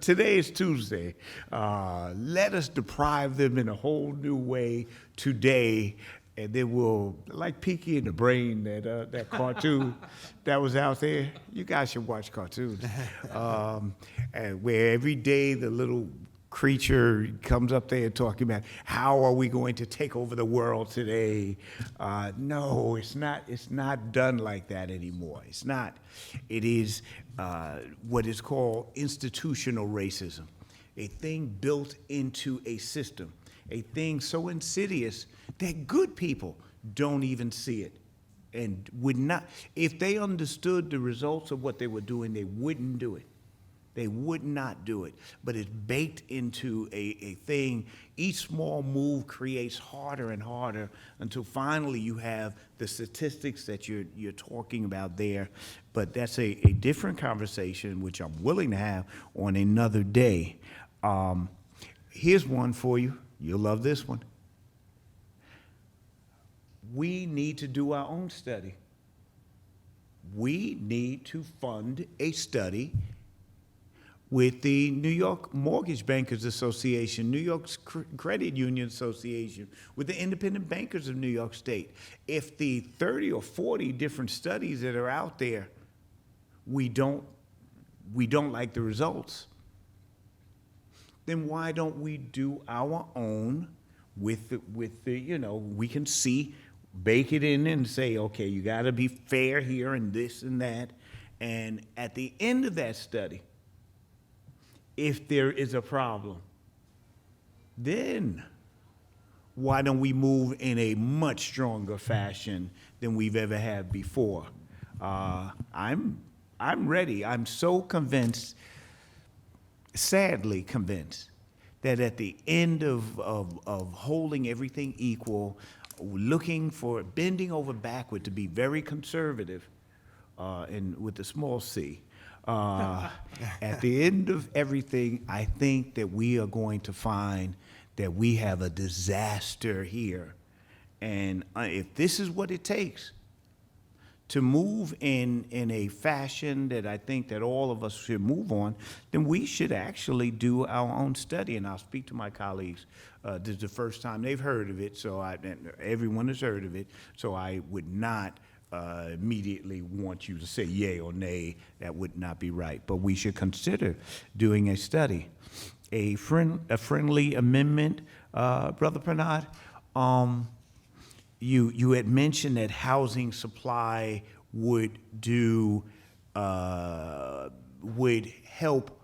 Today is Tuesday. Let us deprive them in a whole new way today, and then we'll, like Pinky and the Brain, that cartoon that was out there. You guys should watch cartoons. And where every day the little creature comes up there talking about how are we going to take over the world today. No, it's not. It's not done like that anymore. It's not. It is what is called institutional racism, a thing built into a system, a thing so insidious that good people don't even see it and would not. If they understood the results of what they were doing, they wouldn't do it. They would not do it, but it's baked into a thing. Each small move creates harder and harder until finally you have the statistics that you're talking about there. But that's a different conversation, which I'm willing to have on another day. Here's one for you. You'll love this one. We need to do our own study. We need to fund a study with the New York Mortgage Bankers Association, New York's Credit Union Association, with the Independent Bankers of New York State. If the 30 or 40 different studies that are out there, we don't like the results, then why don't we do our own with the we can see, bake it in and say, okay, you gotta be fair here and this and that. And at the end of that study, if there is a problem, then why don't we move in a much stronger fashion than we've ever had before? I'm ready. I'm so convinced, sadly convinced, that at the end of holding everything equal, looking for bending over backward to be very conservative, and with a small c, at the end of everything, I think that we are going to find that we have a disaster here. And if this is what it takes to move in a fashion that I think that all of us should move on, then we should actually do our own study. And I'll speak to my colleagues. This is the first time they've heard of it, so everyone has heard of it, so I would not immediately want you to say yay or nay. That would not be right. But we should consider doing a study. A friendly amendment, Brother Pranad, you had mentioned that housing supply would help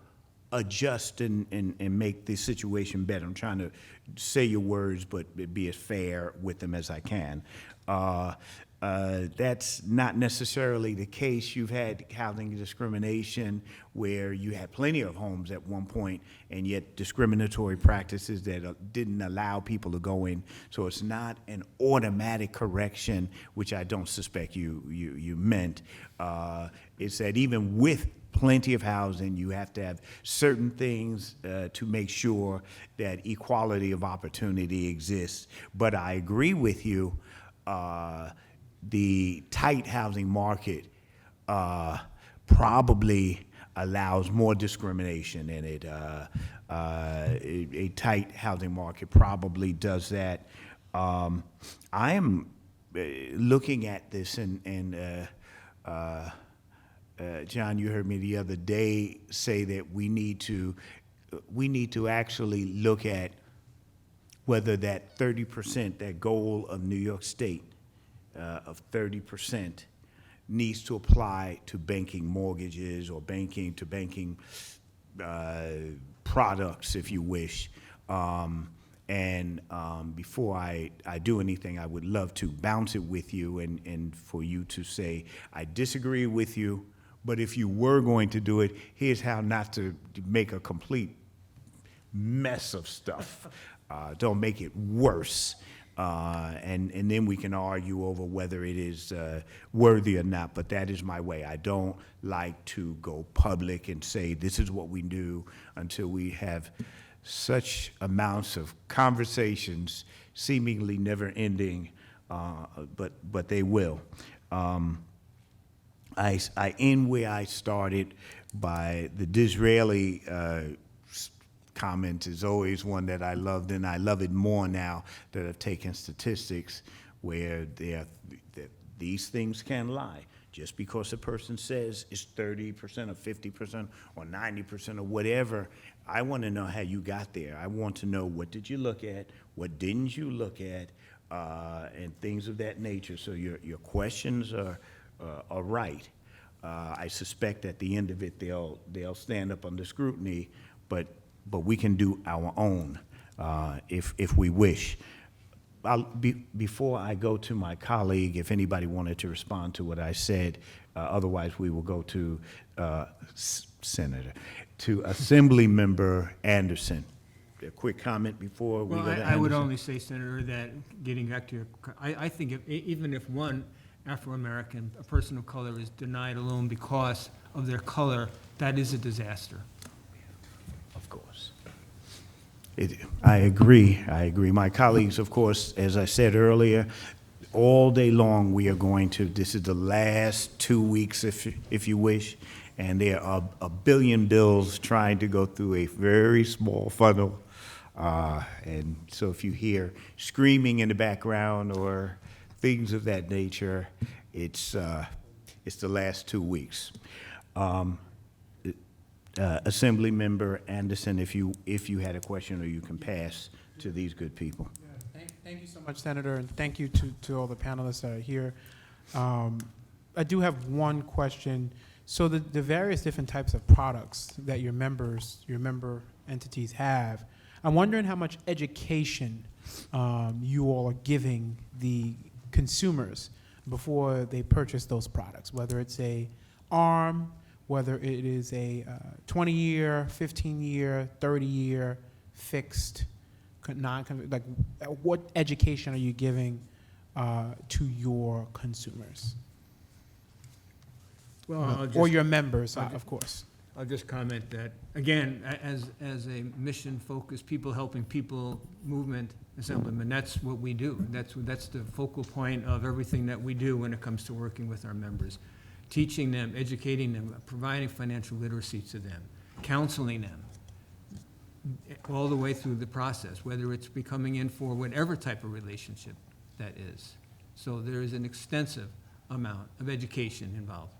adjust and make the situation better. I'm trying to say your words, but be as fair with them as I can. That's not necessarily the case. You've had housing discrimination where you had plenty of homes at one point, and yet discriminatory practices that didn't allow people to go in. So it's not an automatic correction, which I don't suspect you meant. It's that even with plenty of housing, you have to have certain things to make sure that equality of opportunity exists. But I agree with you. The tight housing market probably allows more discrimination in it. A tight housing market probably does that. I am looking at this, and John, you heard me the other day say that we need to actually look at whether that 30%, that goal of New York State, of 30%, needs to apply to banking mortgages or banking products, if you wish. Before I do anything, I would love to bounce it with you and for you to say, I disagree with you, but if you were going to do it, here's how not to make a complete mess of stuff. Don't make it worse. And then we can argue over whether it is worthy or not, but that is my way. I don't like to go public and say this is what we do until we have such amounts of conversations, seemingly never ending, but they will. I end where I started by the Disraeli comment is always one that I loved, and I love it more now that I've taken statistics where these things can lie. Just because a person says it's 30% or 50% or 90% or whatever, I want to know how you got there. I want to know, what did you look at? What didn't you look at? And things of that nature. So your questions are right. I suspect at the end of it, they'll stand up under scrutiny, but we can do our own if we wish. Before I go to my colleague, if anybody wanted to respond to what I said, otherwise we will go to Assembly Member Anderson. A quick comment before we Well, go to I would Anderson. only say, Senator, that getting back to your, I think even if one Afro-American, a person of color, is denied a loan because of their color, that is a disaster. Of course. I agree. My colleagues, of course, as I said earlier, all day long we are going to, this is the last 2 weeks, if you wish, and there are a billion bills trying to go through a very small funnel. And so if you hear screaming in the background or things of that nature, it's the last 2 weeks. Assembly Member Anderson, if you had a question, or you can pass to these good people. Thank you so much, Senator, and thank you to all the panelists that are here. I do have one question. So the various different types of products that your member entities have, I'm wondering how much education you all are giving the consumers before they purchase those products, whether it's a ARM, whether it is a 20-year, 15-year, 30-year fixed, like what education are you giving to your consumers? Well, or your members, of course. I'll just comment that, again, as a mission-focused, people helping people movement assemblyman, that's what we do. That's the focal point of everything that we do when it comes to working with our members. Teaching them, educating them, providing financial literacy to them, counseling them, all the way through the process, whether it's becoming in for whatever type of relationship that is. So there is an extensive amount of education involved.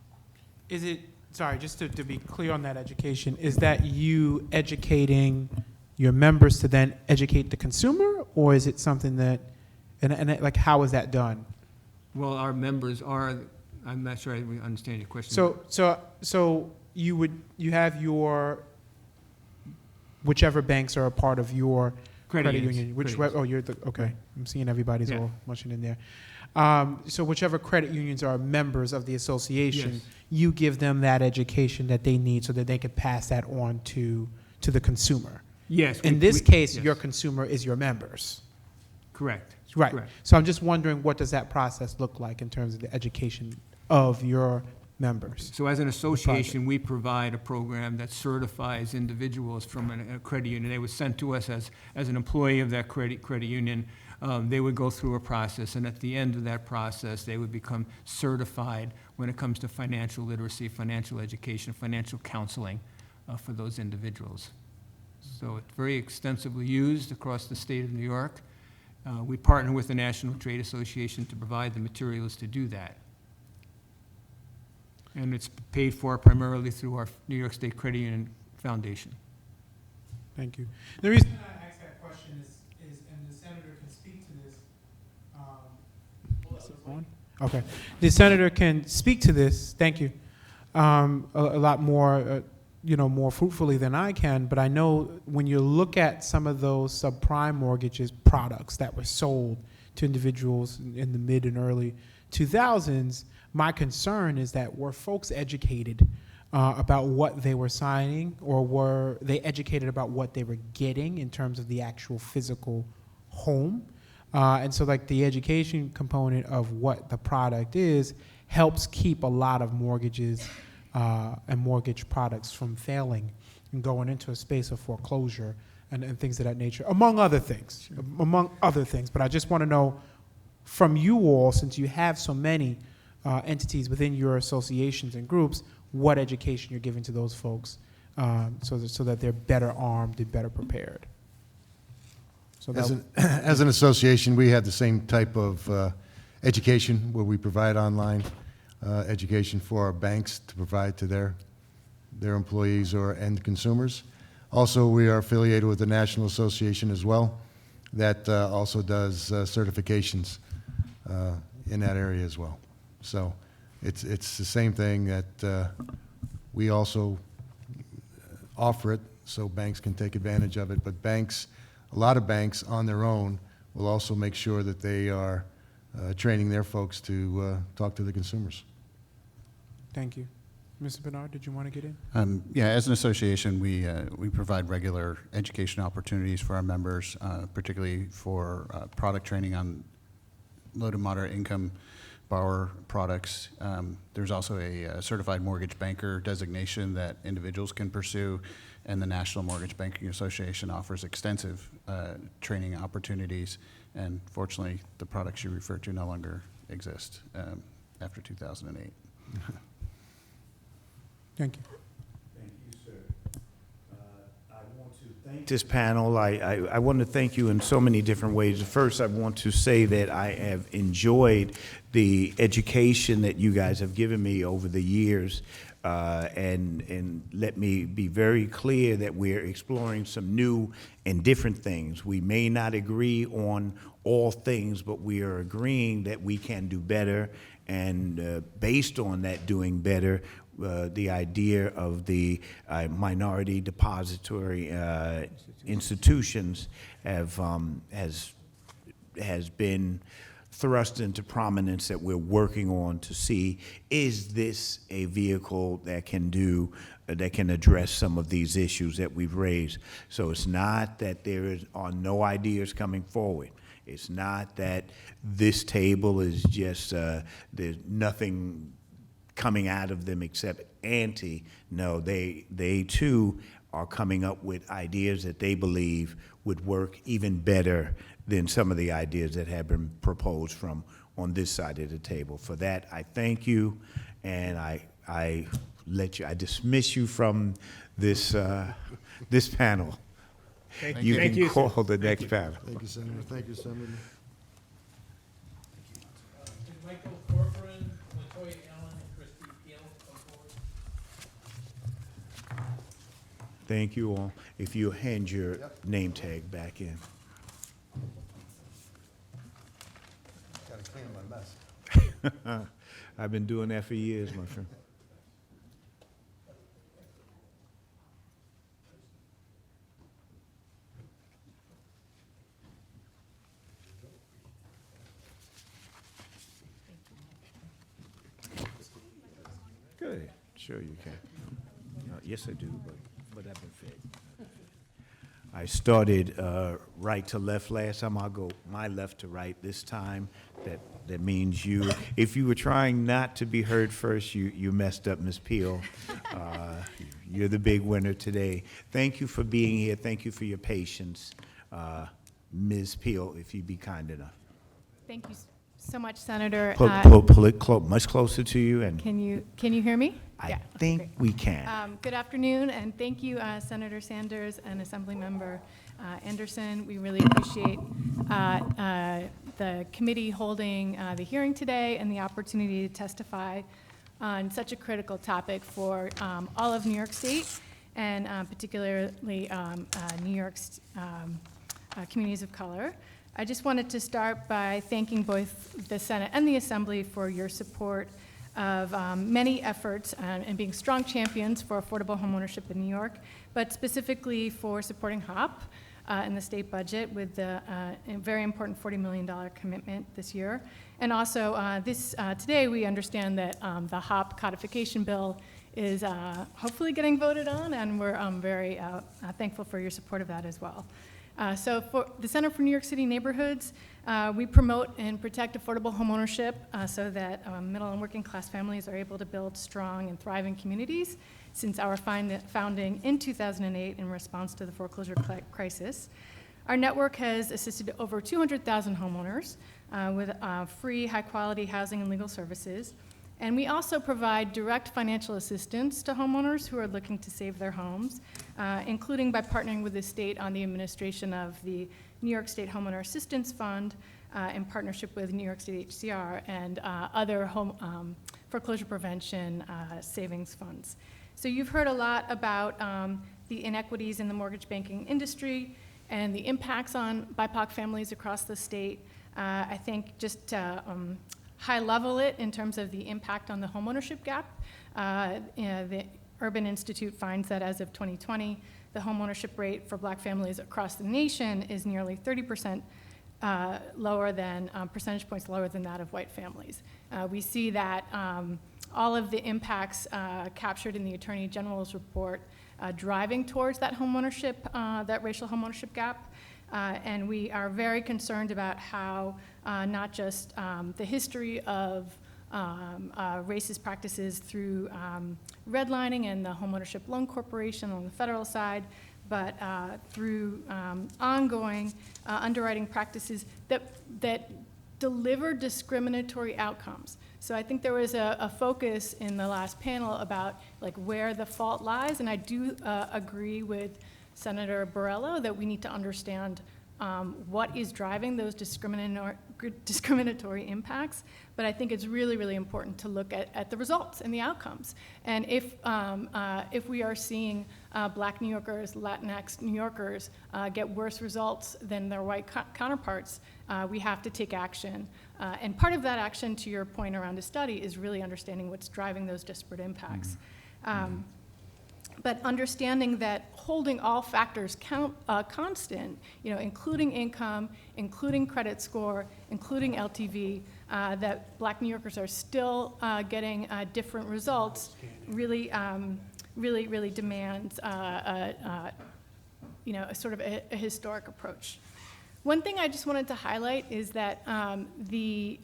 Is it, sorry, just to be clear on that education, is that you educating your members to then educate the consumer, or is it something that, and like, how is that done? Well, our members are, I'm not sure I understand your question. So you have your, whichever banks are a part of your credit union, okay, I'm seeing everybody's all mushing in there. So whichever credit unions are members of the association, Yes. you give them that education that they need so that they can pass that on to the consumer. Yes. In this case, yes. your consumer is your members. Correct. Right. Correct. So I'm just wondering, what does that process look like in terms of the education of your members? So as an association, we provide a program that certifies individuals from a credit union. They were sent to us as an employee of that credit union. They would go through a process, and at the end of that process, they would become certified when it comes to financial literacy, financial education, financial counseling for those individuals. So it's very extensively used across the state of New York. We partner with the National Trade Association to provide the materials to do that. And it's paid for primarily through our New York State Credit Union Foundation. Thank you. The reason I asked that question is and the senator can speak to this. Okay, the senator can speak to this. Thank you. A lot more, more fruitfully than I can. But I know when you look at some of those subprime mortgages products that were sold to individuals in the mid and early 2000s, my concern is that were folks educated about what they were signing, or were they educated about what they were getting in terms of the actual physical home? And so like the education component of what the product is helps keep a lot of mortgages and mortgage products from failing and going into a space of foreclosure and things of that nature, among other things. Sure. Among other things. But I just want to know from you all, since you have so many entities within your associations and groups, what education you're giving to those folks so that they're better armed and better prepared. So As an association, we have the same type of education where we provide online education for our banks to provide to their employees or end consumers. Also, we are affiliated with the National Association as well, that also does certifications in that area as well. So it's the same thing that we also offer it so banks can take advantage of it. But banks, a lot of banks on their own will also make sure that they are training their folks to talk to the consumers. Thank you. Mr. Bernard, did you want to get in? Yeah, as an association, we provide regular education opportunities for our members, particularly for product training on low to moderate income borrower products. There's also a certified mortgage banker designation that individuals can pursue, and the National Mortgage Banking Association offers extensive training opportunities. And fortunately, the products you refer to no longer exist after 2008. Thank you. Thank you, sir. I want to thank this panel. I want to thank you in so many different ways. First, I want to say that I have enjoyed the education that you guys have given me over the years. And let me be very clear that we're exploring some new and different things. We may not agree on all things, but we are agreeing that we can do better. And based on that doing better, the idea of the minority depository institutions has been thrust into prominence, that we're working on to see, is this a vehicle that can do, that can address some of these issues that we've raised. So it's not that there are no ideas coming forward. It's not that this table is just, there's nothing coming out of them except anti. No, they too are coming up with ideas that they believe would work even better than some of the ideas that have been proposed from on this side of the table. For that, I thank you, and I dismiss you from this this panel. Thank You Thank can you, sir. call the next panel. Thank you, Senator. Thank you, Senator. Michael Corcoran, Latoya Allen, and Christy Peel come forward. Thank you all. If you hand your name tag back in. Got to clean my mess. I've been doing that for years, my friend. Good. Sure you can. Yes, I do, but I've been fed. I started right to left last time. I'll go my left to right this time. That means you. If you were trying not to be heard first, you messed up, Ms. Peel. You're the big winner today. Thank you for being here. Thank you for your patience. Ms. Peel, if you'd be kind enough. Thank you so much, Senator. Pull it much closer to you, and Can you hear me? I think we can. Good afternoon, and thank you, Senator Sanders and Assemblymember Anderson. We really appreciate the committee holding the hearing today and the opportunity to testify on such a critical topic for all of New York State, and particularly New York's communities of color. I just wanted to start by thanking both the Senate and the Assembly for your support of many efforts and being strong champions for affordable homeownership in New York, but specifically for supporting HOP in the state budget with the very important $40 million commitment this year. And also today we understand that the HOP codification bill is hopefully getting voted on, and we're very thankful for your support of that as well. So for the Center for New York City Neighborhoods, we promote and protect affordable homeownership so that middle and working class families are able to build strong and thriving communities since our founding in 2008 in response to the foreclosure crisis. Our network has assisted over 200,000 homeowners with free, high-quality housing and legal services. And we also provide direct financial assistance to homeowners who are looking to save their homes, including by partnering with the state on the administration of the New York State Homeowner Assistance Fund in partnership with New York State HCR and other home foreclosure prevention savings funds. So you've heard a lot about the inequities in the mortgage banking industry and the impacts on BIPOC families across the state. I think just to high level it in terms of the impact on the homeownership gap, the Urban Institute finds that as of 2020, the homeownership rate for Black families across the nation is nearly 30% lower than, percentage points lower than that of white families. We see that all of the impacts captured in the Attorney General's report driving towards that homeownership, that racial homeownership gap. And we are very concerned about how not just the history of racist practices through redlining and the Homeownership Loan Corporation on the federal side, but through ongoing underwriting practices that deliver discriminatory outcomes. So I think there was a focus in the last panel about like where the fault lies, and I do agree with Senator Borrello that we need to understand what is driving those discriminatory impacts, but I think it's really, really important to look at the results and the outcomes. And if we are seeing Black New Yorkers, Latinx New Yorkers get worse results than their white counterparts, we have to take action. And part of that action, to your point around a study, is really understanding what's driving those disparate impacts. But understanding that holding all factors constant, including income, including credit score, including LTV, that Black New Yorkers are still getting different results, really demands a sort of a historic approach. One thing I just wanted to highlight is that the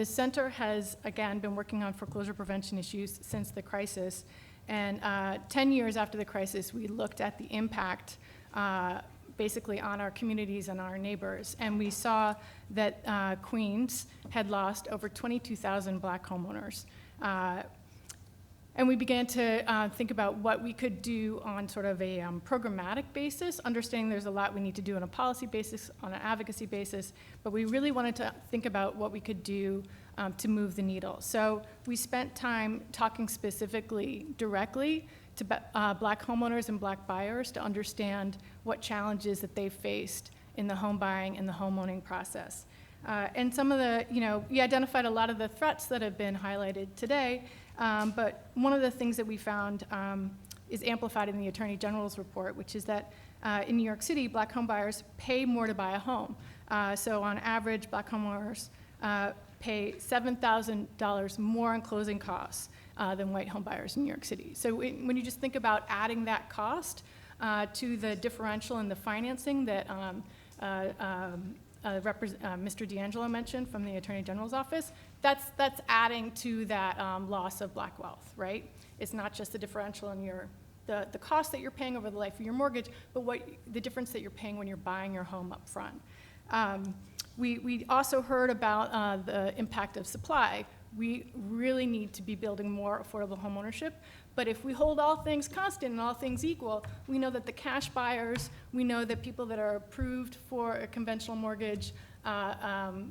center has, again, been working on foreclosure prevention issues since the crisis. And 10 years after the crisis, we looked at the impact basically on our communities and our neighbors. And we saw that Queens had lost over 22,000 Black homeowners. And we began to think about what we could do on sort of a programmatic basis, understanding there's a lot we need to do on a policy basis, on an advocacy basis, but we really wanted to think about what we could do to move the needle. So we spent time talking specifically, directly to Black homeowners and Black buyers to understand what challenges that they faced in the home buying and the home owning process. And some of the, we identified a lot of the threats that have been highlighted today, but one of the things that we found is amplified in the Attorney General's report, which is that in New York City, Black home buyers pay more to buy a home. So on average, Black homeowners pay $7,000 more in closing costs than white home buyers in New York City. So when you just think about adding that cost to the differential in the financing that Mr. D'Angelo mentioned from the Attorney General's office, that's adding to that loss of Black wealth, right? It's not just the differential in the cost that you're paying over the life of your mortgage, but the difference that you're paying when you're buying your home up front. We also heard about the impact of supply. We really need to be building more affordable homeownership, but if we hold all things constant and all things equal, we know that the cash buyers, we know that people that are approved for a conventional mortgage,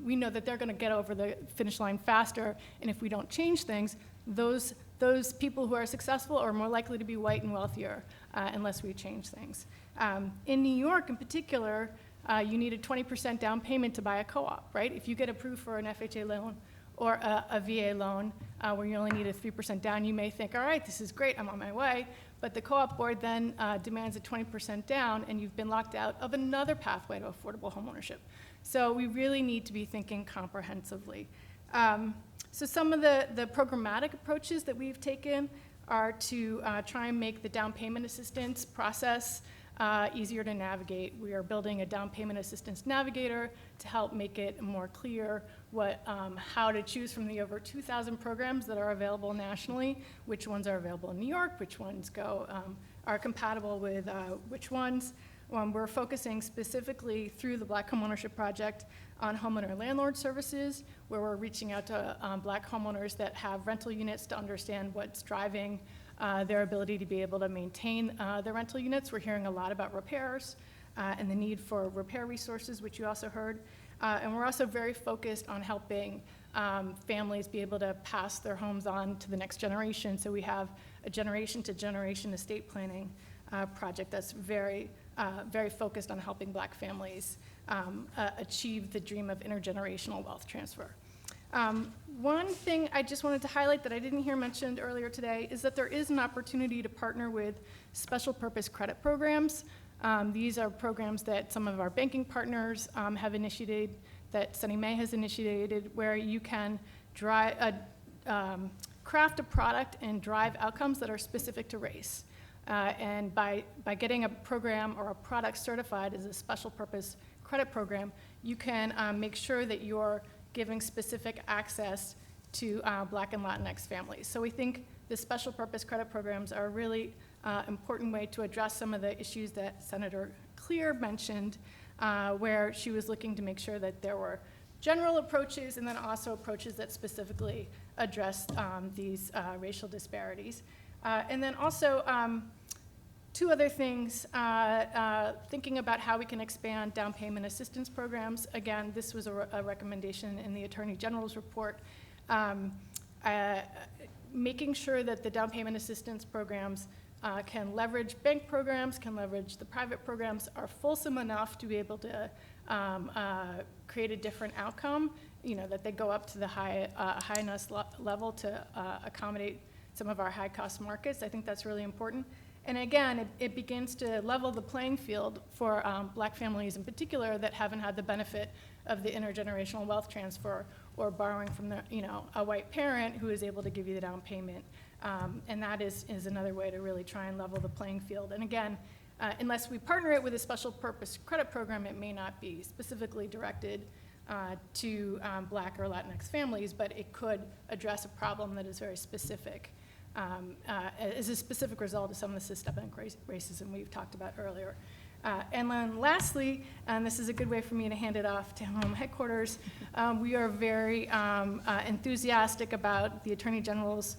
we know that they're going to get over the finish line faster, and if we don't change things, those people who are successful are more likely to be white and wealthier unless we change things. In New York in particular, you need a 20% down payment to buy a co-op, right? If you get approved for an FHA loan or a VA loan where you only need a 3% down, you may think, all right, this is great, I'm on my way. But the co-op board then demands a 20% down, and you've been locked out of another pathway to affordable homeownership. So we really need to be thinking comprehensively. So some of the programmatic approaches that we've taken are to try and make the down payment assistance process easier to navigate. We are building a down payment assistance navigator to help make it more clear how to choose from the over 2,000 programs that are available nationally, which ones are available in New York, which ones are compatible with which ones. We're focusing specifically through the Black Homeownership Project on homeowner landlord services, where we're reaching out to Black homeowners that have rental units to understand what's driving their ability to be able to maintain their rental units. We're hearing a lot about repairs and the need for repair resources, which you also heard. And we're also very focused on helping families be able to pass their homes on to the next generation. So we have a generation-to-generation estate planning project that's very focused on helping Black families achieve the dream of intergenerational wealth transfer. One thing I just wanted to highlight that I didn't hear mentioned earlier today is that there is an opportunity to partner with special purpose credit programs. These are programs that some of our banking partners have initiated, that Sunny Mae has initiated, where you can craft a product and drive outcomes that are specific to race. And by getting a program or a product certified as a special purpose credit program, you can make sure that you're giving specific access to Black and Latinx families. So we think the special purpose credit programs are a really important way to address some of the issues that Senator Clear mentioned, where she was looking to make sure that there were general approaches and then also approaches that specifically address these racial disparities. And then also, two other things, thinking about how we can expand down payment assistance programs. Again, this was a recommendation in the Attorney General's report. Making sure that the down payment assistance programs can leverage bank programs, can leverage the private programs, are fulsome enough to be able to create a different outcome, that they go up to the high enough level to accommodate some of our high cost markets. I think that's really important. And again, it begins to level the playing field for Black families in particular that haven't had the benefit of the intergenerational wealth transfer or borrowing from a white parent who is able to give you the down payment. And that is another way to really try and level the playing field. And again, unless we partner it with a special purpose credit program, it may not be specifically directed to Black or Latinx families, but it could address a problem that is very specific. As a specific result of some of the systemic racism we've talked about earlier. And then lastly, and this is a good way for me to hand it off to home headquarters, we are very enthusiastic about the Attorney General's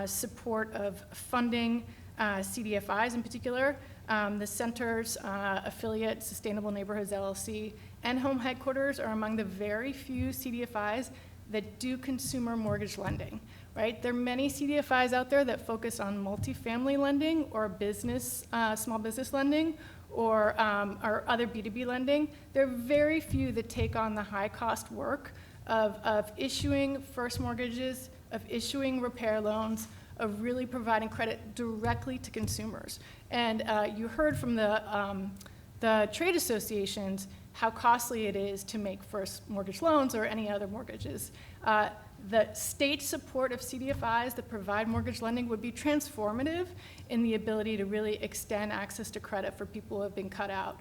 support of funding CDFIs in particular. The center's affiliate, Sustainable Neighborhoods LLC, and home headquarters are among the very few CDFIs that do consumer mortgage lending. Right? There are many CDFIs out there that focus on multifamily lending or business, small business lending or other B2B lending. There are very few that take on the high cost work of issuing first mortgages, of issuing repair loans, of really providing credit directly to consumers. And you heard from the trade associations how costly it is to make first mortgage loans or any other mortgages. The state support of CDFIs that provide mortgage lending would be transformative in the ability to really extend access to credit for people who have been cut out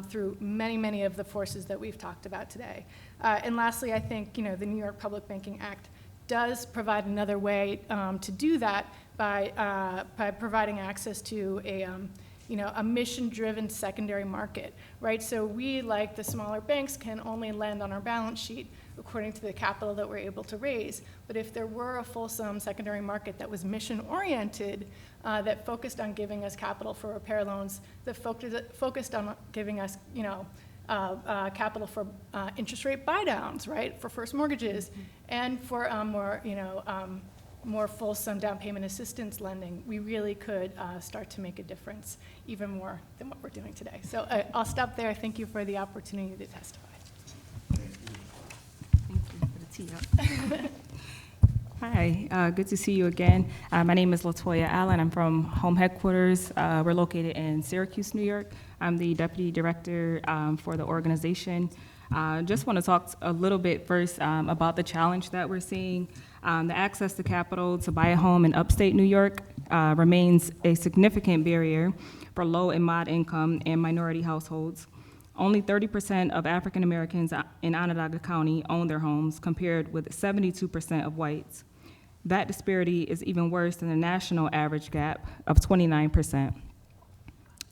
through many, many of the forces that we've talked about today. And lastly, I think the New York Public Banking Act does provide another way to do that by providing access to a mission-driven secondary market, right? So we, like the smaller banks, can only lend on our balance sheet according to the capital that we're able to raise. But if there were a fulsome secondary market that was mission-oriented, that focused on giving us capital for repair loans, that focused on giving us, capital for interest rate buy-downs, right, for first mortgages, and for more fulsome down payment assistance lending, we really could start to make a difference even more than what we're doing today. So I'll stop there. Thank you for the opportunity to testify. Thank you for the tee up. Hi, good to see you again. My name is LaToya Allen. I'm from Home Headquarters. We're located in Syracuse, New York. I'm the Deputy Director for the organization. Just want to talk a little bit first about the challenge that we're seeing. The access to capital to buy a home in upstate New York remains a significant barrier for low and moderate income and minority households. Only 30% of African Americans in Onondaga County own their homes, compared with 72% of whites. That disparity is even worse than the national average gap of 29%.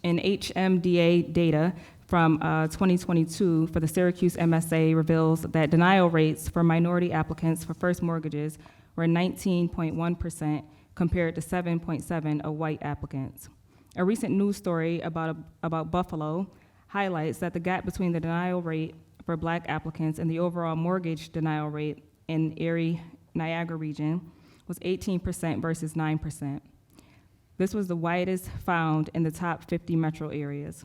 In HMDA data from 2022 for the Syracuse MSA reveals that denial rates for minority applicants for first mortgages were 19.1% compared to 7.7% of white applicants. A recent news story about Buffalo highlights that the gap between the denial rate for Black applicants and the overall mortgage denial rate in Erie, Niagara region was 18% versus 9%. This was the widest found in the top 50 metro areas.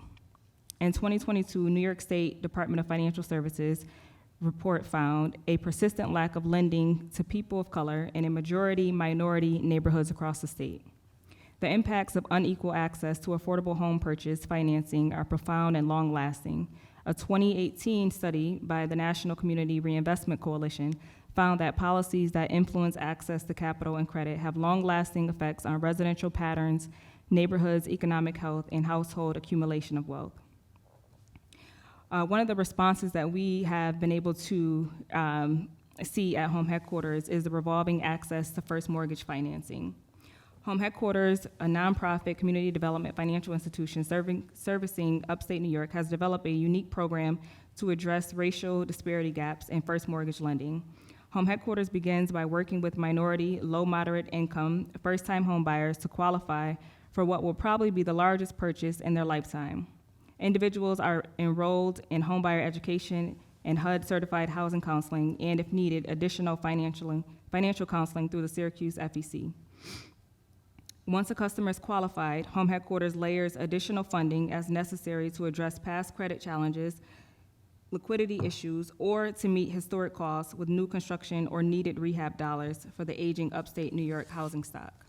In 2022, New York State Department of Financial Services report found a persistent lack of lending to people of color in a majority minority neighborhoods across the state. The impacts of unequal access to affordable home purchase financing are profound and long-lasting. A 2018 study by the National Community Reinvestment Coalition found that policies that influence access to capital and credit have long-lasting effects on residential patterns, neighborhoods, economic health, and household accumulation of wealth. One of the responses that we have been able to see at Home Headquarters is the revolving access to first mortgage financing. Home Headquarters, a nonprofit community development financial institution servicing upstate New York, has developed a unique program to address racial disparity gaps in first mortgage lending. Home Headquarters begins by working with minority, low moderate income, first-time home buyers to qualify for what will probably be the largest purchase in their lifetime. Individuals are enrolled in homebuyer education and HUD-certified housing counseling, and if needed, additional financial counseling through the Syracuse FEC. Once a customer is qualified, Home Headquarters layers additional funding as necessary to address past credit challenges, liquidity issues, or to meet historic costs with new construction or needed rehab dollars for the aging upstate New York housing stock.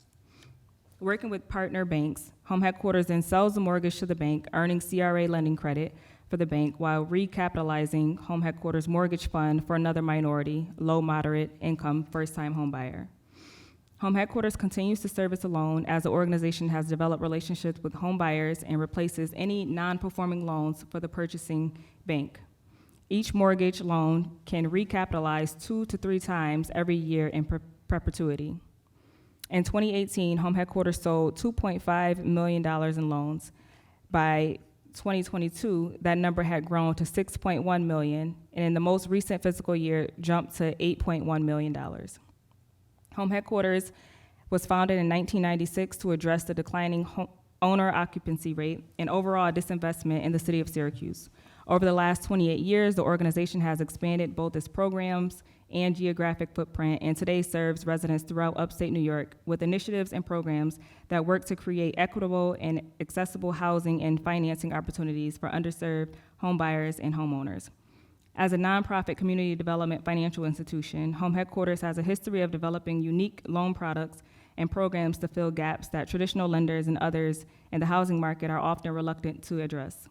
Working with partner banks, Home Headquarters then sells the mortgage to the bank, earning CRA lending credit for the bank while recapitalizing Home Headquarters mortgage fund for another minority, low moderate income first-time home buyer. Home Headquarters continues to service a loan as the organization has developed relationships with home buyers and replaces any non-performing loans for the purchasing bank. Each mortgage loan can recapitalize 2 to 3 times every year in perpetuity. In 2018, Home Headquarters sold $2.5 million in loans. By 2022, that number had grown to $6.1 million, and in the most recent fiscal year, jumped to $8.1 million. Home Headquarters was founded in 1996 to address the declining owner occupancy rate and overall disinvestment in the city of Syracuse. Over the last 28 years, the organization has expanded both its programs and geographic footprint, and today serves residents throughout upstate New York with initiatives and programs that work to create equitable and accessible housing and financing opportunities for underserved home buyers and homeowners. As a nonprofit community development financial institution, Home Headquarters has a history of developing unique loan products and programs to fill gaps that traditional lenders and others in the housing market are often reluctant to address.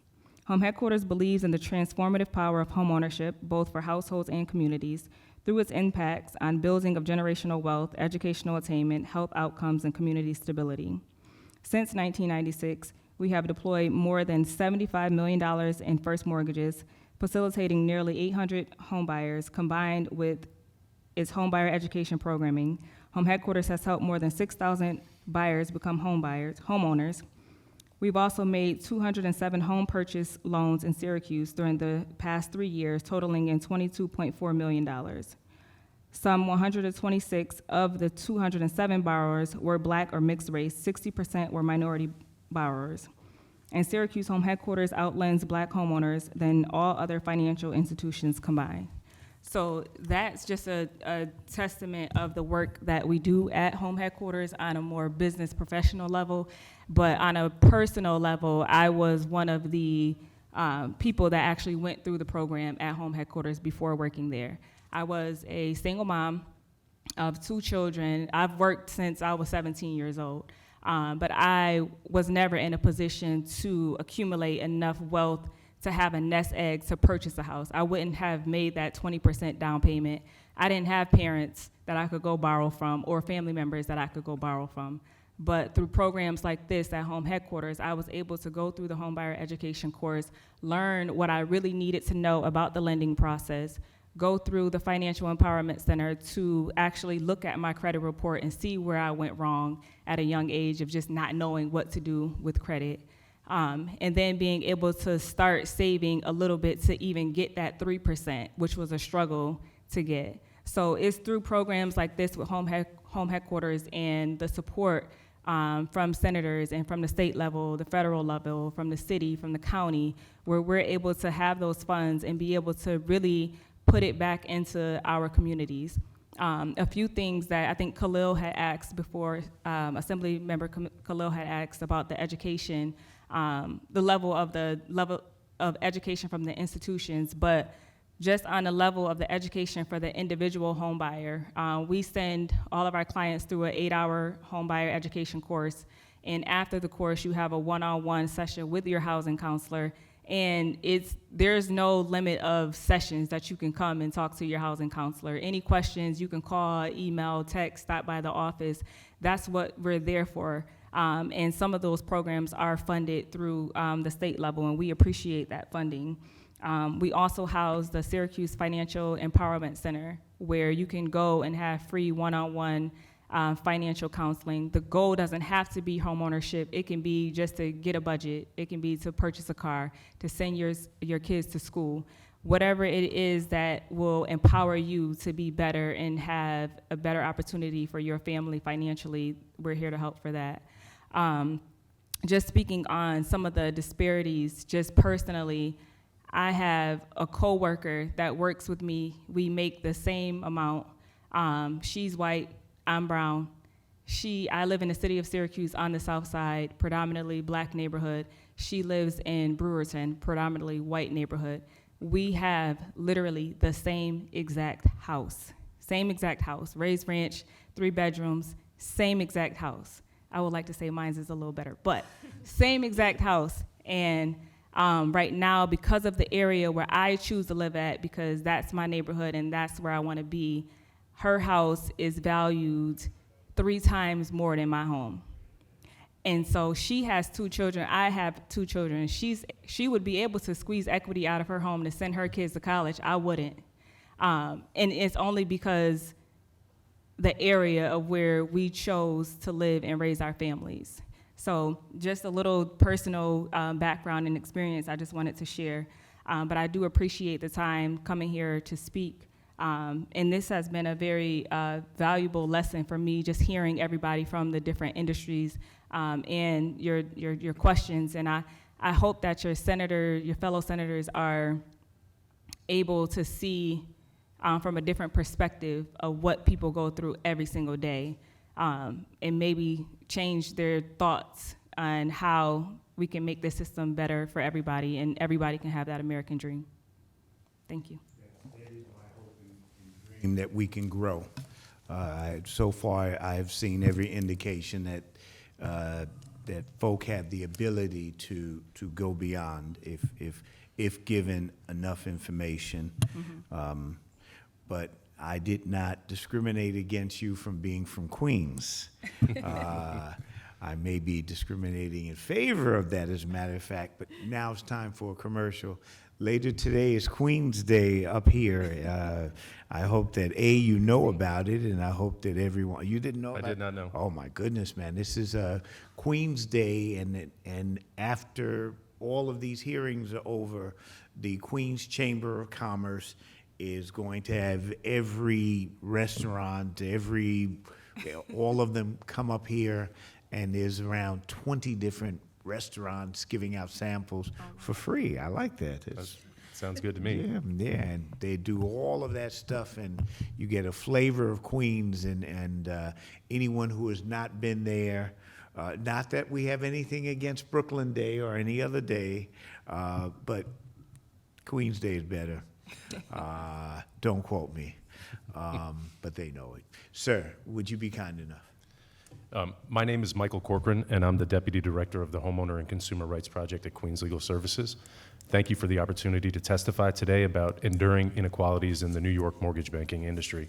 Home Headquarters believes in the transformative power of homeownership, both for households and communities, through its impacts on building of generational wealth, educational attainment, health outcomes, and community stability. Since 1996, we have deployed more than $75 million in first mortgages, facilitating nearly 800 homebuyers. Combined with its homebuyer education programming, Home Headquarters has helped more than 6,000 buyers become homeowners. We've also made 207 home purchase loans in Syracuse during the past 3 years, totaling in $22.4 million. Some 126 of the 207 borrowers were Black or mixed race, 60% were minority borrowers. And Syracuse Home Headquarters outlends Black homeowners than all other financial institutions combined. So that's just a testament of the work that we do at Home Headquarters on a more business professional level. But on a personal level, I was one of the people that actually went through the program at Home Headquarters before working there. I was a single mom of 2 children. I've worked since I was 17 years old, but I was never in a position to accumulate enough wealth to have a nest egg to purchase a house. I wouldn't have made that 20% down payment. I didn't have parents that I could go borrow from or family members that I could go borrow from. But through programs like this at Home Headquarters, I was able to go through the homebuyer education course, learn what I really needed to know about the lending process, go through the Financial Empowerment Center to actually look at my credit report and see where I went wrong at a young age of just not knowing what to do with credit. And then being able to start saving a little bit to even get that 3%, which was a struggle to get. So it's through programs like this with Home Headquarters and the support from senators and from the state level, the federal level, from the city, from the county, where we're able to have those funds and be able to really put it back into our communities. A few things that I think Khalil had asked before, Assembly Member Khalil had asked about the education, the level of education from the institutions, but just on the level of the education for the individual home buyer. We send all of our clients through an 8-hour home buyer education course, and after the course, you have a one-on-one session with your housing counselor, and there's no limit of sessions that you can come and talk to your housing counselor. Any questions, you can call, email, text, stop by the office. That's what we're there for. And some of those programs are funded through the state level, and we appreciate that funding. We also house the Syracuse Financial Empowerment Center, where you can go and have free one-on-one financial counseling. The goal doesn't have to be homeownership. It can be just to get a budget. It can be to purchase a car, to send your kids to school. Whatever it is that will empower you to be better and have a better opportunity for your family financially, we're here to help for that. Just speaking on some of the disparities, just personally, I have a coworker that works with me. We make the same amount. She's white, I'm brown. I live in the city of Syracuse on the south side, predominantly black neighborhood. She lives in Brewerton, predominantly white neighborhood. We have literally the same exact house, raised ranch, 3 bedrooms, same exact house. I would like to say mine's is a little better, but same exact house. And right now, because of the area where I choose to live at, because that's my neighborhood and that's where I want to be, her house is valued 3 times more than my home. And so she has 2 children. I have 2 children. She would be able to squeeze equity out of her home to send her kids to college. I wouldn't. And it's only because the area of where we chose to live and raise our families. So just a little personal background and experience I just wanted to share. But I do appreciate the time coming here to speak. And this has been a very valuable lesson for me, just hearing everybody from the different industries and your questions. And I hope that your fellow senators are able to see from a different perspective of what people go through every single day, and maybe change their thoughts on how we can make this system better for everybody, and everybody can have that American dream. Thank you. That we can grow. So far, I've seen every indication that folk have the ability to go beyond if given enough information. Mm-hmm. But I did not discriminate against you from being from Queens. I may be discriminating in favor of that, as a matter of fact, but now it's time for a commercial. Later today is Queens Day up here. I hope that, you know about it, and I hope that everyone, you didn't know about it? I did not know. Oh, my goodness, man. This is Queens Day, and after all of these hearings are over, the Queens Chamber of Commerce is going to have every restaurant, all of them come up here, and there's around 20 different restaurants giving out samples for free. I like that. Sounds good to me. Yeah, and they do all of that stuff, and you get a flavor of Queens, and anyone who has not been there, not that we have anything against Brooklyn Day or any other day, but Queens Day is better. Don't quote me, but they know it. Sir, would you be kind enough? My name is Michael Corcoran, and I'm the Deputy Director of the Homeowner and Consumer Rights Project at Queens Legal Services. Thank you for the opportunity to testify today about enduring inequalities in the New York mortgage banking industry.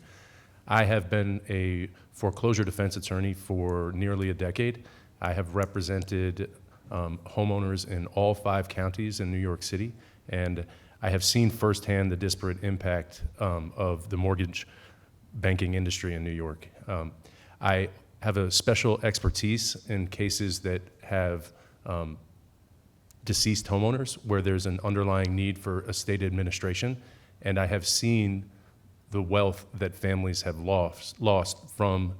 I have been a foreclosure defense attorney for nearly a decade. I have represented homeowners in all 5 counties in New York City, and I have seen firsthand the disparate impact of the mortgage banking industry in New York. I have a special expertise in cases that have deceased homeowners where there's an underlying need for estate administration, and I have seen the wealth that families have lost from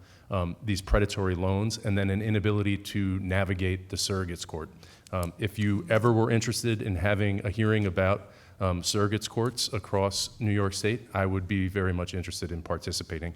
these predatory loans, and then an inability to navigate the surrogates court. If you ever were interested in having a hearing about surrogates courts across New York State, I would be very much interested in participating.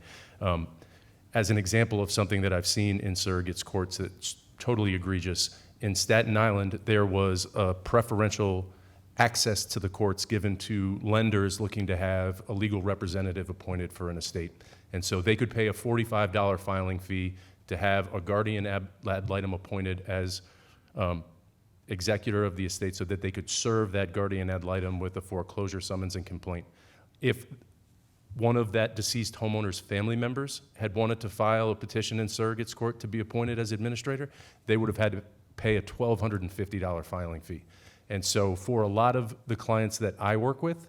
As an example of something that I've seen in surrogates courts that's totally egregious, in Staten Island, there was a preferential access to the courts given to lenders looking to have a legal representative appointed for an estate. And so they could pay a $45 filing fee to have a guardian ad litem appointed as executor of the estate so that they could serve that guardian ad litem with a foreclosure summons and complaint. If one of that deceased homeowner's family members had wanted to file a petition in surrogates court to be appointed as administrator, they would have had to pay a $1,250 filing fee. And so for a lot of the clients that I work with,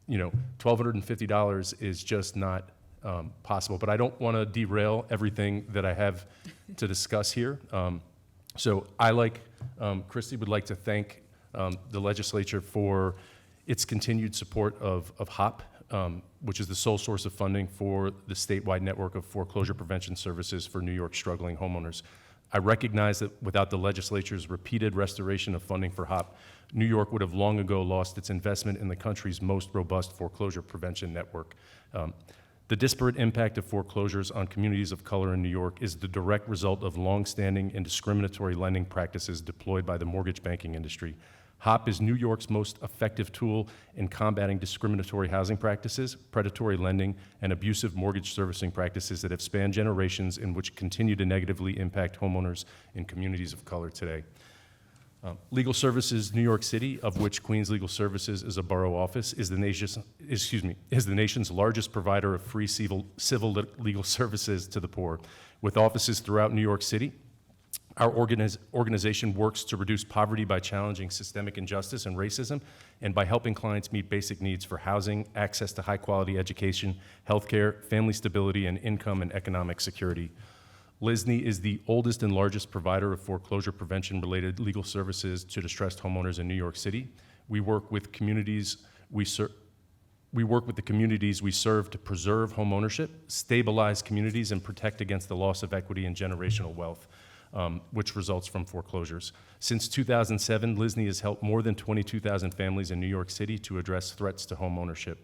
you know, $1,250 is just not possible. But I don't want to derail everything that I have to discuss here. So I, like Christy, would like to thank the legislature for its continued support of HOP, which is the sole source of funding for the statewide network of foreclosure prevention services for New York struggling homeowners. I recognize that without the legislature's repeated restoration of funding for HOP, New York would have long ago lost its investment in the country's most robust foreclosure prevention network. The disparate impact of foreclosures on communities of color in New York is the direct result of longstanding and discriminatory lending practices deployed by the mortgage banking industry. HOP is New York's most effective tool in combating discriminatory housing practices, predatory lending, and abusive mortgage servicing practices that have spanned generations and which continue to negatively impact homeowners in communities of color today. Legal Services New York City, of which Queens Legal Services is a borough office, is the nation's largest provider of free civil legal services to the poor. With offices throughout New York City, our organization works to reduce poverty by challenging systemic injustice and racism, and by helping clients meet basic needs for housing, access to high-quality education, healthcare, family stability, and income and economic security. LISNY is the oldest and largest provider of foreclosure prevention-related legal services to distressed homeowners in New York City. We work with communities we serve to preserve homeownership, stabilize communities, and protect against the loss of equity and generational wealth, which results from foreclosures. Since 2007, LISNY has helped more than 22,000 families in New York City to address threats to homeownership.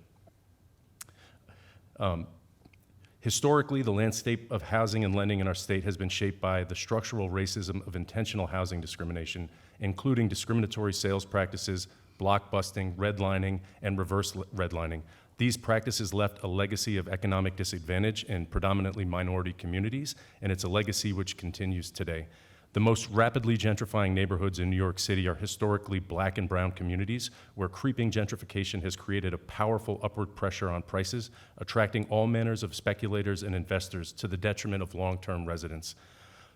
Historically, the landscape of housing and lending in our state has been shaped by the structural racism of intentional housing discrimination, including discriminatory sales practices, block busting, redlining, and reverse redlining. These practices left a legacy of economic disadvantage in predominantly minority communities, and it's a legacy which continues today. The most rapidly gentrifying neighborhoods in New York City are historically black and brown communities, where creeping gentrification has created a powerful upward pressure on prices, attracting all manners of speculators and investors to the detriment of long-term residents.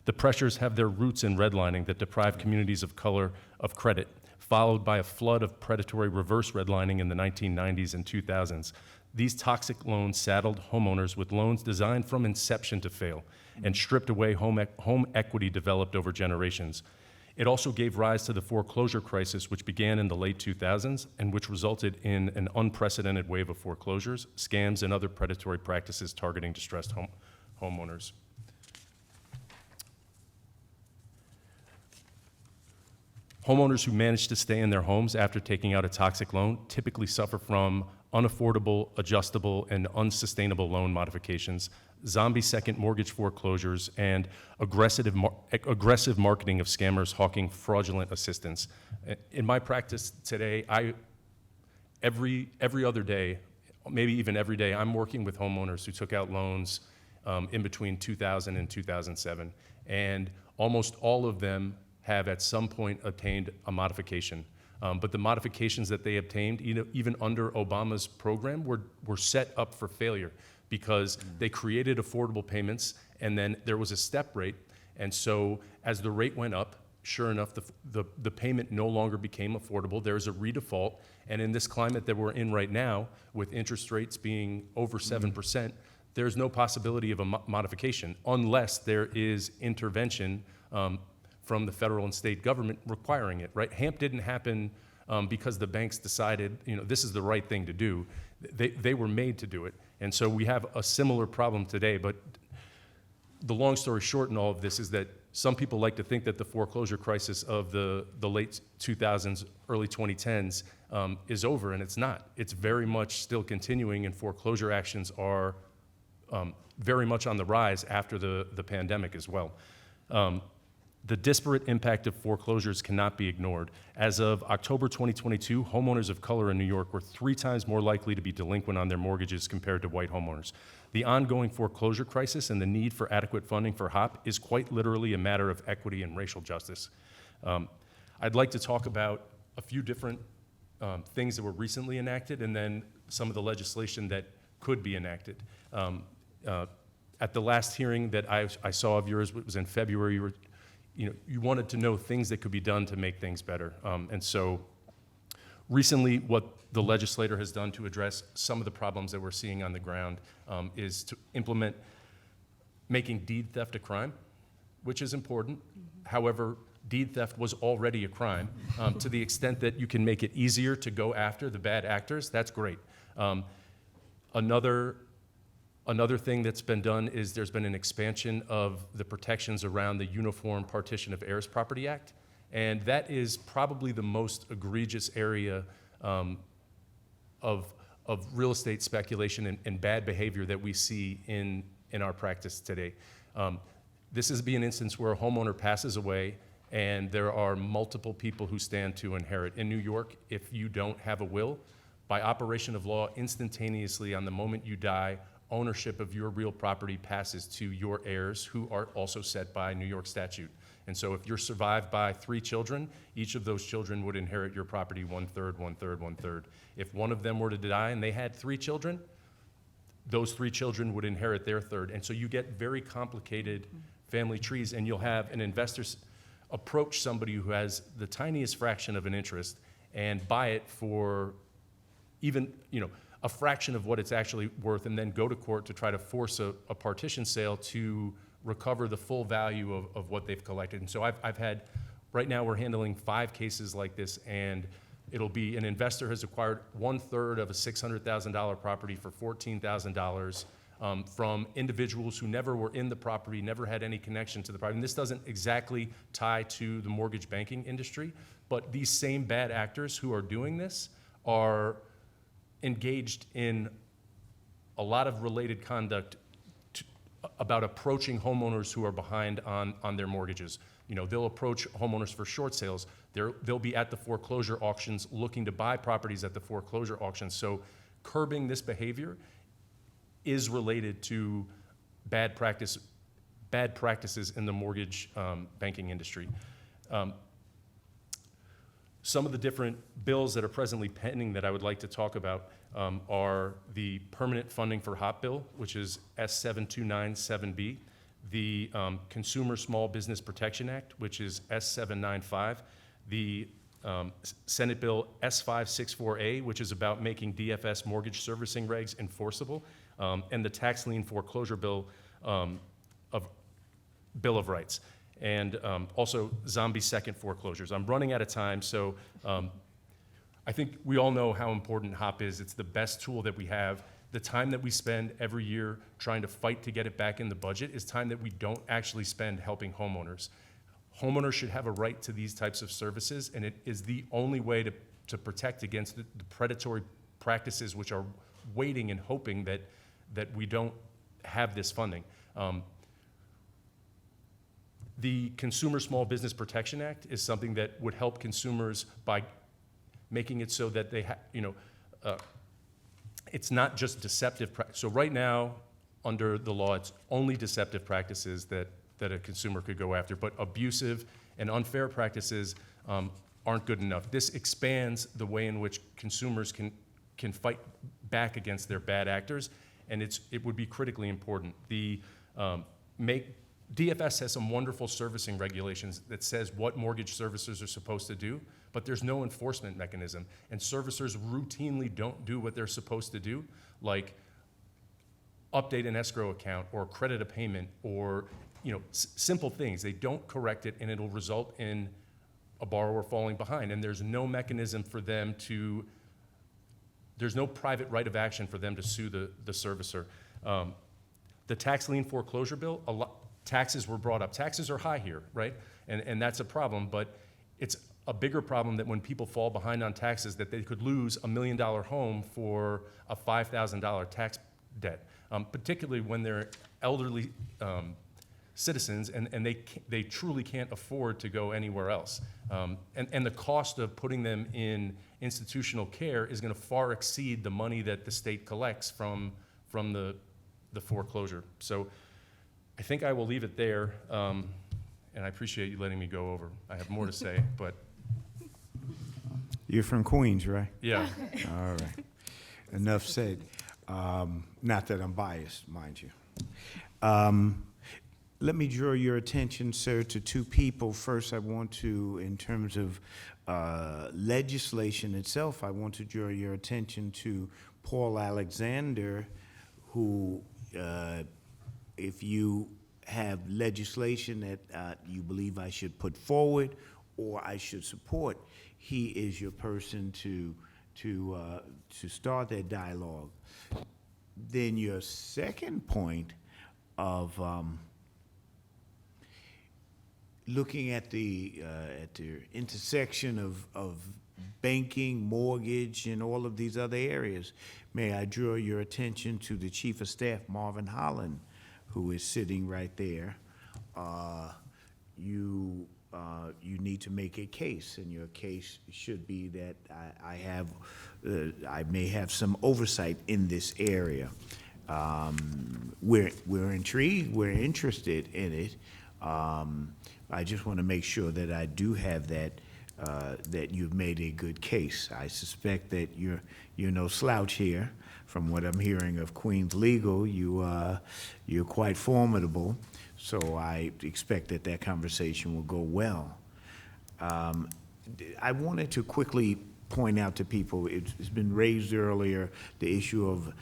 The pressures have their roots in redlining that deprive communities of color of credit, followed by a flood of predatory reverse redlining in the 1990s and 2000s. These toxic loans saddled homeowners with loans designed from inception to fail and stripped away home equity developed over generations. It also gave rise to the foreclosure crisis, which began in the late 2000s and which resulted in an unprecedented wave of foreclosures, scams, and other predatory practices targeting distressed homeowners. Homeowners who manage to stay in their homes after taking out a toxic loan typically suffer from unaffordable, adjustable, and unsustainable loan modifications, zombie second mortgage foreclosures, and aggressive marketing of scammers hawking fraudulent assistance. In my practice today, every other day, maybe even every day, I'm working with homeowners who took out loans in between 2000 and 2007, and almost all of them have at some point obtained a modification. But the modifications that they obtained, even under Obama's program, were set up for failure because they created affordable payments, and then there was a step rate. And so as the rate went up, sure enough, the payment no longer became affordable. There's a redefault. And in this climate that we're in right now, with interest rates being over 7%, there's no possibility of a modification unless there is intervention from the federal and state government requiring it, right? HAMP didn't happen because the banks decided, this is the right thing to do. They were made to do it. And so we have a similar problem today, but the long story short in all of this is that some people like to think that the foreclosure crisis of the late 2000s, early 2010s is over, and it's not. It's very much still continuing, and foreclosure actions are very much on the rise after the pandemic as well. The disparate impact of foreclosures cannot be ignored. As of October 2022, homeowners of color in New York were 3 times more likely to be delinquent on their mortgages compared to white homeowners. The ongoing foreclosure crisis and the need for adequate funding for HOP is quite literally a matter of equity and racial justice. I'd like to talk about a few different things that were recently enacted and then some of the legislation that could be enacted. At the last hearing that I saw of yours, it was in February, you wanted to know things that could be done to make things better. And so recently, what the legislator has done to address some of the problems that we're seeing on the ground is to implement making deed theft a crime, which is important. However, deed theft was already a crime. To the extent that you can make it easier to go after the bad actors, that's great. Another thing that's been done is there's been an expansion of the protections around the Uniform Partition of Heirs Property Act, and that is probably the most egregious area of real estate speculation and bad behavior that we see in our practice today. This is an instance where a homeowner passes away and there are multiple people who stand to inherit. In New York, if you don't have a will, by operation of law, instantaneously on the moment you die, ownership of your real property passes to your heirs, who are also set by New York statute. And so if you're survived by 3 children, each of those children would inherit your property 1/3, 1/3, 1/3. If one of them were to die and they had 3 children, those 3 children would inherit their third. And so you get very complicated family trees, and you'll have an investor approach somebody who has the tiniest fraction of an interest and buy it for even, a fraction of what it's actually worth, and then go to court to try to force a partition sale to recover the full value of what they've collected. And so I've had, right now we're handling 5 cases like this, and it'll be an investor has acquired 1/3 of a $600,000 property for $14,000 from individuals who never were in the property, never had any connection to the property. And this doesn't exactly tie to the mortgage banking industry, but these same bad actors who are doing this are engaged in a lot of related conduct about approaching homeowners who are behind on their mortgages. They'll approach homeowners for short sales. They'll be at the foreclosure auctions looking to buy properties at the foreclosure auctions. So curbing this behavior is related to bad practices in the mortgage banking industry. Some of the different bills that are presently pending that I would like to talk about are the Permanent Funding for HOP bill, which is S7297B, the Consumer Small Business Protection Act, which is S795, the Senate Bill S564A, which is about making DFS mortgage servicing regs enforceable, and the Tax Lien Foreclosure Bill Bill of Rights, and also zombie second foreclosures. I'm running out of time, so I think we all know how important HOP is. It's the best tool that we have. The time that we spend every year trying to fight to get it back in the budget is time that we don't actually spend helping homeowners. Homeowners should have a right to these types of services, and it is the only way to protect against the predatory practices which are waiting and hoping that we don't have this funding. The Consumer Small Business Protection Act is something that would help consumers by making it so that they it's not just deceptive. So right now, under the law, it's only deceptive practices that a consumer could go after, but abusive and unfair practices aren't good enough. This expands the way in which consumers can fight back against their bad actors, and it would be critically important. DFS has some wonderful servicing regulations that says what mortgage servicers are supposed to do, but there's no enforcement mechanism, and servicers routinely don't do what they're supposed to do, like update an escrow account or credit a payment or simple things. They don't correct it, and it'll result in a borrower falling behind, and there's no mechanism for them to, there's no private right of action for them to sue the servicer. The Tax Lien Foreclosure Bill taxes were brought up. Taxes are high here, right? And that's a problem, but it's a bigger problem that when people fall behind on taxes, that they could lose $1 million home for a $5,000 tax debt, particularly when they're elderly citizens and they truly can't afford to go anywhere else. And the cost of putting them in institutional care is going to far exceed the money that the state collects from the foreclosure. So I think I will leave it there, and I appreciate you letting me go over. I have more to say, but You're from Queens, right? yeah. All right. Enough said. Not that I'm biased, mind you. Let me draw your attention, sir, to two people. First, I want to, in terms of legislation itself, I want to draw your attention to Paul Alexander, who, if you have legislation that you believe I should put forward or I should support, he is your person to start that dialogue. Then your second point of looking at the intersection of banking, mortgage, and all of these other areas, may I draw your attention to the Chief of Staff, Marvin Holland, who is sitting right there. You need to make a case, and your case should be that I may have some oversight in this area. We're intrigued, we're interested in it. I just want to make sure that I do have that, that you've made a good case. I suspect that you're no slouch here. From what I'm hearing of Queens Legal, you're quite formidable. So I expect that that conversation will go well. I wanted to quickly point out to people, it's been raised earlier, the issue of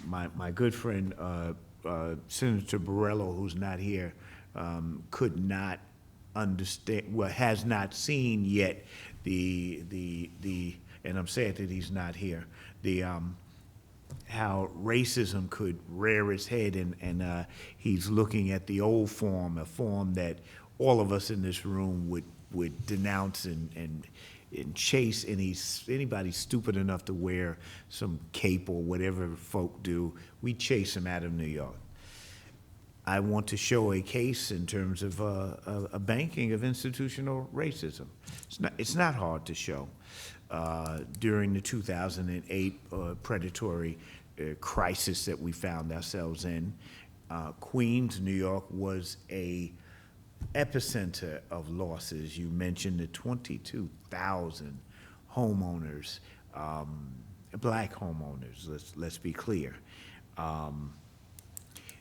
my good friend, Senator Borrello, who's not here, could not understand, well, has not seen yet and I'm sad that he's not here, how racism could rear its head, and he's looking at the old form, a form that all of us in this room would denounce and chase anybody stupid enough to wear some cape or whatever folk do. We chase them out of New York. I want to show a case in terms of a banking of institutional racism. It's not hard to show. During the 2008 predatory crisis that we found ourselves in, Queens, New York was a epicenter of losses. You mentioned the 22,000 homeowners, black homeowners, let's be clear.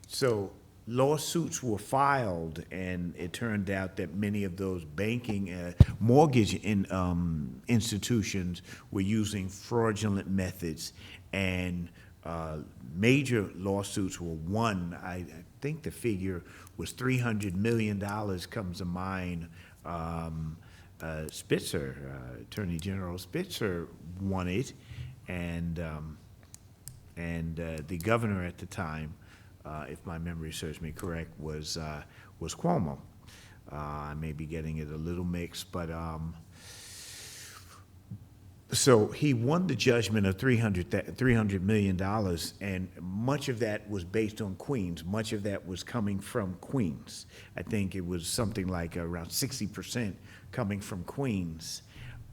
So lawsuits were filed, and it turned out that many of those banking, mortgage institutions were using fraudulent methods, and major lawsuits were won. I think the figure was $300 million comes to mind. Spitzer, Attorney General Spitzer won it, and the governor at the time, if my memory serves me correct, was Cuomo. I may be getting it a little mixed, but so he won the judgment of $300 million, and much of that was based on Queens. Much of that was coming from Queens. I think it was something like around 60% coming from Queens.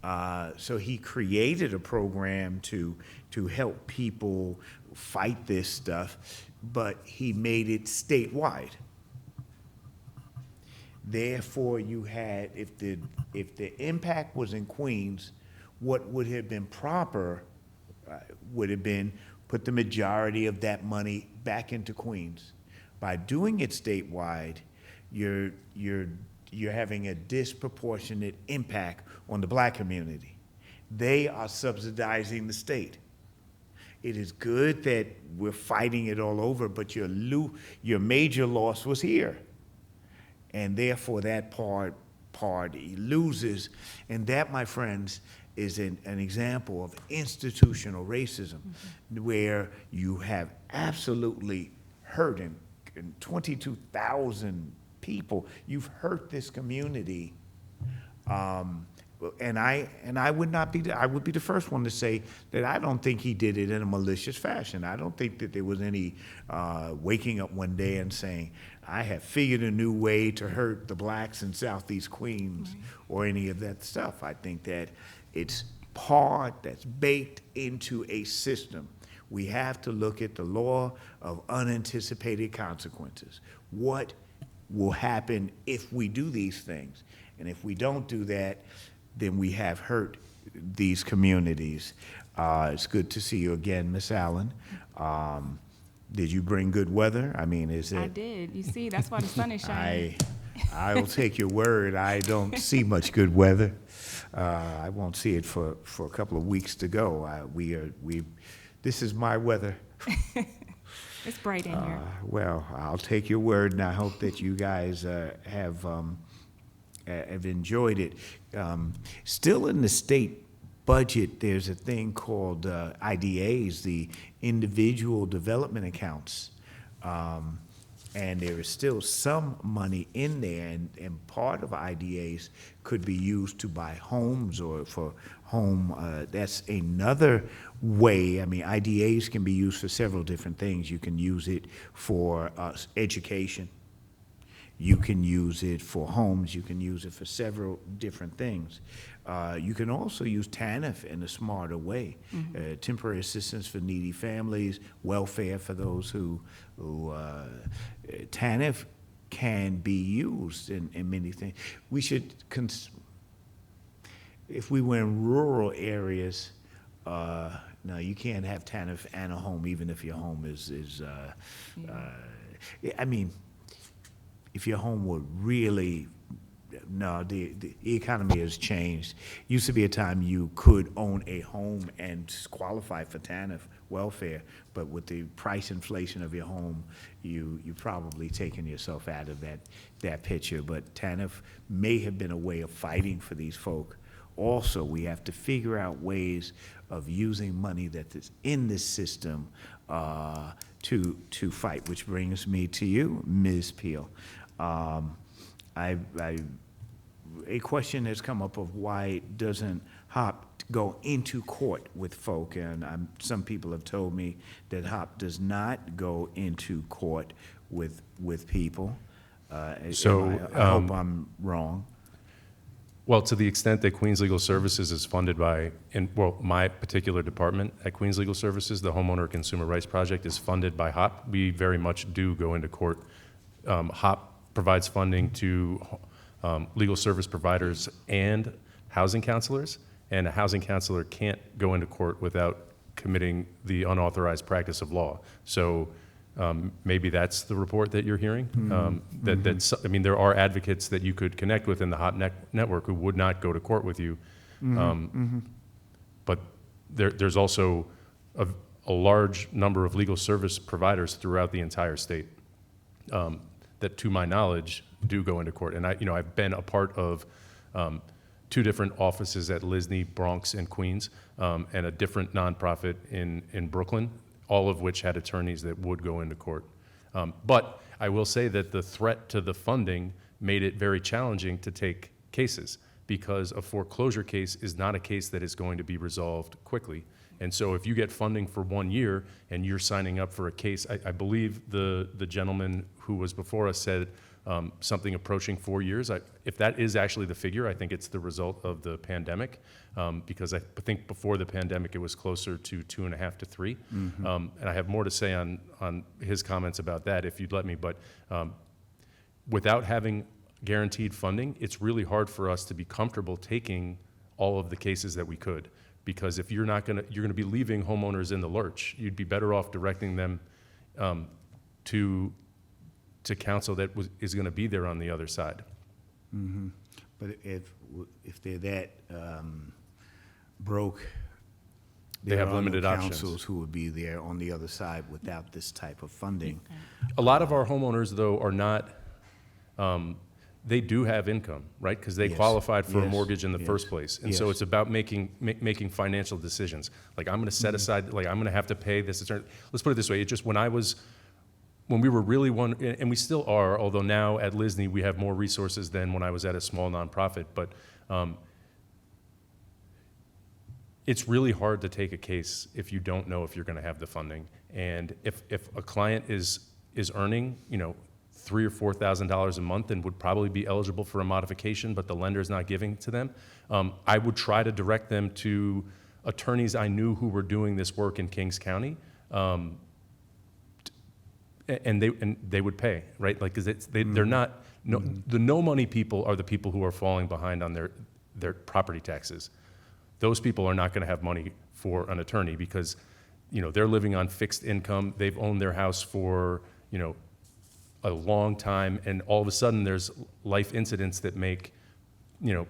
So he created a program to help people fight this stuff, but he made it statewide. Therefore, you had, if the impact was in Queens, what would have been proper would have been put the majority of that money back into Queens. By doing it statewide, you're having a disproportionate impact on the black community. They are subsidizing the state. It is good that we're fighting it all over, but your major loss was here. And therefore that party loses. And that, my friends, is an example of institutional racism, where you have absolutely hurting 22,000 people. You've hurt this community. And I would not be, I would be the first one to say that I don't think he did it in a malicious fashion. I don't think that there was any waking up one day and saying, I have figured a new way to hurt the blacks in Southeast Queens, or any of that stuff. I think that it's part that's baked into a system. We have to look at the law of unanticipated consequences. What will happen if we do these things? And if we don't do that, then we have hurt these communities. It's good to see you again, Miss Allen. Did you bring good weather? I mean, is it? I did. You see, that's why the sun is shining. I'll take your word. I don't see much good weather. I won't see it for a couple of weeks to go. This is my weather. It's bright in here. Well, I'll take your word, and I hope that you guys have enjoyed it. Still in the state budget, there's a thing called IDAs, the individual development accounts. And there is still some money in there, and part of IDAs could be used to buy homes or for home. That's another way. I mean, IDAs can be used for several different things. You can use it for education. You can use it for homes. You can use it for several different things. You can also use TANF in a smarter way. Temporary assistance for needy families, welfare for those who TANF can be used in many things. We should, if we were in rural areas, no, you can't have TANF and a home, even if your home is I mean, if your home were really, no, the economy has changed. Used to be a time you could own a home and qualify for TANF welfare, but with the price inflation of your home, you probably taken yourself out of that picture. But TANF may have been a way of fighting for these folk. Also, we have to figure out ways of using money that is in this system to fight, which brings me to you, Ms. Peel. A question has come up of why doesn't HOP go into court with folk, and some people have told me that HOP does not go into court with people. I hope I'm wrong. Well, to the extent that Queens Legal Services is funded by, my particular department at Queens Legal Services, the Homeowner Consumer Rights Project, is funded by HOP. We very much do go into court. HOP provides funding to legal service providers and housing counselors, and a housing counselor can't go into court without committing the unauthorized practice of law. So maybe that's the report that you're hearing. I mean, there are advocates that you could connect with in the HOP network who would not go to court with you. But there's also a large number of legal service providers throughout the entire state that, to my knowledge, do go into court. And I've been a part of 2 different offices at Lisney, Bronx, and Queens, and a different nonprofit in Brooklyn, all of which had attorneys that would go into court. But I will say that the threat to the funding made it very challenging to take cases, because a foreclosure case is not a case that is going to be resolved quickly. And so if you get funding for 1 year and you're signing up for a case, I believe the gentleman who was before us said something approaching 4 years. If that is actually the figure, I think it's the result of the pandemic, because I think before the pandemic it was closer to 2.5 to 3. And I have more to say on his comments about that if you'd let me, but without having guaranteed funding, it's really hard for us to be comfortable taking all of the cases that we could. Because if you're going to be leaving homeowners in the lurch, you'd be better off directing them to counsel that is going to be there on the other side. But if they're that broke, they have limited no options. counsels who would be there on the other side without this type of funding. A lot of our homeowners, though, are not. They do have income, right? Because they qualified for a mortgage in the first place. And so it's about making financial decisions. Like, I'm going to set aside, like, I'm going to have to pay this attorney. Let's put it this way. It just, when I was when we were really and we still are, although now at Lisney we have more resources than when I was at a small nonprofit, but it's really hard to take a case if you don't know if you're going to have the funding. And if a client is earning, $3,000 or $4,000 a month and would probably be eligible for a modification, but the lender's not giving to them, I would try to direct them to attorneys I knew who were doing this work in Kings County, and they would pay, right? Like, because they're not the no money people are the people who are falling behind on their property taxes. Those people are not going to have money for an attorney because, they're living on fixed income. They've owned their house for, a long time, and all of a sudden there's life incidents that make,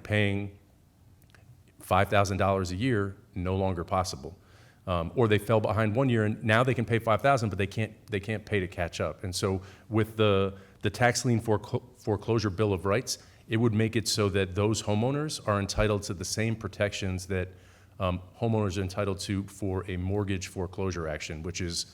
paying $5,000 a year no longer possible. Or they fell behind one year and now they can pay $5,000, but they can't pay to catch up. And so with the tax lien foreclosure bill of rights, it would make it so that those homeowners are entitled to the same protections that homeowners are entitled to for a mortgage foreclosure action, which is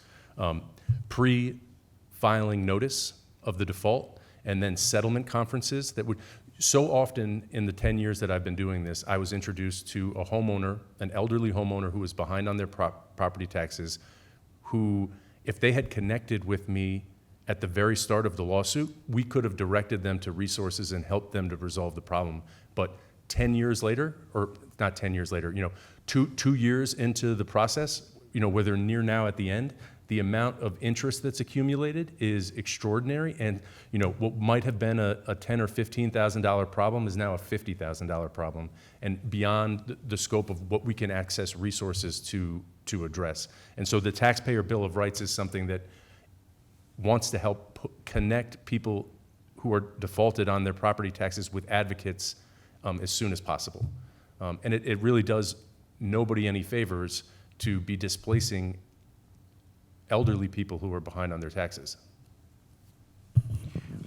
pre-filing notice of the default and then settlement conferences that would. So often in the 10 years that I've been doing this, I was introduced to a homeowner, an elderly homeowner who was behind on their property taxes, who, if they had connected with me at the very start of the lawsuit, we could have directed them to resources and helped them to resolve the problem. But 10 years later, or not 10 years later, 2 years into the process, where they're near now at the end, the amount of interest that's accumulated is extraordinary, and what might have been a $10,000 or $15,000 problem is now a $50,000 problem, and beyond the scope of what we can access resources to address. And so the Taxpayer Bill of Rights is something that wants to help connect people who are defaulted on their property taxes with advocates as soon as possible. And it really does nobody any favors to be displacing elderly people who are behind on their taxes.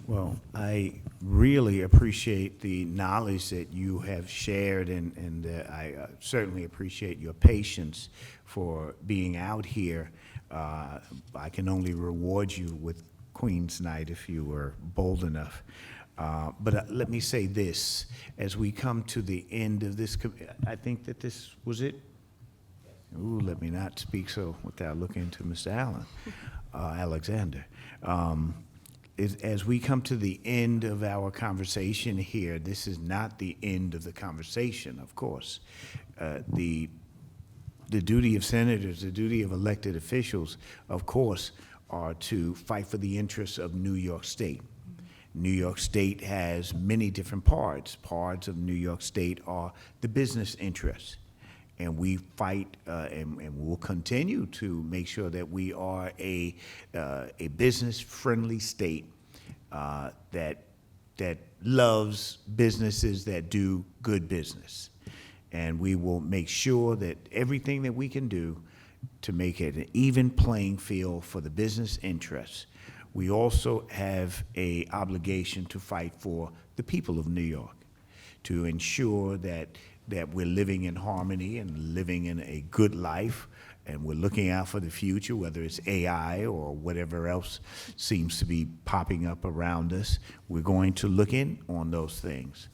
Well, I really appreciate the knowledge that you have shared, and I certainly appreciate your patience for being out here. I can only reward you with Queen's Night if you were bold enough. But let me say this, as we come to the end of this, I think that this was it. Ooh, let me not speak so without looking to Mr. Alexander. As we come to the end of our conversation here, this is not the end of the conversation, of course. The duty of senators, the duty of elected officials, of course, are to fight for the interests of New York State. New York State has many different parts. Parts of New York State are the business interests. And we fight and we'll continue to make sure that we are a business-friendly state that loves businesses that do good business. And we will make sure that everything that we can do to make it an even playing field for the business interests. We also have an obligation to fight for the people of New York, to ensure that we're living in harmony and living in a good life, and we're looking out for the future, whether it's AI or whatever else seems to be popping up around us. We're going to look in on those things.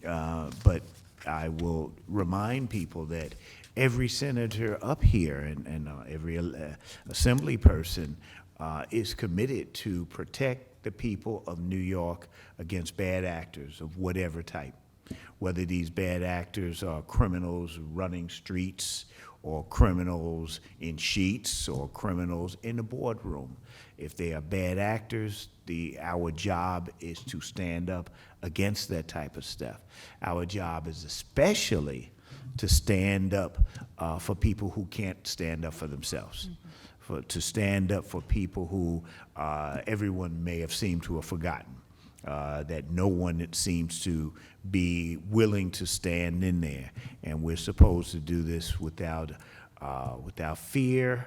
But I will remind people that every senator up here and every assembly person is committed to protect the people of New York against bad actors of whatever type. Whether these bad actors are criminals running streets or criminals in sheets or criminals in the boardroom. If they are bad actors, our job is to stand up against that type of stuff. Our job is especially to stand up for people who can't stand up for themselves. To stand up for people who everyone may have seemed to have forgotten. That no one seems to be willing to stand in there, and we're supposed to do this without fear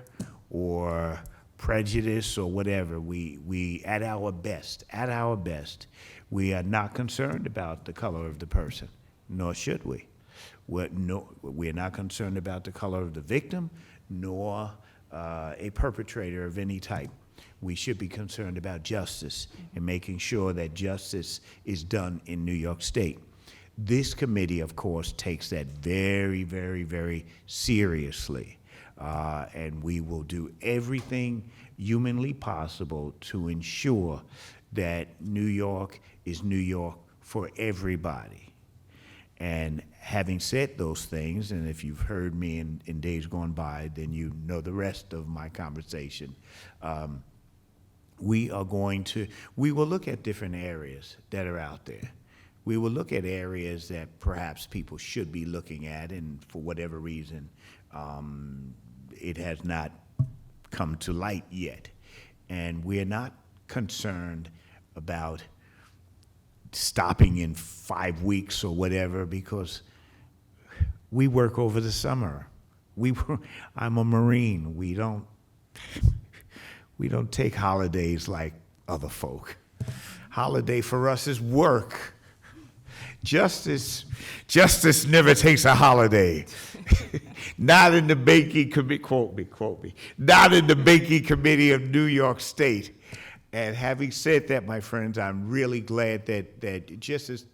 or prejudice or whatever. We at our best, we are not concerned about the color of the person, nor should we. We're not concerned about the color of the victim, nor a perpetrator of any type. we should be concerned about justice and making sure that justice is done in New York State. This committee, of course, takes that very, very, very seriously. And we will do everything humanly possible to ensure that New York is New York for everybody. And having said those things, and if you've heard me in days gone by, then you know the rest of my conversation. We will look at different areas that are out there. We will look at areas that perhaps people should be looking at, and for whatever reason, it has not come to light yet. And we're not concerned about stopping in 5 weeks or whatever, because we work over the summer. I'm a Marine. We don't take holidays like other folk. Holiday for us is work. Justice never takes a holiday. Not in the banking committee, quote me, not in the banking committee of New York State. And having said that, my friends, I'm really glad that Justice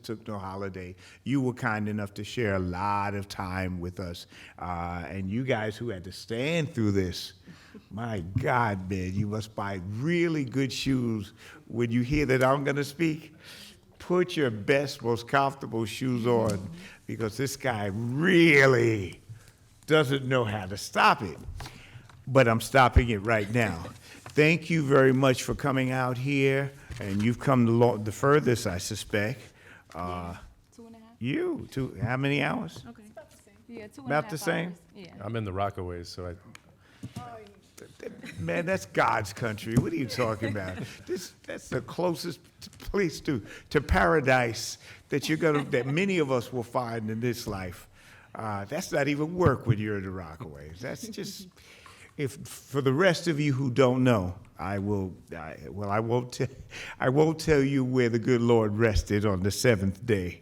took no holiday. You were kind enough to share a lot of time with us. And you guys who had to stand through this, my God, man, you must buy really good shoes when you hear that I'm going to speak. Put your best, most comfortable shoes on, because this guy really doesn't know how to stop it. But I'm stopping it right now. Thank you very much for coming out here, and you've come the furthest, I suspect. 2.5. You, how many hours? Okay. Yeah, 2.5 About the same? hours. Yeah. I'm in the Rockaways, so Man, that's God's country. What are you talking about? That's the closest place to paradise that many of us will find in this life. That's not even work when you're in the Rockaways. That's just, for the rest of you who don't know, I won't tell you where the good Lord rested on the seventh day,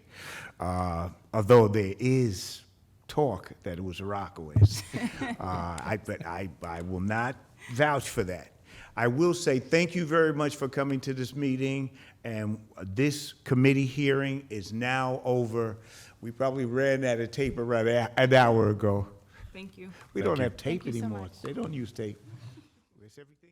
although there is talk that it was the Rockaways. But I will not vouch for that. I will say thank you very much for coming to this meeting, and this committee hearing is now over. We probably ran out of tape around an hour ago. Thank you. We don't have tape Thank you so anymore. much. They don't use tape. Everything